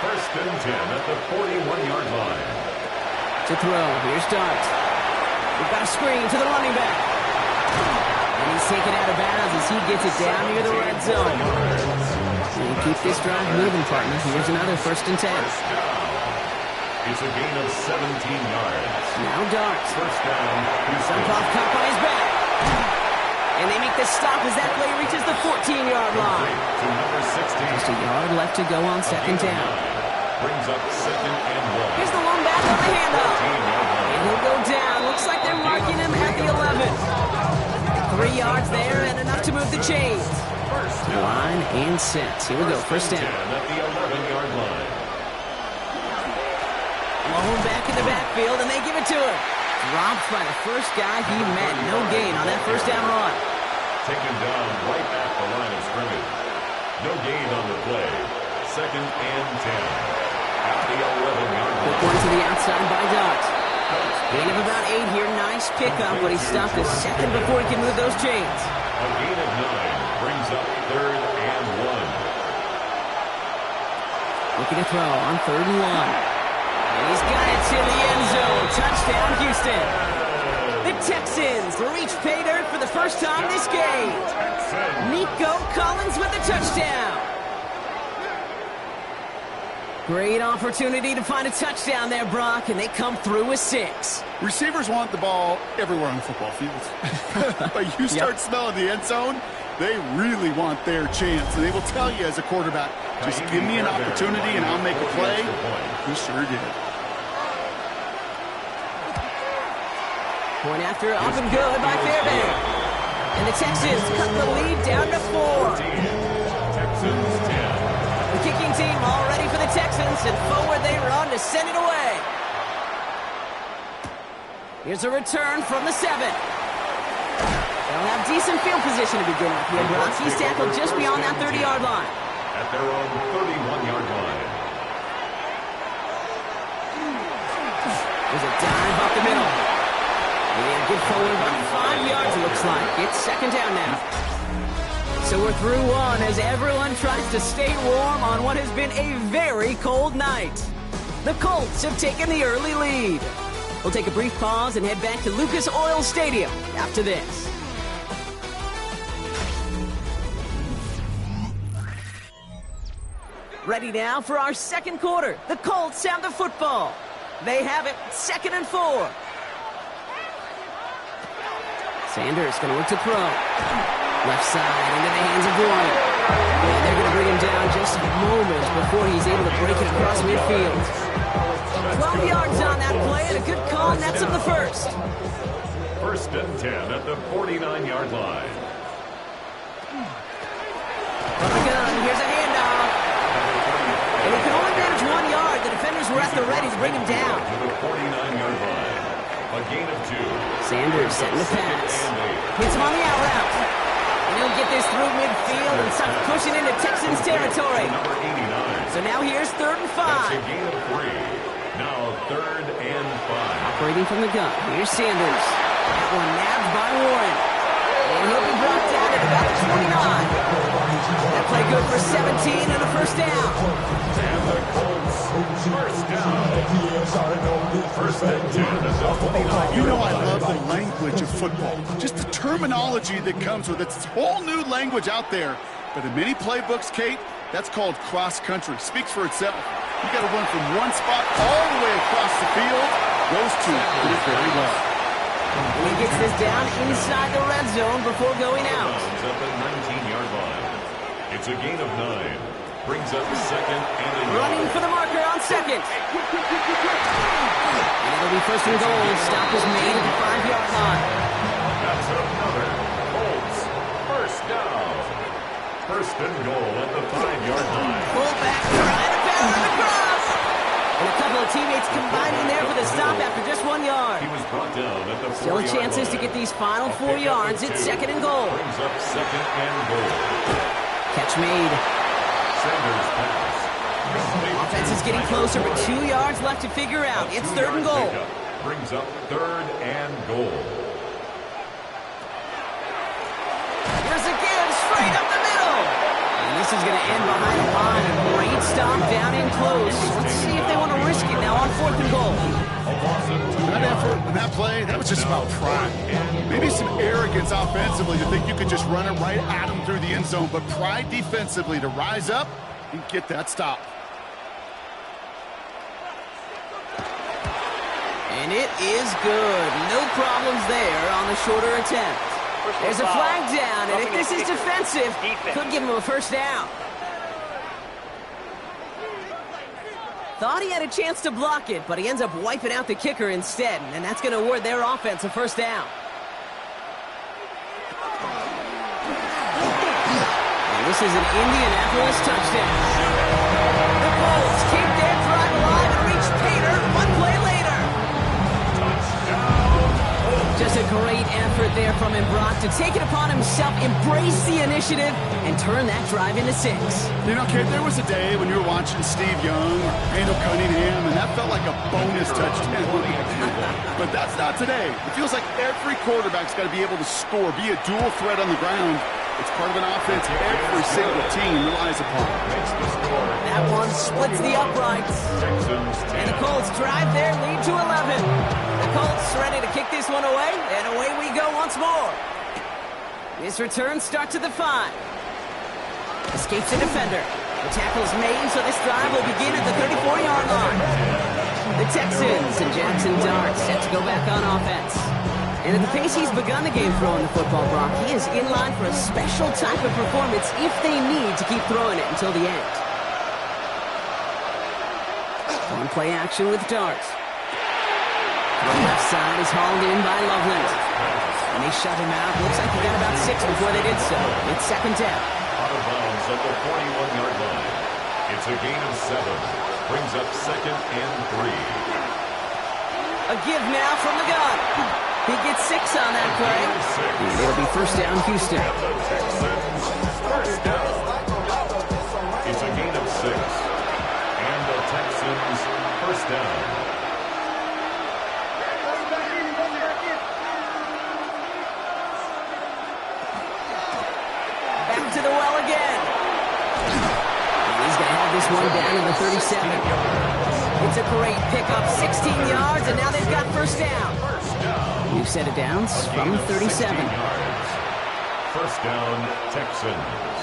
1st and 10 at the 41-yard line. To throw, here's Dart. We've got a screen to the running back. And he's taken out of bounds as he gets it down near the red zone. And keep this drive moving, partner. Here's another 1st and 10. It's a gain of 17 yards. Now Dart. 1st down. Sunkoff cut by his back. And they make the stop as that play reaches the 14-yard line. To number 16. Just a yard left to go on 2nd down. Brings up 2nd and 1. Here's the long back on the handoff. 14-yard line. And he'll go down. Looks like they're marking him at the 11. 3 yards there and enough to move the chains. Line and set. Here we go. 1st down. At the 11-yard line. Malone back in the backfield, and they give it to him. Dropped by the first guy he met. No gain on that 1st down run. Taken down right at the line of scrimmage. No gain on the play. 2nd and 10. At the 11-yard line. Quick one to the outside by Dart. Gain of about 8 here. Nice pickup, but he stopped a second before he can move those chains. A gain of 9 brings up 3rd and 1. Looking to throw on 3rd and 1. And he's got it to the end zone. Touchdown, Houston. The Texans reach pay dirt for the first time this game. Nico Collins with the touchdown. Great opportunity to find a touchdown there, Brock, and they come through with 6. Receivers want the ball everywhere on the football field. But you start smelling the end zone, they really want their chance. And they will tell you as a quarterback, just give me an opportunity and I'll make a play. He sure did. Point after up and good by Fairbairn. And the Texans cut the lead down to 4. Texans 10. The kicking team all ready for the Texans, and forward they run to send it away. Here's a return from the 7. They'll have decent field position to begin with here, Brock. He's tackled just beyond that 30-yard line. At their own 31-yard line. There's a dive up the middle. And get forward about 5 yards, it looks like. It's 2nd down now. So we're through one as everyone tries to stay warm on what has been a very cold night. The Colts have taken the early lead. We'll take a brief pause and head back to Lucas Oil Stadium after this. Ready now for our 2nd quarter. The Colts have the football. They have it 2nd and 4. Sanders going to look to throw. Left side into the hands of Warren. And they're going to bring him down just moments before he's able to break it across midfield. 12 yards on that play and a good call nets him the 1st. 1st and 10 at the 49-yard line. From the gun, here's a handoff. And he can only manage 1 yard. The defenders were at the ready to bring him down. To the 49-yard line. A gain of 2. Sanders setting the pass. Hits him on the out route. And he'll get this through midfield and starts pushing into Texans territory. Number 89. So now here's 3rd and 5. That's a gain of 3. Now 3rd and 5. Operating from the gun. Here's Sanders. That one nabbed by Warren. And he'll be brought down at about the 29. That play good for 17 and a first down. And the Colts, first down. First and 10 at the 29. You know I love the language of football. Just the terminology that comes with it. It's a whole new language out there. But in many playbooks, Kate, that's called cross-country. Speaks for itself. You got to run from one spot all the way across the field. Those two did it very well. And he gets this down inside the red zone before going out. Up at 19-yard line. It's a gain of 9. Brings up 2nd and a yard. Running for the marker on 2nd. And it'll be 1st and goal. Stop is made at the 5-yard line. That's another Colts first down. 1st and goal at the 5-yard line. Fullback trying to pound it across. And a couple of teammates combining there for the stop after just 1 yard. He was brought down at the 4-yard Still chances line. to get these final 4 yards. It's 2nd and goal. Brings up 2nd and goal. Catch made. Sanders pass. Offense is getting closer, but 2 yards left to figure out. It's 3rd and goal. Brings up 3rd and goal. Here's a give straight up the middle. And this is going to end behind the line. A great stop down in close. Let's see if they want to risk it now on 4th and goal. That effort and that play, that was just about pride. Maybe some arrogance offensively to think you could just run it right at them through the end zone, but pride defensively to rise up and get that stop. And it is good. No problems there on the shorter attempt. There's a flag down, and if this is defensive, could give him a first down. Thought he had a chance to block it, but he ends up wiping out the kicker instead, and that's going to award their offense a first down. And this is an Indianapolis touchdown. The Colts keep their drive alive and reach Pater 1 play later. Just a great effort there from him, Brock, to take it upon himself, embrace the initiative, and turn that drive into 6. You know, kid, there was a day when you were watching Steve Young or Randall Cunningham, and that felt like a bonus touchdown. But that's not today. It feels like every quarterback's got to be able to score, be a dual threat on the ground. It's part of an offense every single team relies upon. That one splits the uprights. And the Colts drive their lead to 11. The Colts ready to kick this one away, and away we go once more. This return starts at the 5. Escapes the defender. The tackle's made, so this drive will begin at the 34-yard line. The Texans and Jackson Dart set to go back on offense. And at the pace he's begun the game throwing the football, Brock, he is in line for a special type of performance if they need to keep throwing it until the end. On play action with Dart. The left side is hauled in by Loveland. And they shut him out. Looks like he got about 6 before they did so. It's 2nd down. Out of bounds at the 41-yard line. It's a gain of 7. Brings up 2nd and 3. A give now from the gun. He gets 6 on that play. It'll be first down, Houston. First down. It's a gain of 6. And the Texans first down. Back to the well again. And he's going to have this one down in the 37. It's a great pickup, 16 yards, and now they've got first down. New set of downs from 37. First down, Texans.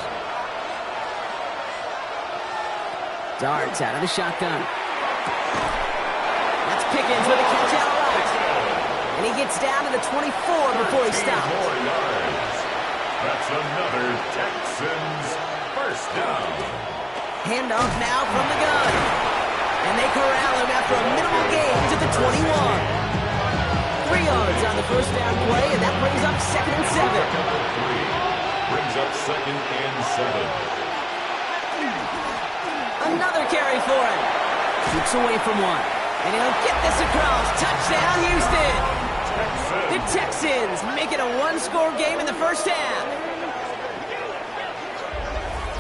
Darts out of the shotgun. That's Pickens with a catch out right. And he gets down to the 24 before he stops. That's another Texans first down. Handoff now from the gun. And they corral him after a minimal gain to the 21. 3 yards on the first down play, and that brings up 2nd and 7. Brings up 2nd and 7. Another carry for him. Keeps away from one. And he'll get this across. Touchdown, Houston. The Texans make it a one-score game in the first half.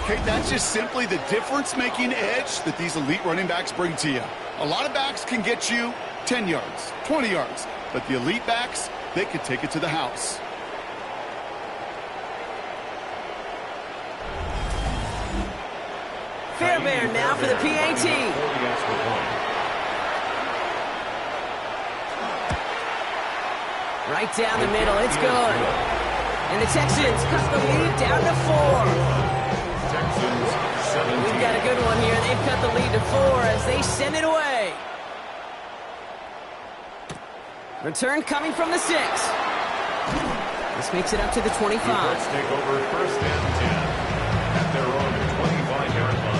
Okay, that's just simply the difference-making edge that these elite running backs bring to you. A lot of backs can get you 10 yards, 20 yards, but the elite backs, they can take it to the house. Fairbairn now for the PAT. Right down the middle, it's good. And the Texans cut the lead down to 4. We've got a good one here. They've cut the lead to 4 as they send it away. Return coming from the 6. This makes it up to the 25. Let's take over first and 10 at their own 25-yard line.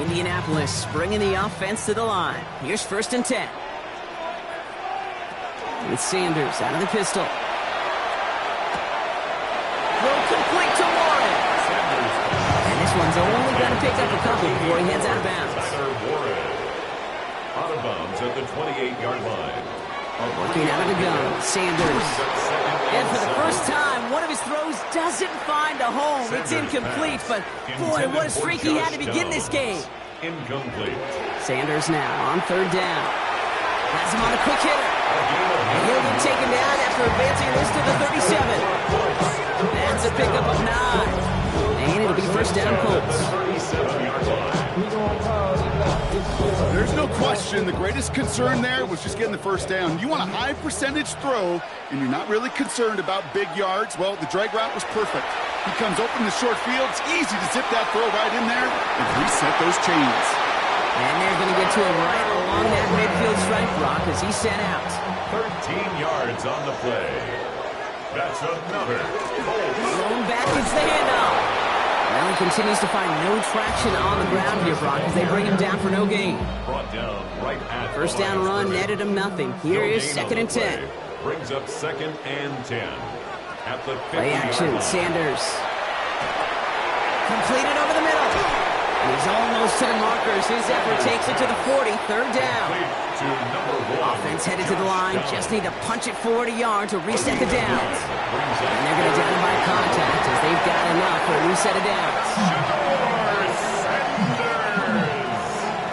Indianapolis bringing the offense to the line. Here's first and 10. With Sanders out of the pistol. Throw complete to Warren. And this one's only going to pick up a couple before he heads out of bounds. Out of bounds at the 28-yard line. Working out of the gun, Sanders. And for the first time, one of his throws doesn't find a home. It's incomplete, but boy, what a streak he had to begin this game. Incomplete. Sanders now on third down. Has him on a quick hitter. And he'll get taken down after advancing this to the 37. That's a pickup of 9. And it'll be first down Colts. 37-yard line. There's no question the greatest concern there was just getting the first down. You want a high percentage throw, and you're not really concerned about big yards. Well, the drag route was perfect. He comes open the short field. It's easy to zip that throw right in there and reset those chains. And they're going to get to him right along that midfield stripe, Brock, as he set out. 13 yards on the play. That's another. Thrown back, it's the handoff. Well, he continues to find no traction on the ground here, Brock, as they bring him down for no gain. Brought down right at First down run netted him nothing. Here is second and 10. Brings up second and 10. At the 50 Play action, Sanders. Completed over the middle. He's almost to the markers. His effort takes it to the 40. Third down. To number 1. Offense headed to the line. Just need to punch it forward a yard to reset the downs. And they're going to down him by contact as they've got enough for a new set of downs.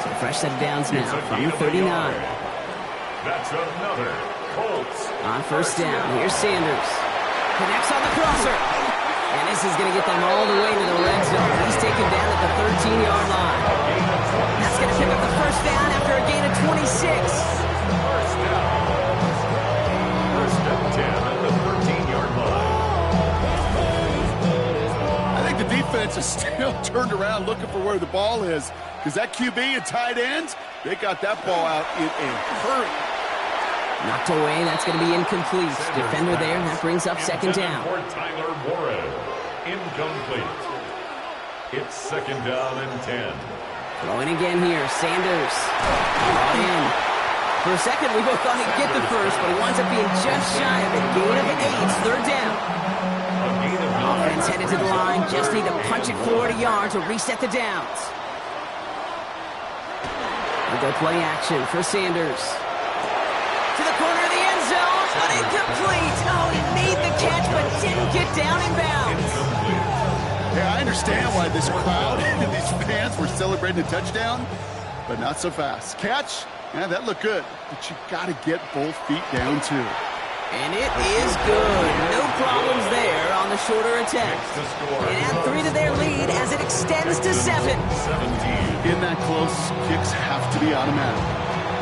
So fresh set of downs now from the 39. That's another. Colts. On first down, here's Sanders. Connects on the crosser. And this is going to get them all the way to the red zone. He's taken down at the 13-yard line. That's going to pick up the first down after a gain of 26. First down. First and 10 at the 13-yard line. I think the defense is still turned around looking for where the ball is, because that QB and tight ends, they got that ball out in a hurry. Knocked away, that's going to be incomplete. Defender there, that brings up second down. For Tyler Warren. Incomplete. It's second down and 10. Throwing again here, Sanders. Brought in. For a second, we both thought he'd get the first, but he winds up being just shy of it. Gain of 8, third down. Offense headed to the line, just need to punch it forward a yard to reset the downs. We go play action for Sanders. To the corner of the end zone, but incomplete. Oh, he made the catch, but didn't get down in bounds. Yeah, I understand why this crowd and these fans were celebrating a touchdown, but not so fast. Catch, yeah, that looked good, but you got to get both feet down too. And it is good. No problems there on the shorter attempt. And add 3 to their lead as it extends to 7. In that close, kicks have to be automatic.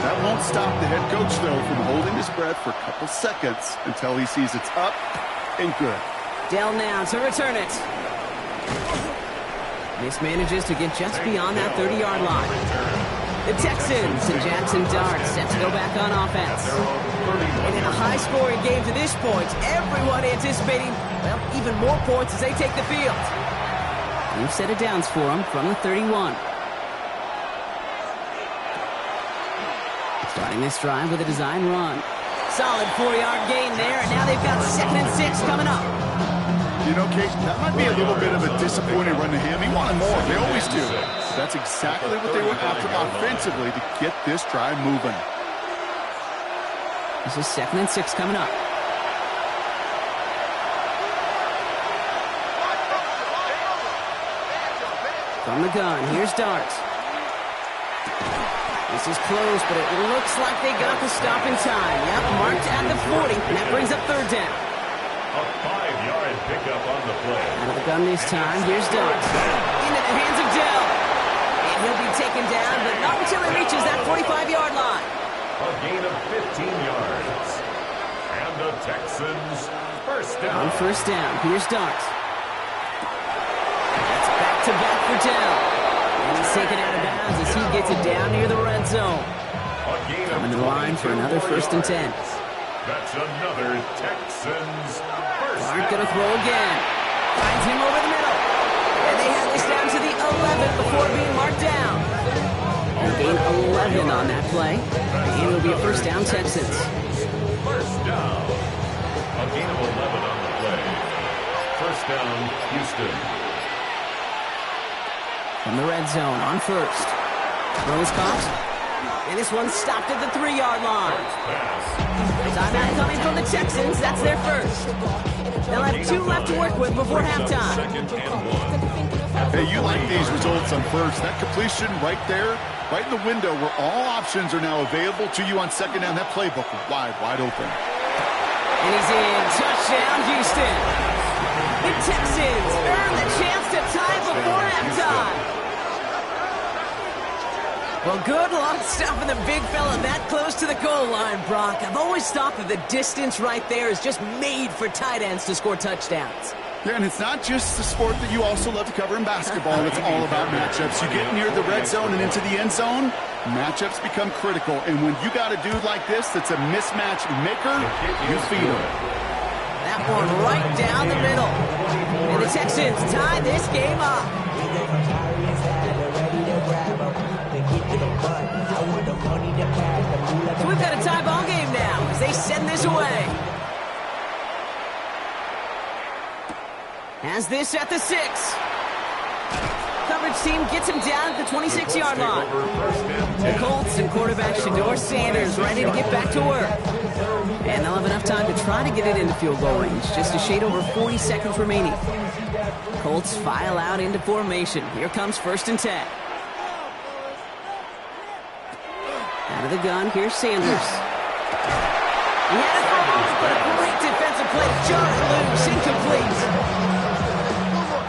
That won't stop the head coach, though, from holding his breath for a couple seconds until he sees it's up and good. Dell now to return it. This manages to get just beyond that 30-yard line. The Texans and Jackson Dart set to go back on offense. And in a high-scoring game to this point, everyone anticipating, well, even more points as they take the field. New set of downs for them from the 31. Starting this drive with a design run. Solid 4-yard gain there, and now they've got second and 6 coming up. You know, Kate, that might be a little bit of a disappointing run to him. He wanted more. They always do. That's exactly what they were after offensively to get this drive moving. This is 2nd and 6 coming up. From the gun, here's Dart. This is close, but it looks like they got the stop in time. Yep, marked at the 40, and that brings up 3rd down. A 5-yard pickup on the play. Out of the gun this time, here's Dart. Into the hands of Dell. And he'll be taken down, but not until he reaches that 45-yard line. A gain of 15 yards. And the Texans first down. On 1st down, here's Dart. That's back-to-back for Dell. And he's taken out of bounds as he gets it down near the red zone. Coming to the line for another 1st and 10. That's another Texans first down. Dart gonna throw again. Finds him over the middle. And they have this down to the 11 before being marked down. And gain 11 on that play. And it'll be a 1st down Texans. First down. A gain of 11 on the play. First down, Houston. From the red zone on 1st. Throw is caught. And this one's stopped at the 3-yard line. Timeout coming from the Texans. That's their 1st. They'll have 2 left to work with before halftime. Hey, you like these results on 1st. That completion right there, right in the window where all options are now available to you on 2nd down. That playbook wide open. And he's in. Touchdown, Houston. The Texans earn the chance to tie before halftime. Well, good luck stopping the big fella that close to the goal line, Brock. I've always thought that the distance right there is just made for tight ends to score touchdowns. Yeah, and it's not just the sport that you also love to cover in basketball. It's all about matchups. You get near the red zone and into the end zone, matchups become critical. And when you got a dude like this that's a mismatch maker, you feed him. That one right down the middle. And the Texans tie this game up. So we've got a tie ball game now as they send this away. Has this at the 6. Coverage team gets him down at the 26-yard line. The Colts and quarterback Shedeur Sanders ready to get back to work. And they'll have enough time to try to get it into field goal range. Just a shade over 40 seconds remaining. Colts file out into formation. Here comes 1st and 10. Out of the gun, here's Sanders. He had a throw, but a great defensive play to jar it loose, incomplete.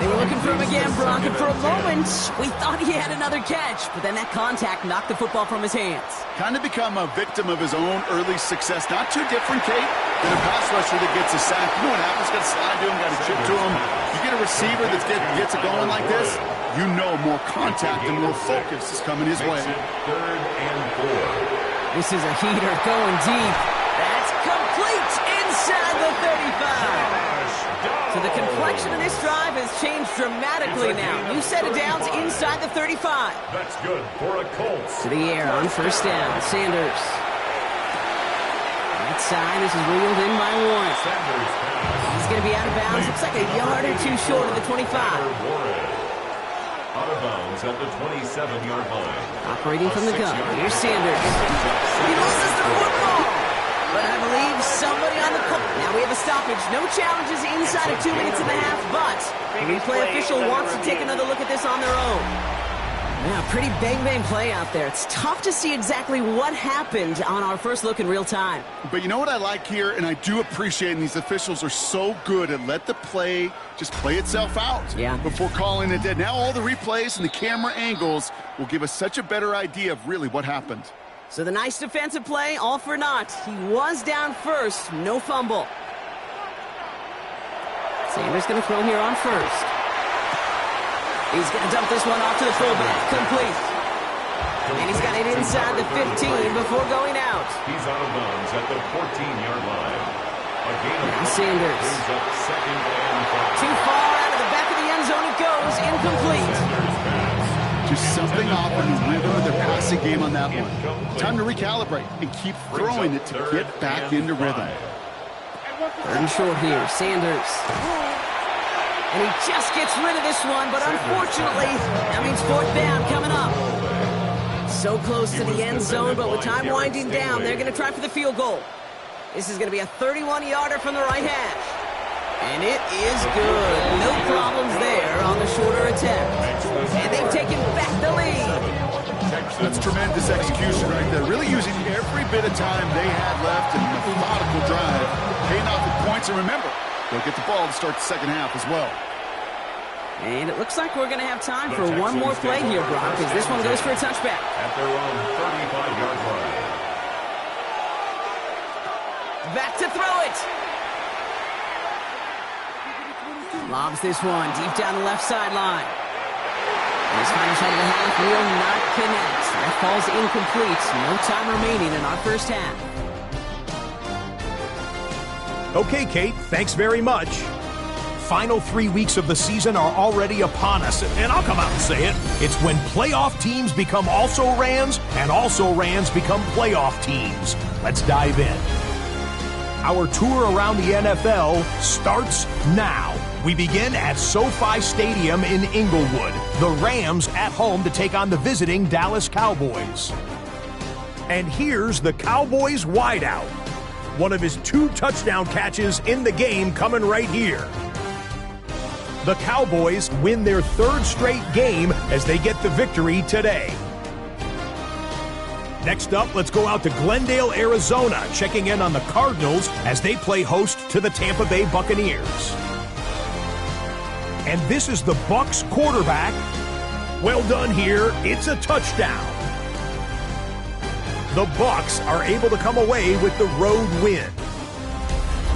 They were looking for him again, Brock, and for a moment, we thought he had another catch, but then that contact knocked the football from his hands. Kind of become a victim of his own early success. Not too different, Kate, than a pass rusher that gets a sack. You know what happens? Got to slide to him, got to chip to him. You get a receiver that gets it going like this, you know more contact and more focus is coming his way. 3rd and 4. This is a heater going deep. That's complete inside the 35. So the complexion of this drive has changed dramatically now. New set of downs inside the 35. That's good for a Colts. To the air on 1st down. Sanders. Right side. This is reeled in by 1. Sanders pass. He's going to be out of bounds. Looks like a yard or 2 short of the 25. Out of bounds at the 27-yard line. Operating from the gun. Here's Sanders. He loses the football. But I believe somebody on the clock. Now we have a stoppage. No challenges inside of 2 minutes and a half, but the replay official wants to take another look at this on their own. Yeah, pretty bang play out there. It's tough to see exactly what happened on our first look in real time. But you know what I like here, and I do appreciate, and these officials are so good at let the play just play itself out before calling it dead. Now all the replays and the camera angles will give us such a better idea of really what happened. So the nice defensive play, all for naught. He was down first, no fumble. Sanders going to throw here on 1st. He's going to dump this one off to the fullback, complete. And he's got it inside the 15 before going out. He's out of bounds at the 14-yard line. Now Sanders. 2nd and 5. Too far out of the back of the end zone it goes, incomplete. Just something off in the rhythm of their passing game on that one. Time to recalibrate and keep throwing it to get back into rhythm. 3rd and short here, Sanders. And he just gets rid of this one, but unfortunately, that means fourth down coming up. So close to the end zone, but with time winding down, they're going to try for the field goal. This is going to be a 31-yarder from the right hash. And it is good. No problems there on the shorter attempt. And they've taken back the lead. That's tremendous execution right there. Really using every bit of time they had left in a methodical drive. Paying off with points. And remember, they'll get the ball to start the second half as well. And it looks like we're going to have time for one more play here, Brock, as this one goes for a touchback. At their own 35-yard line. Back to throw it. Lobs this one deep down the left sideline. This final shot of the half will not connect. That falls incomplete. No time remaining in our first half. Okay, Kate, thanks very much. Final 3 weeks of the season are already upon us, and I'll come out and say it. It's when playoff teams become also-rans, and also-rans become playoff teams. Let's dive in. Our tour around the NFL starts now. We begin at SoFi Stadium in Inglewood. The Rams at home to take on the visiting Dallas Cowboys. And here's the Cowboys wideout. One of his 2 touchdown catches in the game coming right here. The Cowboys win their 3rd straight game as they get the victory today. Next up, let's go out to Glendale, Arizona, checking in on the Cardinals as they play host to the Tampa Bay Buccaneers. And this is the Bucs quarterback. Well done here. It's a touchdown. The Bucs are able to come away with the road win.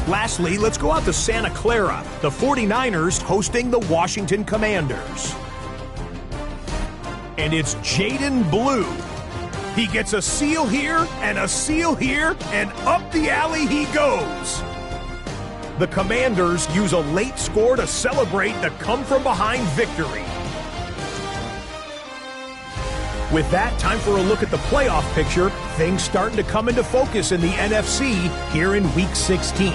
Lastly, let's go out to Santa Clara. The 49ers hosting the Washington Commanders. And it's Jaden Blue. He gets a seal here and a seal here, and up the alley he goes. The Commanders use a late score to celebrate the come-from-behind victory. With that, time for a look at the playoff picture. Things starting to come into focus in the NFC here in Week 16.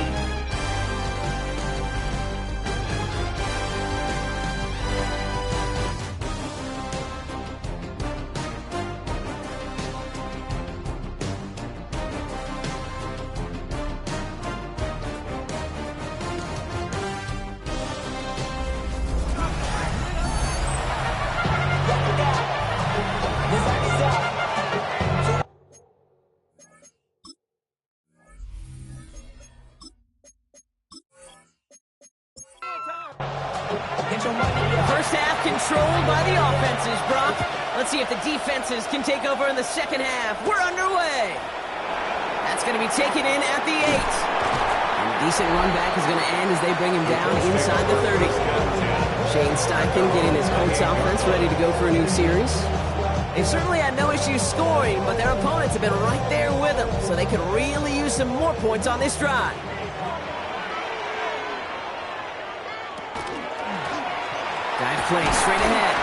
First half controlled by the offenses, Brock. Let's see if the defenses can take over in the second half. We're underway. That's going to be taken in at the 8. And a decent run back is going to end as they bring him down inside the 30. Shane Steichen getting his Colts offense ready to go for a new series. They've certainly had no issues scoring, but their opponents have been right there with them, so they could really use some more points on this drive. Dive play straight ahead.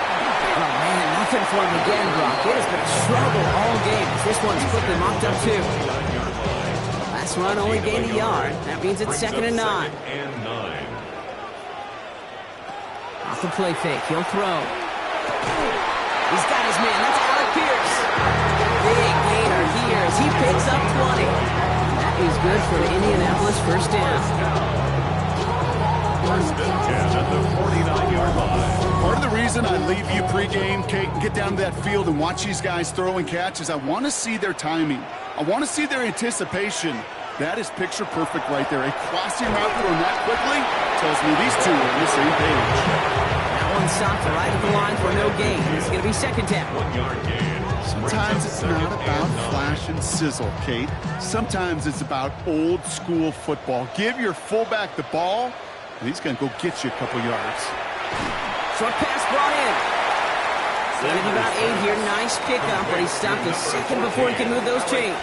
Oh, man, nothing for him again, Brock. It has been a struggle all game. This one's quickly mocked up, too. Last run only gained a yard. That means it's 2nd and 9. Off the play fake. He'll throw. He's got his man. That's Alec Pierce. Big gainer here as he picks up 20. That is good for an Indianapolis first down. First and 10 at the 49-yard line. Part of the reason I leave you pregame, Kate, and get down to that field and watch these guys throw and catch is I want to see their timing. I want to see their anticipation. That is picture perfect right there. A crossing route thrown that quickly tells me these two are on the same page. That one stopped right at the line for no gain. This is going to be second down. 1 yard gain. Sometimes it's not about flash and sizzle, Kate. Sometimes it's about old school football. Give your fullback the ball, and he's going to go get you a couple yards. Short pass brought in. Gaining about 8 here. Nice pickup, but he stopped a second before he could move those chains.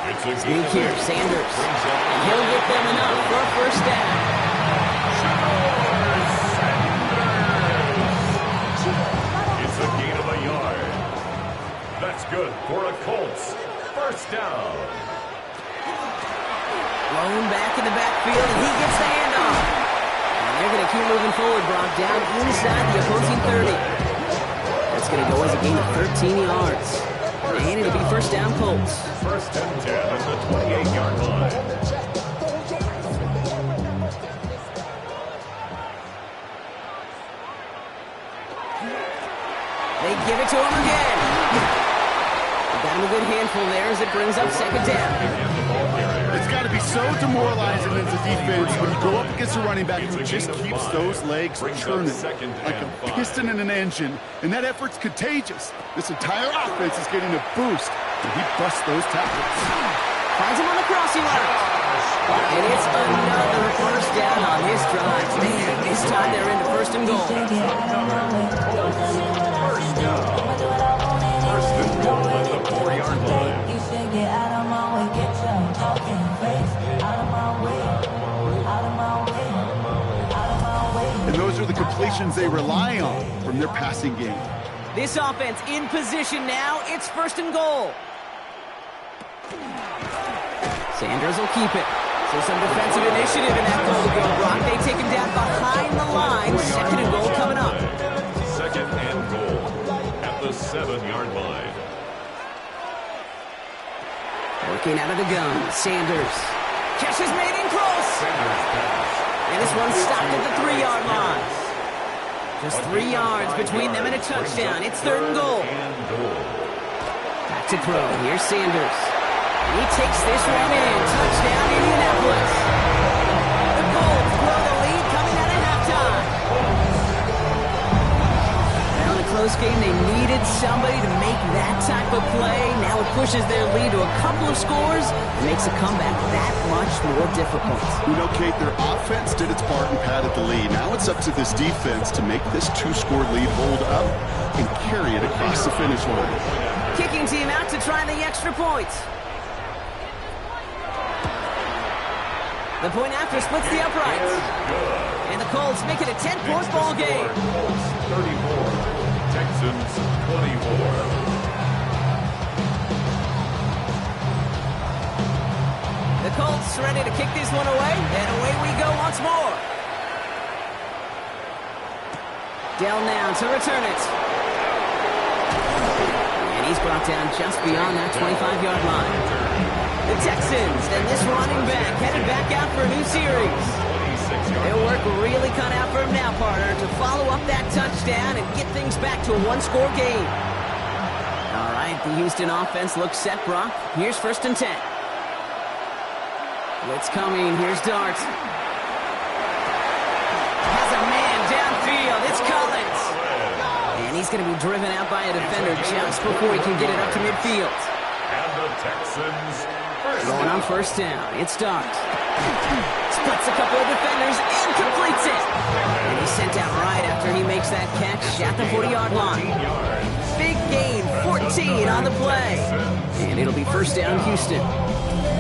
Sneak here, Sanders. And he'll get them enough for a first down. It's a gain of a yard. That's good for a Colts. First down. Blown back in the backfield, and he gets the handoff. And They're going to keep moving forward, Brock, down inside the opposing 30. That's going to go as a gain of 13 yards. And it'll be first down, Colts. First and 10 at the 28-yard line. They give it to him again. Got him a good handful there as it brings up second down. It's got to be so demoralizing as a defense when you go up against a running back who just keeps those legs churning like a piston in an engine, and that effort's contagious. This entire offense is getting a boost when he busts those tackles. Finds him on the crossing route. And it's another first down on this drive. Man, this time they're into first and goal. First and goal at the 4-yard line. And those are the completions they rely on from their passing game. This offense in position now. It's first and goal. Sanders will keep it. So some defensive initiative in that goal to go, Brock. They take him down behind the line. Second and goal coming up. Second and goal at the 7-yard line. Working out of the gun. Sanders. Catch is made in close. And this one's stopped at the 3-yard line. Just 3 yards between them and a touchdown. It's third and goal. Back to throw. Here's Sanders. And he takes this one in. Touchdown, Indianapolis. The Colts blow the lead coming out of halftime. Now in a close game, they needed somebody to make that type of play. Now it pushes their lead to a couple of scores and makes a comeback that much more difficult. You know, Kate, their offense did its part and padded the lead. Now it's up to this defense to make this 2-score lead hold up and carry it across the finish line. Kicking team out to try the extra points. The point after splits the uprights. And the Colts make it a 10-point ball game. Colts 34, Texans 24. The Colts ready to kick this one away, and away we go once more. Dell now to return it. And he's brought down just beyond that 25-yard line. The Texans, and this running back headed back out for a new series. Their work really cut out for him now, partner, to follow up that touchdown and get things back to a one-score game. All right, the Houston offense looks set, Brock. Here's first and 10. Blitz coming. Here's Dart. Has a man downfield. It's Collins. And he's going to be driven out by a defender just before he can get it up to midfield. And the Texans going on first down. It's Dart. Splits a couple of defenders and completes it. And he's sent out right after he makes that catch at the 40-yard line. Big gain, 14 on the play. And it'll be first down, Houston.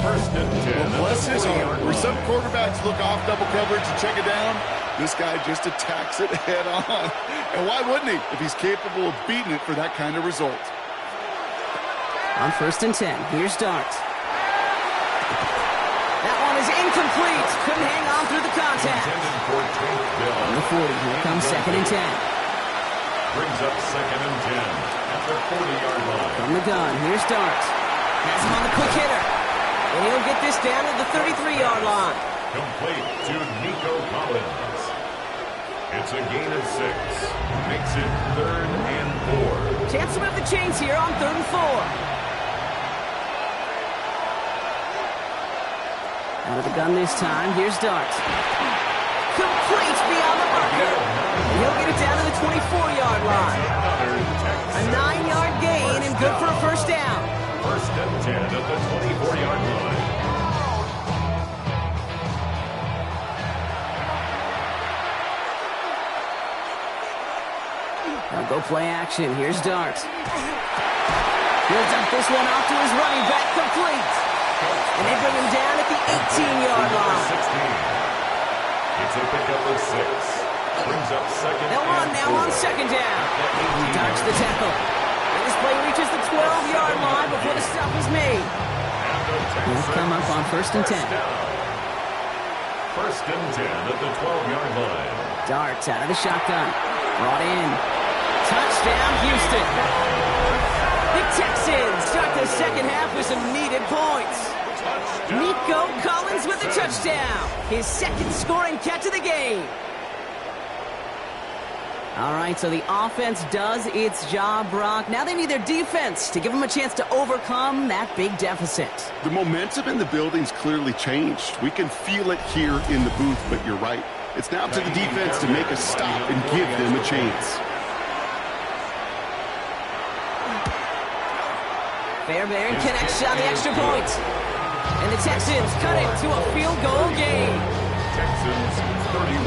First and 10. Well, bless his heart. Where some quarterbacks look off double coverage and check it down, this guy just attacks it head on. And why wouldn't he if he's capable of beating it for that kind of result? On first and 10, here's Dart. That one is incomplete. Couldn't hang on through the contact. On the 40, here comes second and 10. Brings up second and 10 at the 40-yard line. From the gun, here's Dart. Has him on the quick hitter. And he'll get this down to the 33-yard line. Complete to Nico Collins. It's a gain of 6. Makes it third and 4. Chance to move the chains here on third and 4. Out of the gun this time. Here's Dart. Complete beyond the marker. He'll get it down to the 24-yard line. A 9-yard gain and good for a first down. First and 10 at the 24-yard line. Now go play action. Here's Dart. He'll dump this one off to his running back, complete. And they bring him down at the 18-yard line. 16. It's a pickup of 6. Brings up second. They'll run now on second down. He dodged the tackle. And this play reaches the 12-yard line before the stop is made. He'll come up on first and 10. First and 10 at the 12-yard line. Darts out of the shotgun. Brought in. Touchdown, Houston. The Texans start the second half with some needed points. Nico Collins with the touchdown. His second scoring catch of the game. All right, so the offense does its job, Brock. Now they need their defense to give them a chance to overcome that big deficit. The momentum in the building's clearly changed. We can feel it here in the booth, but you're right. It's now to the defense to make a stop and give them a chance. Fairbairn connects on the extra point. And the Texans cut it to a field goal game. Texans 31.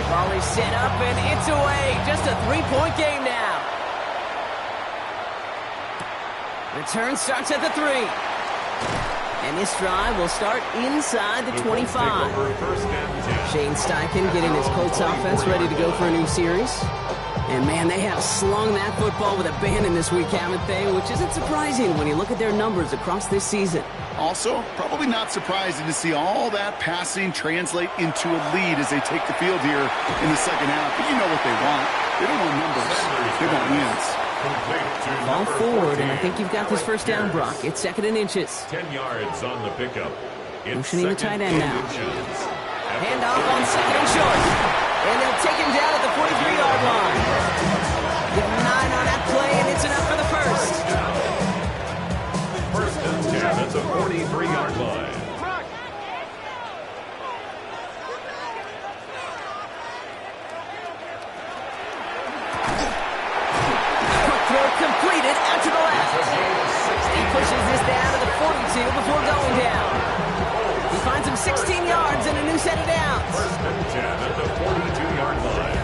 Ball is set up and it's away. Just a three-point game now. Return starts at the 3. And this drive will start inside the 25. Shane Steichen getting his Colts offense ready to go for a new series. And, man, they have slung that football with abandon this week, haven't they? Which isn't surprising when you look at their numbers across this season. Also, probably not surprising to see all that passing translate into a lead as they take the field here in the second half. But you know what they want. They don't want numbers. They want wins. Ball forward, and I think you've got this first down, Brock. It's second and inches. 10 yards on the pickup. Motioning the tight end now. Handoff on second and short. And they'll take him down at the 43-yard line. Give him 9 on that play, and it's enough for the first. First and 10 at the 43-yard line. Quick throw completed out to the left. He pushes this down to the 42 before going down. He finds him 16 yards and a new set of downs. First and 10 at the 42-yard line.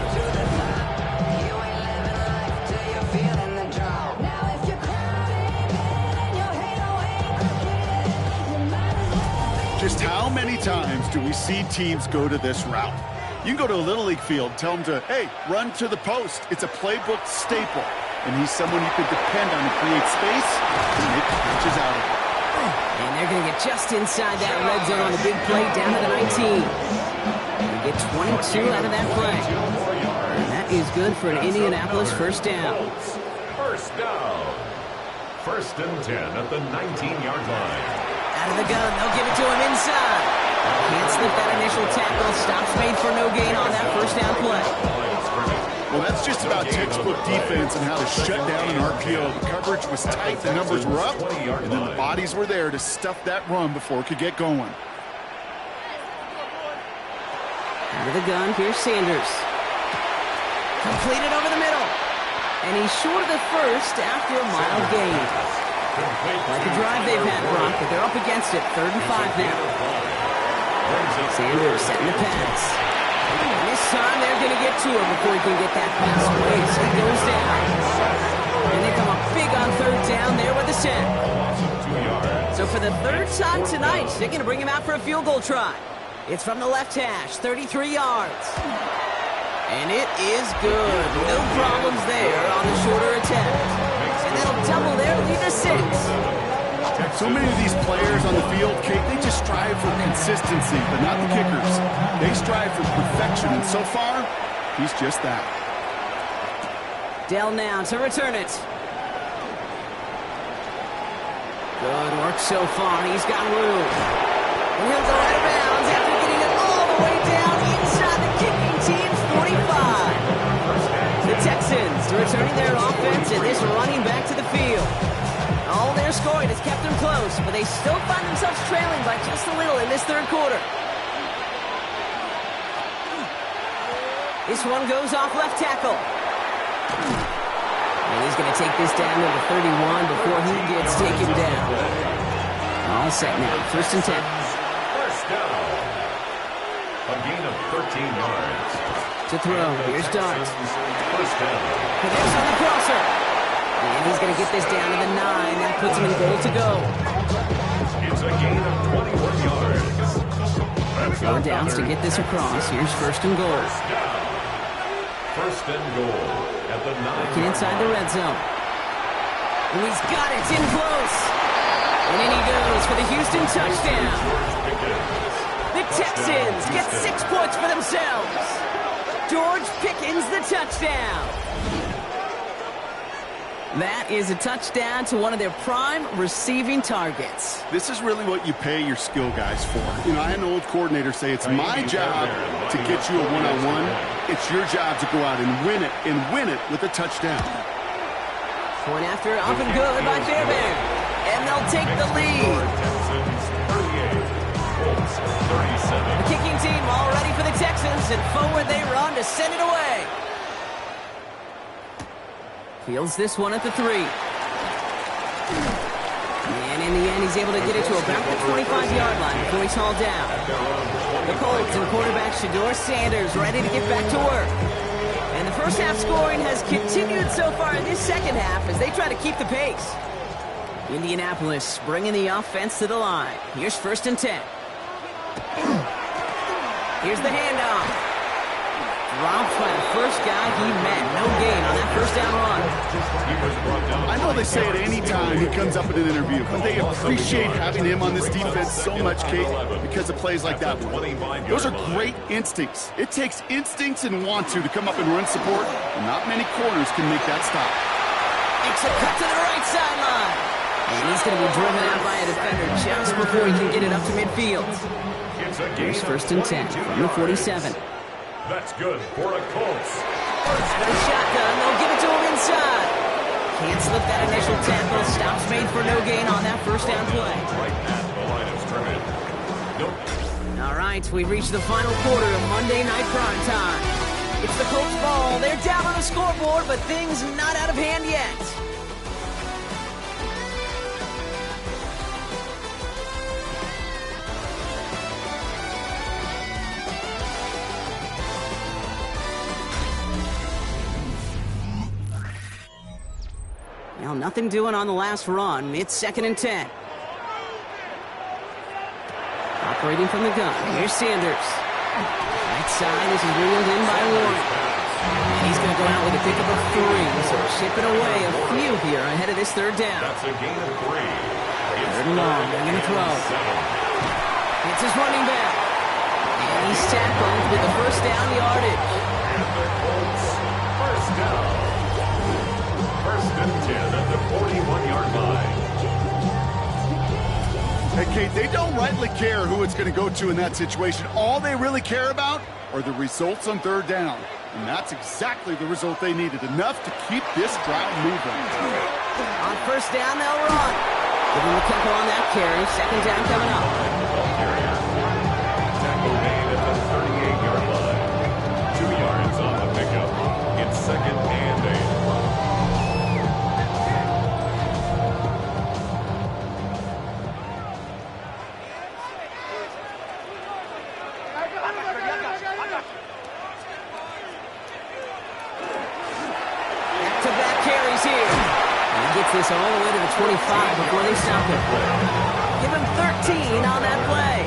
Just how many times do we see teams go to this route? You can go to a Little League field, tell them to, hey, run to the post. It's a playbook staple. And he's someone you could depend on to create space and make catches out of it. And they're going to get just inside that red zone on the big play down to the 19. They get 22 out of that play. And that is good for an Indianapolis first down. First down. First and 10 at the 19-yard line. Out of the gun, they'll give it to him inside. Can't slip that initial tackle. Stops made for no gain on that first down play. Well, that's just about textbook defense and how to shut down an RPO. The coverage was tight, the numbers were up, and then the bodies were there to stuff that run before it could get going. Out of the gun, here's Sanders. Completed over the middle. And he's short of the first after a mild gain. Like the drive they've had, Brock, but they're up against it. 3rd and 5 now. Sanders setting the pass. And this time they're going to get to him before he can get that pass away. So he goes down. And they come up big on 3rd down there with the set. So for the 3rd time tonight, they're going to bring him out for a field goal try. It's from the left hash, 33 yards. And it is good. No problems there on the shorter attempt. And that'll double their lead to 6. So many of these players on the field, Kate, they just strive for consistency, but not the kickers. They strive for perfection, and so far, he's just that. Dell now to return it. Good work so far. He's got room. And he'll go out of bounds after getting it all the way down inside the kicking team's 45. The Texans returning their offense and this running back to the field. All their scoring has kept them close, but they still find themselves trailing by just a little in this 3rd quarter. This one goes off left tackle. And he's going to take this down to the 31 before he gets taken down. All set now, 1st and 10. First down. A gain of 13 yards. To throw, here's Dart. First down. Connects on the crosser. And he's going to get this down to the 9. That puts him in goal to go. It's a gain of 21 yards. Third downs to get this across. Here's 1st and goal. First and goal at the 9. Working inside the red zone. And he's got it in close. And in he goes for the Houston touchdown. The Texans get 6 points for themselves. George Pickens the touchdown. That is a touchdown to one of their prime receiving targets. This is really what you pay your skill guys for. You know, I had an old coordinator say it's my job to get you a one-on-one. It's your job to go out and win it with a touchdown. Point after, up and good by Fairbairn. And they'll take the lead. The kicking team all ready for the Texans, and forward they run to send it away. Fields this one at the 3. And in the end, he's able to get it to about the 25-yard line before he's hauled down. The Colts and quarterback Shedeur Sanders ready to get back to work. And the first half scoring has continued so far in this second half as they try to keep the pace. Indianapolis bringing the offense to the line. Here's 1st and 10. Here's the handoff. Dropped by the first guy he met. No gain on that first down run. I know they say it any time he comes up in an interview, but they appreciate having him on this defense so much, Kate, because of plays like that one. Those are great instincts. It takes instincts and want to come up and run support, and not many corners can make that stop. Makes a cut to the right sideline. And he's going to be driven out by a defender just before he can get it up to midfield. Here's 1st and 10 from the 47. That's good for a Colts. Out of the shotgun, they'll give it to him inside. Can't slip that initial tackle. Stops made for no gain on that first down play. Right at the line of scrimmage. Nope. All right, we've reached the final quarter of Monday Night Prime Time. It's the Colts ball. They're down on the scoreboard, but things not out of hand yet. Well, nothing doing on the last run. It's 2nd and 10. Operating from the gun. Here's Sanders. Right side is reeled in by Warren. And he's going to go out with a pick of 3. So shipping away a few here ahead of this 3rd down. That's a gain of 3. 3rd and long. They're going to throw. It's his running back. And he's tackled with the first down yardage. And the Colts, first down. 1st and 10 at the 41-yard line. Hey, Kate, they don't rightly care who it's going to go to in that situation. All they really care about are the results on 3rd down. And that's exactly the result they needed. Enough to keep this drive moving. On 1st down, they'll run. Give him a couple on that carry. 2nd down coming up. Tackle made at the 38-yard line. 2 yards on the pickup. It's 2nd and 8. This all the way to the 25 before they stop it. Give him 13 on that play.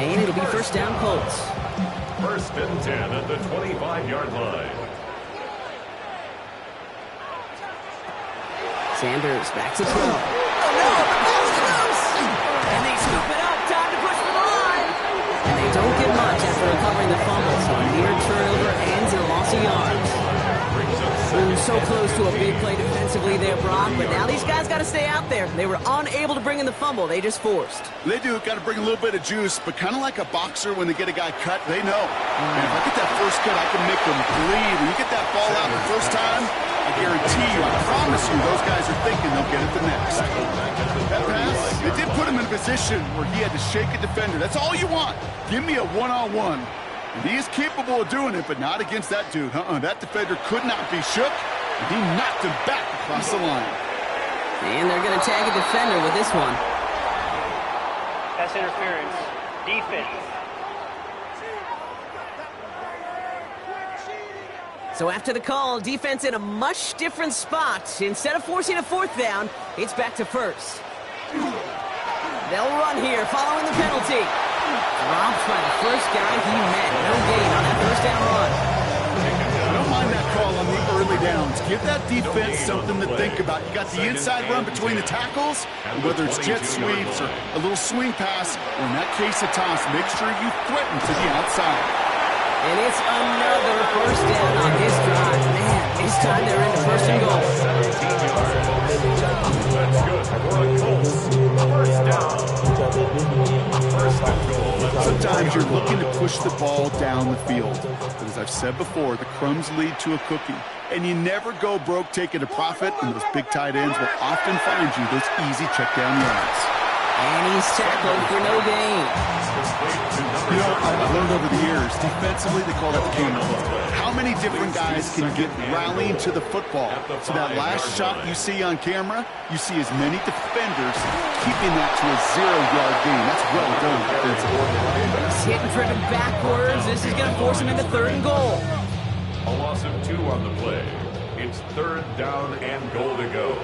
And it'll be 1st down Colts. 1st and 10 at the 25-yard line. Sanders back to throw. Oh no, the ball's loose! And they scoop it up. Time to push for the line. And they don't get much after recovering the fumble. So a near turnover ends in a loss of yards. So close to a big play defensively there, Brock, but now these guys got to stay out there. They were unable to bring in the fumble. They just forced. They do. Got to bring a little bit of juice, but kind of like a boxer when they get a guy cut, they know. And if I get that first cut, I can make them bleed. When you get that ball out the first time, I guarantee you, I promise you, those guys are thinking they'll get it the next. That pass, it did put him in a position where he had to shake a defender. That's all you want. Give me a one-on-one. And he is capable of doing it, but not against that dude. That defender could not be shook. And he knocked him back across the line. And they're going to tag a defender with this one. That's interference. Defense. So after the call, defense in a much different spot. Instead of forcing a 4th down, it's back to 1st. They'll run here following the penalty. Dropped by the first guy he met. No gain on that 1st down run. I don't mind that call on the early downs. Give that defense something to think about. You got the inside run between the tackles, and whether it's jet sweeps or a little swing pass, or in that case a toss, make sure you threaten to the outside. And it's another first down on this drive. Man, this time they're into first and goal. 17 yards. That's good for a Colts. First down. First and goal. Sometimes you're looking to push the ball down the field. But as I've said before, the crumbs lead to a cookie. And you never go broke taking a profit, and those big tight ends will often find you those easy check down yards. And he's tackled for no gain. You know, I've learned over the years, defensively, they call that the camera club. How many different guys can get rallying to the football? So that last shot you see on camera, you see as many defenders keeping that to a 0-yard gain. That's well done defensively. He's hit and driven backwards. This is going to force him into third and goal. A loss of 2 on the play. It's third down and goal to go.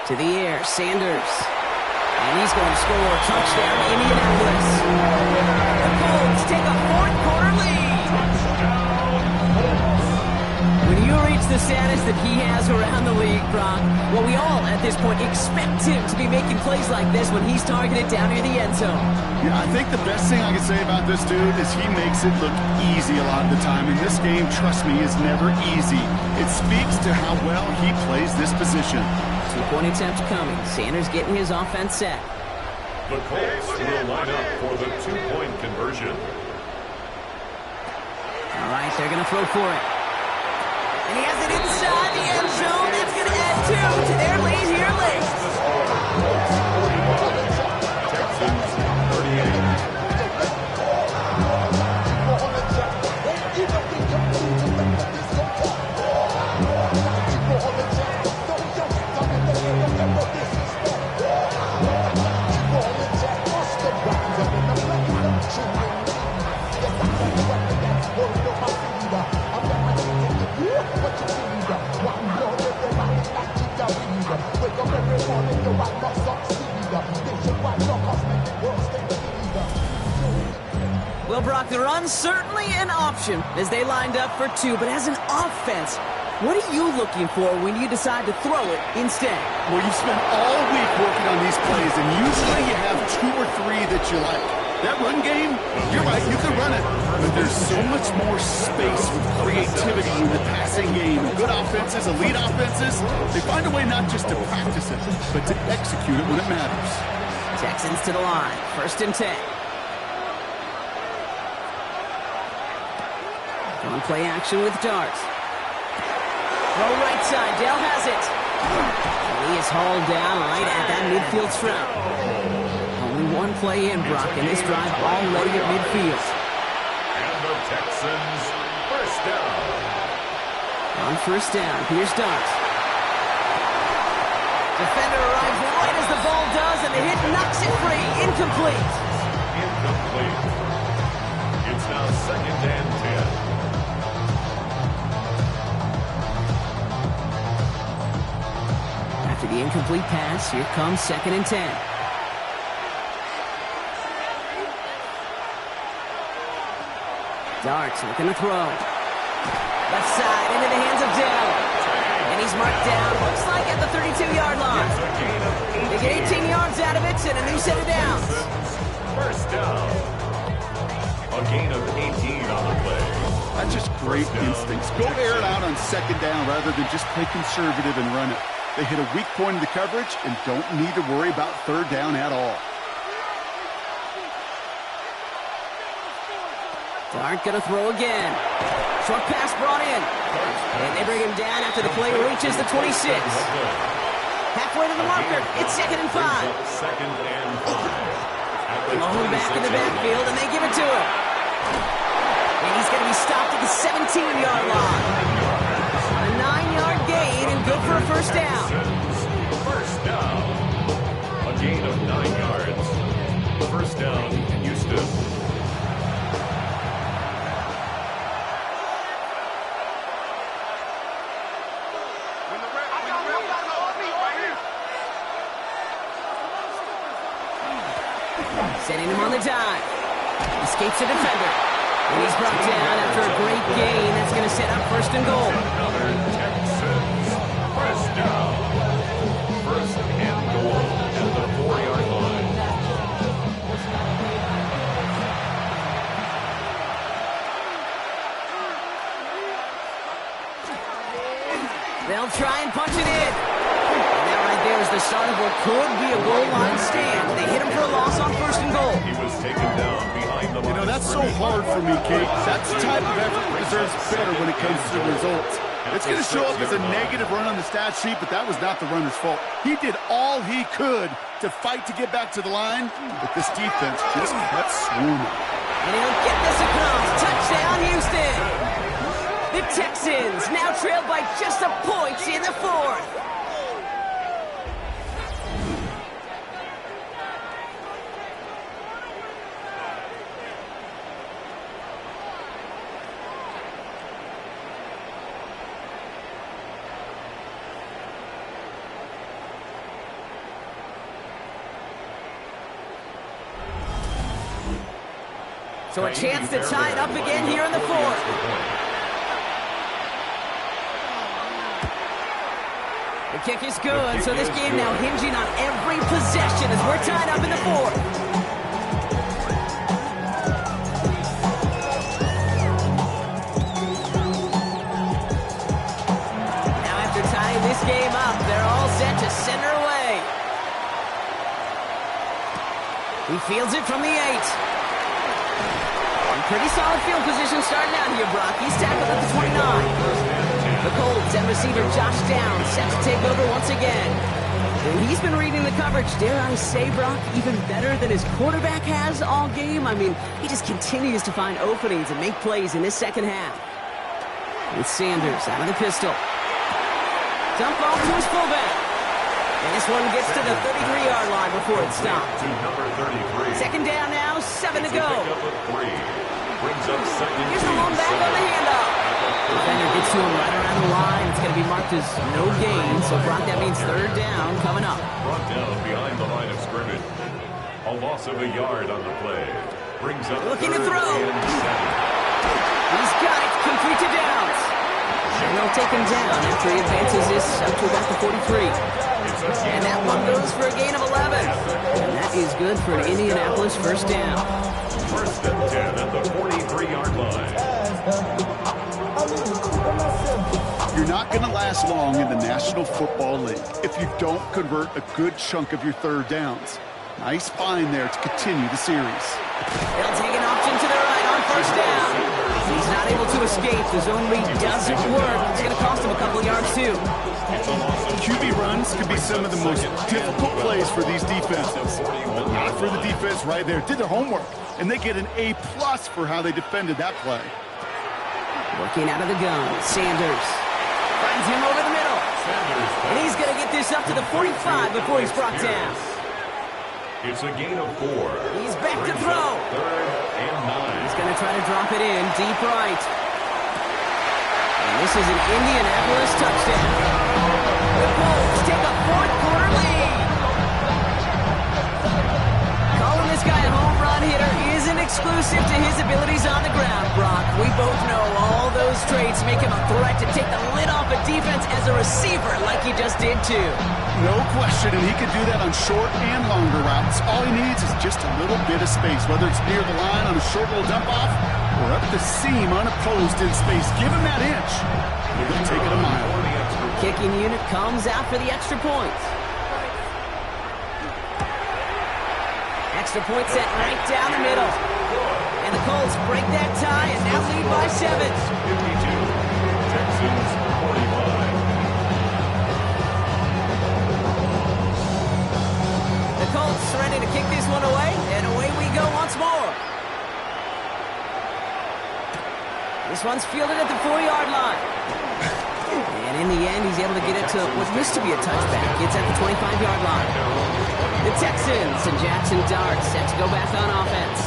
To the air, Sanders. And he's going to score. Touchdown, Indianapolis. The Colts take a fourth-quarter lead. When you reach the status that he has around the league, Brock, well, we all, at this point, expect him to be making plays like this when he's targeted down near the end zone. Yeah, I think the best thing I can say about this dude is he makes it look easy a lot of the time. And this game, trust me, is never easy. It speaks to how well he plays this position. Two-point attempt coming. Sanders getting his offense set. The Colts will line up for the 2-point conversion. All right, they're going to throw for it. And he has it inside the end zone. That's going to add 2 to their lead here late. Texans 38. Well, Brock, the run's certainly an option as they lined up for 2, but as an offense, what are you looking for when you decide to throw it instead? Well, you've spent all week working on these plays, and usually you have 2 or 3 that you like. That run game, you're right, you can run it, but there's so much more space with creativity in the passing game. Good offenses, elite offenses, they find a way not just to practice it, but to execute it when it matters. Texans to the line, 1st and 10. On play action with Dart. Throw right side, Dell has it. He is hauled down right at that midfield stripe. Only one play in, Brock, and this drive already at midfield. And the Texans first down. On first down, here's Dart. Defender arrives right as the ball does, and the hit knocks it free. Incomplete. Incomplete. It's now 2nd and 10. After the incomplete pass, here comes 2nd and 10. Darts looking to throw. Left side into the hands of Dell. And he's marked down, looks like at the 32-yard line. They get 18 yards out of it and a new set of downs. First down. A gain of 18 on the play. That's just great instincts. Go air it out on 2nd down rather than just play conservative and run it. They hit a weak point in the coverage and don't need to worry about 3rd down at all. Dart gonna throw again. Short pass brought in. And they bring him down after the play reaches the 26. Halfway to the marker. It's 2nd and 5. 2nd and 5. Long back in the backfield, and they give it to him. And he's going to be stopped at the 17-yard line. A 9-yard gain and good for a first down. First down. A gain of 9 yards. First down, Houston. Setting him on the dive. Escapes the defender. And he's brought down after a great gain. That's going to set up first and goal. Another Texans. First down. First and goal at the 4-yard line. They'll try and punch it in. And that right there is the start of what could be a goal line stand. They hit him for a loss on first and goal. He was taken down behind the line. You know, that's so hard for me, Kate. That's the type of effort that deserves better when it comes to the results. It's going to show up as a negative run on the stat sheet, but that was not the runner's fault. He did all he could to fight to get back to the line, but this defense just kept swarming. And he'll get this across. Touchdown, Houston. The Texans now trail by just a point in the fourth. So a chance to tie it up again here in the fourth. The kick is good, so this game now hinging on every possession as we're tied up in the fourth. Now after tying this game up, they're all set to send her away. He fields it from the 8. Pretty solid field position starting out here, Brock. He's tackled at the 29. The Colts and receiver Josh Downs set to take over once again. And he's been reading the coverage, dare I say, Brock, even better than his quarterback has all game. I mean, he just continues to find openings and make plays in this second half. With Sanders out of the pistol. Dump off to his fullback. And this one gets to the 33-yard line before it stops. Second down now, 7 to go. Here's the lone back on the handoff. Defender gets to him right around the line. It's going to be marked as no gain. So, Brock, that means third down coming up. Brought down behind the line of scrimmage. A loss of a yard on the play. Brings up looking to throw. He's got it. Complete to Downs. And they'll take him down after he advances this up to about the 43. And that one goes for a gain of 11. And that is good for an Indianapolis first down. First and 10 at the 43-yard line. You're not going to last long in the National Football League if you don't convert a good chunk of your third downs. Nice find there to continue the series. They'll take an option to the right on first down. He's not able to escape. The zone read doesn't work. It's going to cost him a couple of yards, too. QB runs can be some of the most difficult plays for these defenses. But not for the defense right there. Did their homework, and they get an A+ for how they defended that play. Working out of the gun, Sanders finds him over the middle. And he's going to get this up to the 45 before he's brought down. It's a gain of 4. He's back to throw. Third and 9. He's going to try to drop it in deep right. And this is an Indianapolis touchdown. The Colts take a fourth-quarter lead. Calling this guy a home run hitter isn't exclusive to his abilities on the ground, Brock. We both know all those traits make him a threat to take the lid off a defense as a receiver like he just did, too. No question, and he can do that on short and longer routes. All he needs is just a little bit of space, whether it's near the line on a short little dump-off or up the seam unopposed in space. Give him that inch. He'll take it a mile. Kicking unit comes out for the extra point. Extra point set right down the middle. And the Colts break that tie and now lead by 7. 52. Texans 45. The Colts ready to kick this one away, and away we go once more. This one's fielded at the 4-yard line. And in the end, he's able to get it to what used to be a touchback. It's at the 25-yard line. The Texans and Jackson Dart set to go back on offense.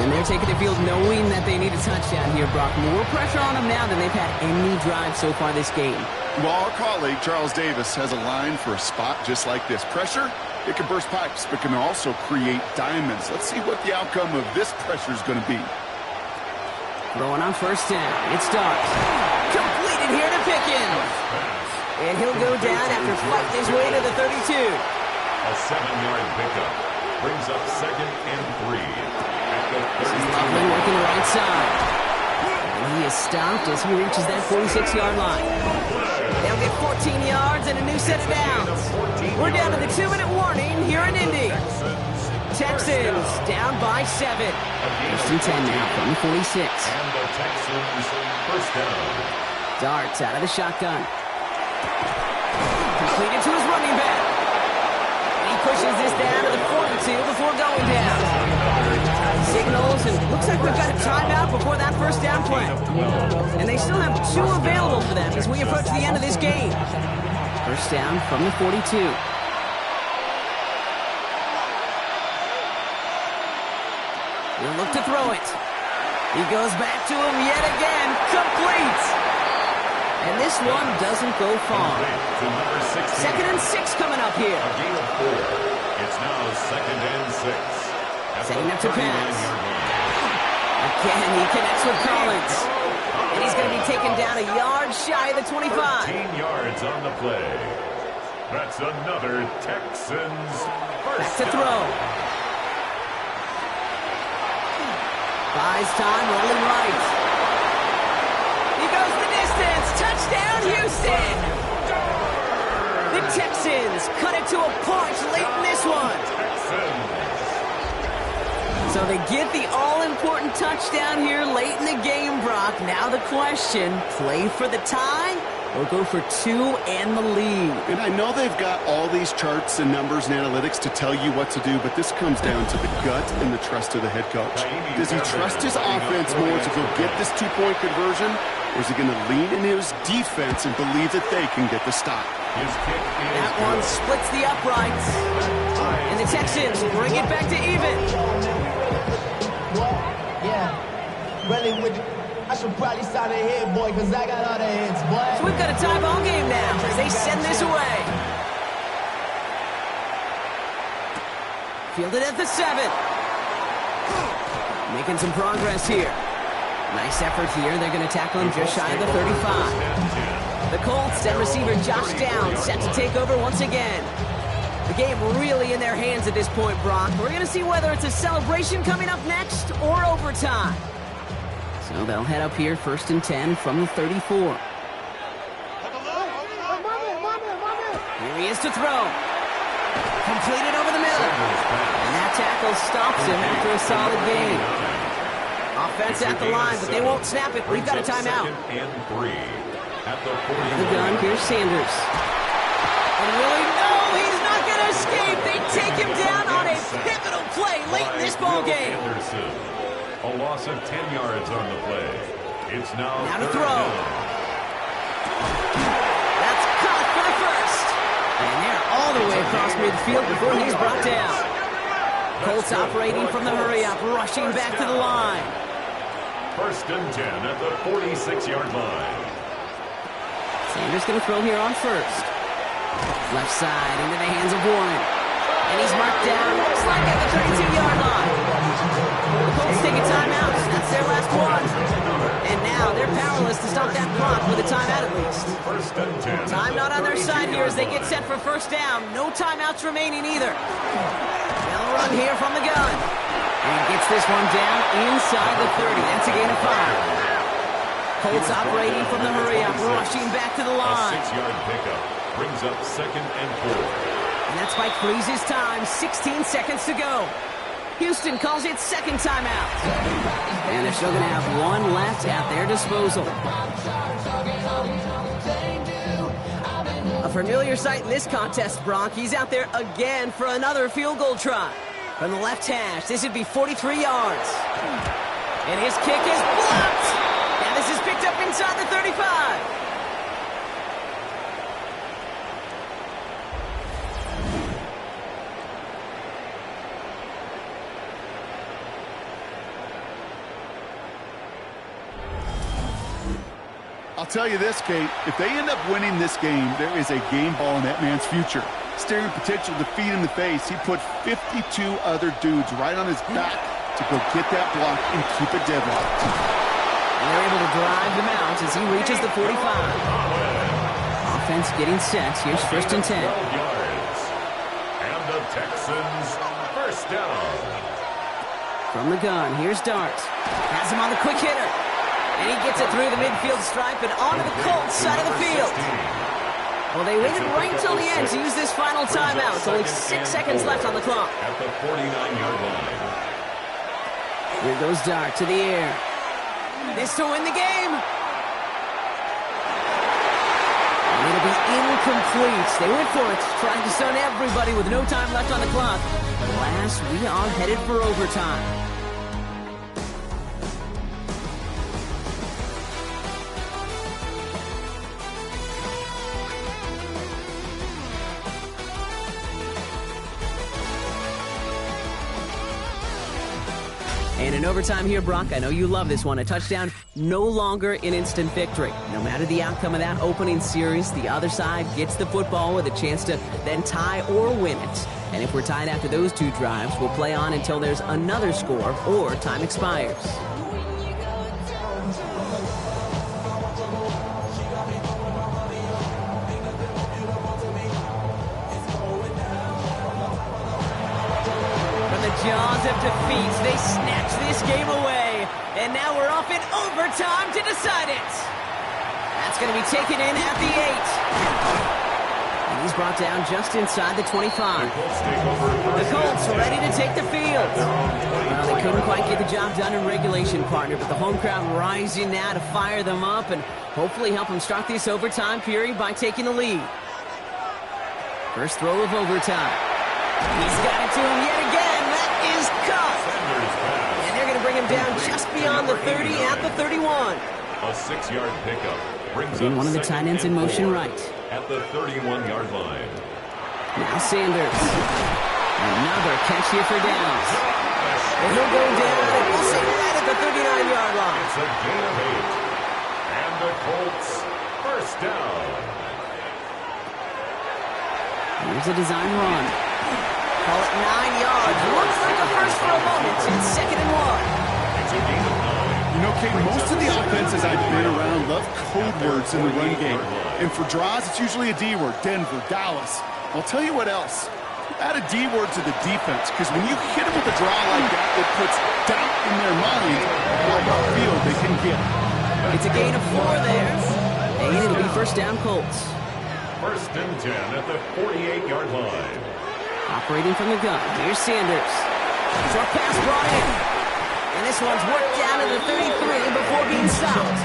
And they're taking the field knowing that they need a touchdown here, Brock. More pressure on them now than they've had any drive so far this game. Well, our colleague, Charles Davis, has a line for a spot just like this. Pressure, it can burst pipes, but can also create diamonds. Let's see what the outcome of this pressure is going to be. Throwing on first down. It starts. Completed here to Pickens. And he'll go down after fighting his way to the 32. A 7-yard pickup brings up 2nd and 3 at the 32. Loveland working the right side. And he is stopped as he reaches that 46-yard line. They'll get 14 yards and a new set of downs. We're down to the 2-minute warning here in Indy. Texans down by 7. First and 10 now from the 46. And the Texans first down. Darts out of the shotgun. Completed to his running back. And he pushes this down to the 42 before going down. Signals, and looks like we've got a timeout before that first down play. And they still have 2 available for them as we approach the end of this game. First down from the 42. He'll look to throw it. He goes back to him yet again. Complete. And this one doesn't go far. 2nd and 6 coming up here. A gain of 4. It's now 2nd and 6. Setting up to pass. Again, he connects with Collins. And he's going to be taken down a yard shy of the 25. 13 yards on the play. That's another Texans Back first to throw. Buys time, rolling right. He goes the distance. Touchdown, Houston. The Texans cut it to a punch late in this one. So they get the all-important touchdown here late in the game, Brock. Now the question, play for the tie or go for 2 and the lead? And I know they've got all these charts and numbers and analytics to tell you what to do, but this comes down to the gut and the trust of the head coach. Does he trust his offense more to go get this 2-point conversion, or is he going to lean into his defense and believe that they can get the stop? That one splits the uprights. And the Texans bring it back to even. I should probably sign a hit, boy, because I got all the hits, boy. So we've got a tie ball game now as they send this away. Fielded at the 7. Making some progress here. Nice effort here. They're going to tackle him just shy of the 35. The Colts and receiver Josh Downs set to take over once again. The game really in their hands at this point, Brock. We're going to see whether it's a celebration coming up next or overtime. So they'll head up here, 1st and 10 from the 34. Here he is to throw. Completed over the middle. And that tackle stops him after a solid gain. Offense at the line, but they won't snap it. We've got a timeout. The gun, here's Sanders. And really, no, he's not going to escape. They take him down on a pivotal play late in this ball game. A loss of 10 yards on the play. It's now to throw. That's caught for the first. And they're all the way across midfield before he's brought down. Colts operating from the hurry-up, rushing back to the line. 1st and 10 at the 46-yard line. Sanders going to throw here on first. Left side into the hands of Warren. And he's marked down, looks like at the 32-yard line. The Colts take a timeout. That's their last one. And now they're powerless to stop that clock with a timeout at least. 1st and 10. Time not on their side here as they get set for first down. No timeouts remaining either. They'll run here from the gun. And he gets this one down inside the 30. That's a gain of 5. Colts operating from the hurry-up, rushing back to the line. A 6-yard pickup brings up 2nd and 4. And that's Mike Freeze's time, 16 seconds to go. Houston calls it second timeout. And they're still going to have one left at their disposal. A familiar sight in this contest, Brock. He's out there again for another field goal try. From the left hash, this would be 43 yards. And his kick is blocked. And this is picked up inside the 35. I'll tell you this, Kate, if they end up winning this game, there is a game ball in that man's future. Staring potential defeat in the face, he put 52 other dudes right on his back to go get that block and keep it deadlocked. And they're able to drive him out as he reaches the 45. Offense getting set. Here's 1st and 10. Yards. And the Texans first down. From the gun, here's Dart. Has him on the quick hitter. And he gets it through the midfield stripe and onto the Colts side of the field. Well, they waited right till the end to use this final timeout. It's only 6 seconds left on the clock. At the 49-yard line. Here goes Dart to the air. This to win the game. And it'll be incomplete. They went for it, trying to stun everybody with no time left on the clock. Alas, we are headed for overtime. And in overtime here, Brock, I know you love this one. A touchdown, no longer an instant victory. No matter the outcome of that opening series, the other side gets the football with a chance to then tie or win it. And if we're tied after those 2 drives, we'll play on until there's another score or time expires. Jaws of defeat. They snatch this game away. And now we're off in overtime to decide it. That's going to be taken in at the 8. And he's brought down just inside the 25. The Colts ready to take the field. Well, they couldn't quite get the job done in regulation, partner, but the home crowd rising now to fire them up and hopefully help them start this overtime period by taking the lead. First throw of overtime. He's got it to him yet again. Is caught. And they're going to bring him down just beyond the 30 at the 31. A 6-yard pickup brings in up one of the tight ends in motion right. At the 31-yard line. Now Sanders. Another catch here for downs. And he'll go down, and we'll say right at the 39-yard line. It's a gain of 8. And the Colts first down. Here's a design run. Call it 9 yards. Looks like a first for a moment. It's 2nd and 1. It's a gain of 9. You know, Kate, most of the offenses I've been around love code words in the run game. And for draws, it's usually a D word. Denver, Dallas. I'll tell you what else. Add a D word to the defense, because when you hit them with a draw like that, it puts doubt in their mind on what field they can get. It's a gain of 4 there. And it'll be first down Colts. 1st and 10 at the 48-yard line. Operating from the gun. Here's Sanders. Short pass brought in. And this one's worked down to the 33 before being stopped.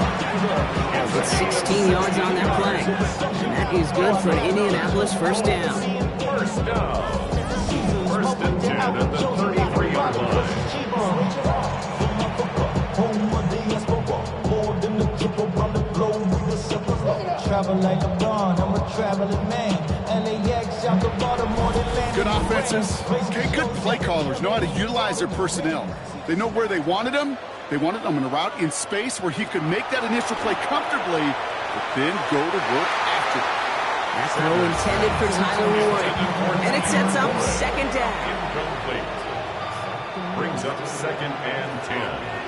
It's 16 yards on that play. And that is good for an Indianapolis first down. First down. 1st and 10 at the 33-yard line. Travel like a bond, I'm a traveling man. LAX out the Baltimore, good offenses, okay, good play callers know how to utilize their personnel. They know where they wanted them. They wanted them in a route in space where he could make that initial play comfortably, but then go to work after. That throw intended for Tyler Ward. And it sets up 2nd down. Incomplete. Brings up 2nd and 10.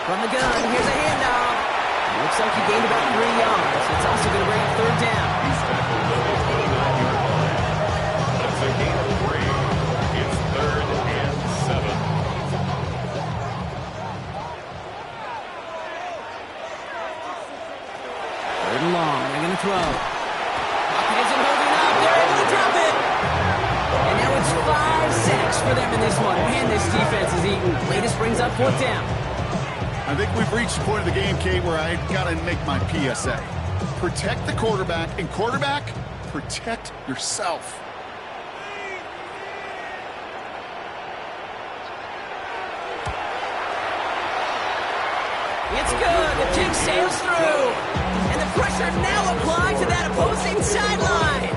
From the gun, here's a handoff. Looks like he gained about 3 yards. It's also going to bring up 3rd down. He's tackled at the 29-yard line. That's a gain of 3. It's 3rd and 7. 3rd and long. They're going to throw. Pocket isn't holding up. They're able to drop it. And now it's 5 sacks for them in this one. Man, this defense is eating. Latest brings up 4th down. I think we've reached the point of the game, Kate, where I got to make my PSA. Protect the quarterback, and quarterback, protect yourself. It's good. The kick sails through. And the pressure now applied to that opposing sideline.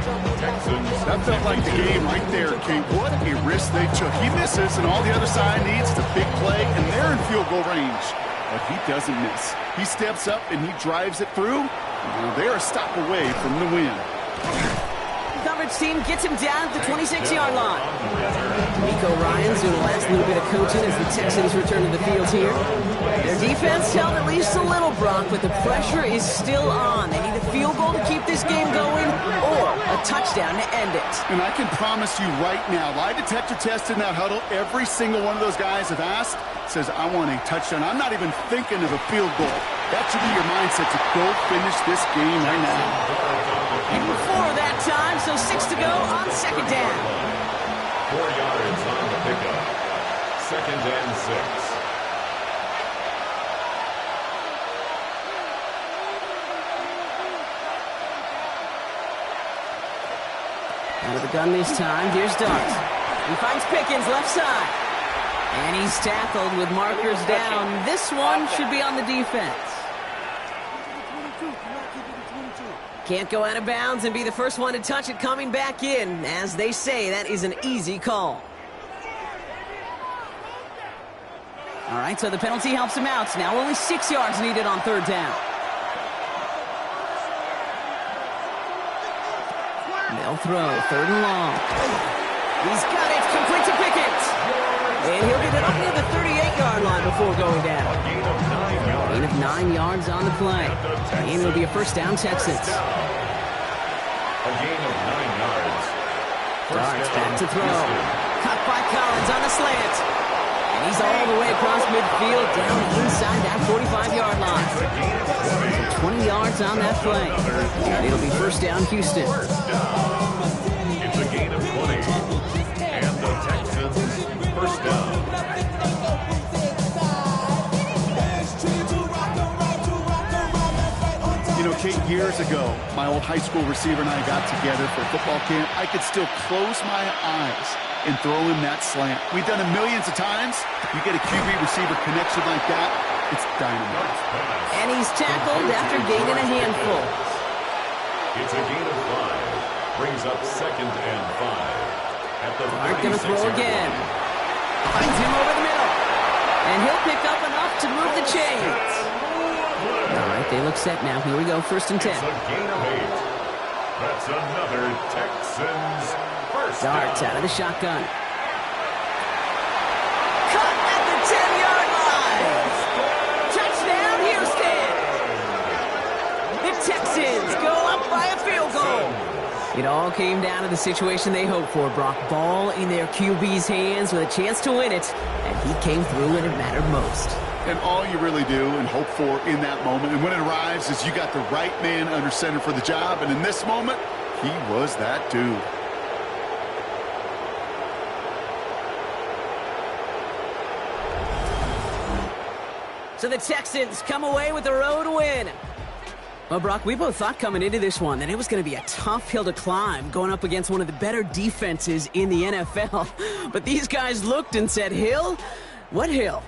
That felt like the game right there, Kate. What a risk they took. He misses, and all the other side needs is a big play, and they're in field goal range. But he doesn't miss. He steps up, and he drives it through. Now they're a stop away from the win. Coverage coach team gets him down at the 26-yard line. Nico Ryan's doing the last little bit of coaching as the Texans return to the field here. Their defense held at least a little, Brock, but the pressure is still on. They need a field goal to keep this game going or a touchdown to end it. And I can promise you right now, lie detector test in that huddle, every single one of those guys have asked, says, I want a touchdown. I'm not even thinking of a field goal. That should be your mindset to go finish this game right now. And before that time, so 6 to go on second down. 4 yards on the pickup. 2nd and 6. Out of the gun this time, here's Dart. He finds Pickens left side. And he's tackled with markers down. This one should be on the defense. Can't go out of bounds and be the first one to touch it coming back in. As they say, that is an easy call. All right, so the penalty helps him out. Now only 6 yards needed on third down. They'll throw, 3rd and long. He's got it, complete to Pickens. And he'll get it up near the 38-yard line before going down. Gain of 9 yards on the play. And it'll be a first down, Texans. A gain of 9 yards. Darts back to throw. Cut by Collins on the slant. And he's all the way across midfield down inside that 45-yard line. So 20 yards on that play. And it'll be first down, Houston. It's a gain of 20. And the Texans first down. You know, Kate, years ago, my old high school receiver and I got together for football camp. I could still close my eyes and throw him that slant. We've done it millions of times. You get a QB receiver connection like that, it's dynamite. And he's tackled after gaining a handful. It's a gain of 5. Brings up 2nd and 5. At the Dart gonna throw again. Finds him over the middle. And he'll pick up enough to move the chains. All right, they look set now. Here we go, 1st and 10. It's a gain of 8. That's another Texans first down. Darts out of the shotgun. Cut at the 10-yard line. Touchdown, Houston. The Texans go up by a field goal. It all came down to the situation they hoped for, Brock. Ball in their QB's hands with a chance to win it, and he came through when it mattered most. And all you really do and hope for in that moment, and when it arrives, is you got the right man under center for the job, and in this moment, he was that dude. So the Texans come away with the road win. Well, Brock, we both thought coming into this one that it was going to be a tough hill to climb going up against one of the better defenses in the NFL. But these guys looked and said, Hill? What hill?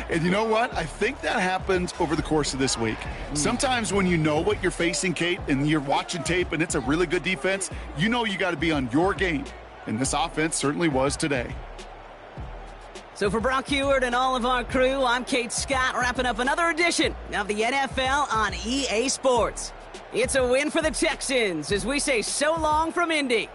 And you know what? I think that happens over the course of this week. Sometimes when you know what you're facing, Kate, and you're watching tape and it's a really good defense, you know you got to be on your game. And this offense certainly was today. So for Brock Heward and all of our crew, I'm Kate Scott, wrapping up another edition of the NFL on EA Sports. It's a win for the Texans as we say so long from Indy.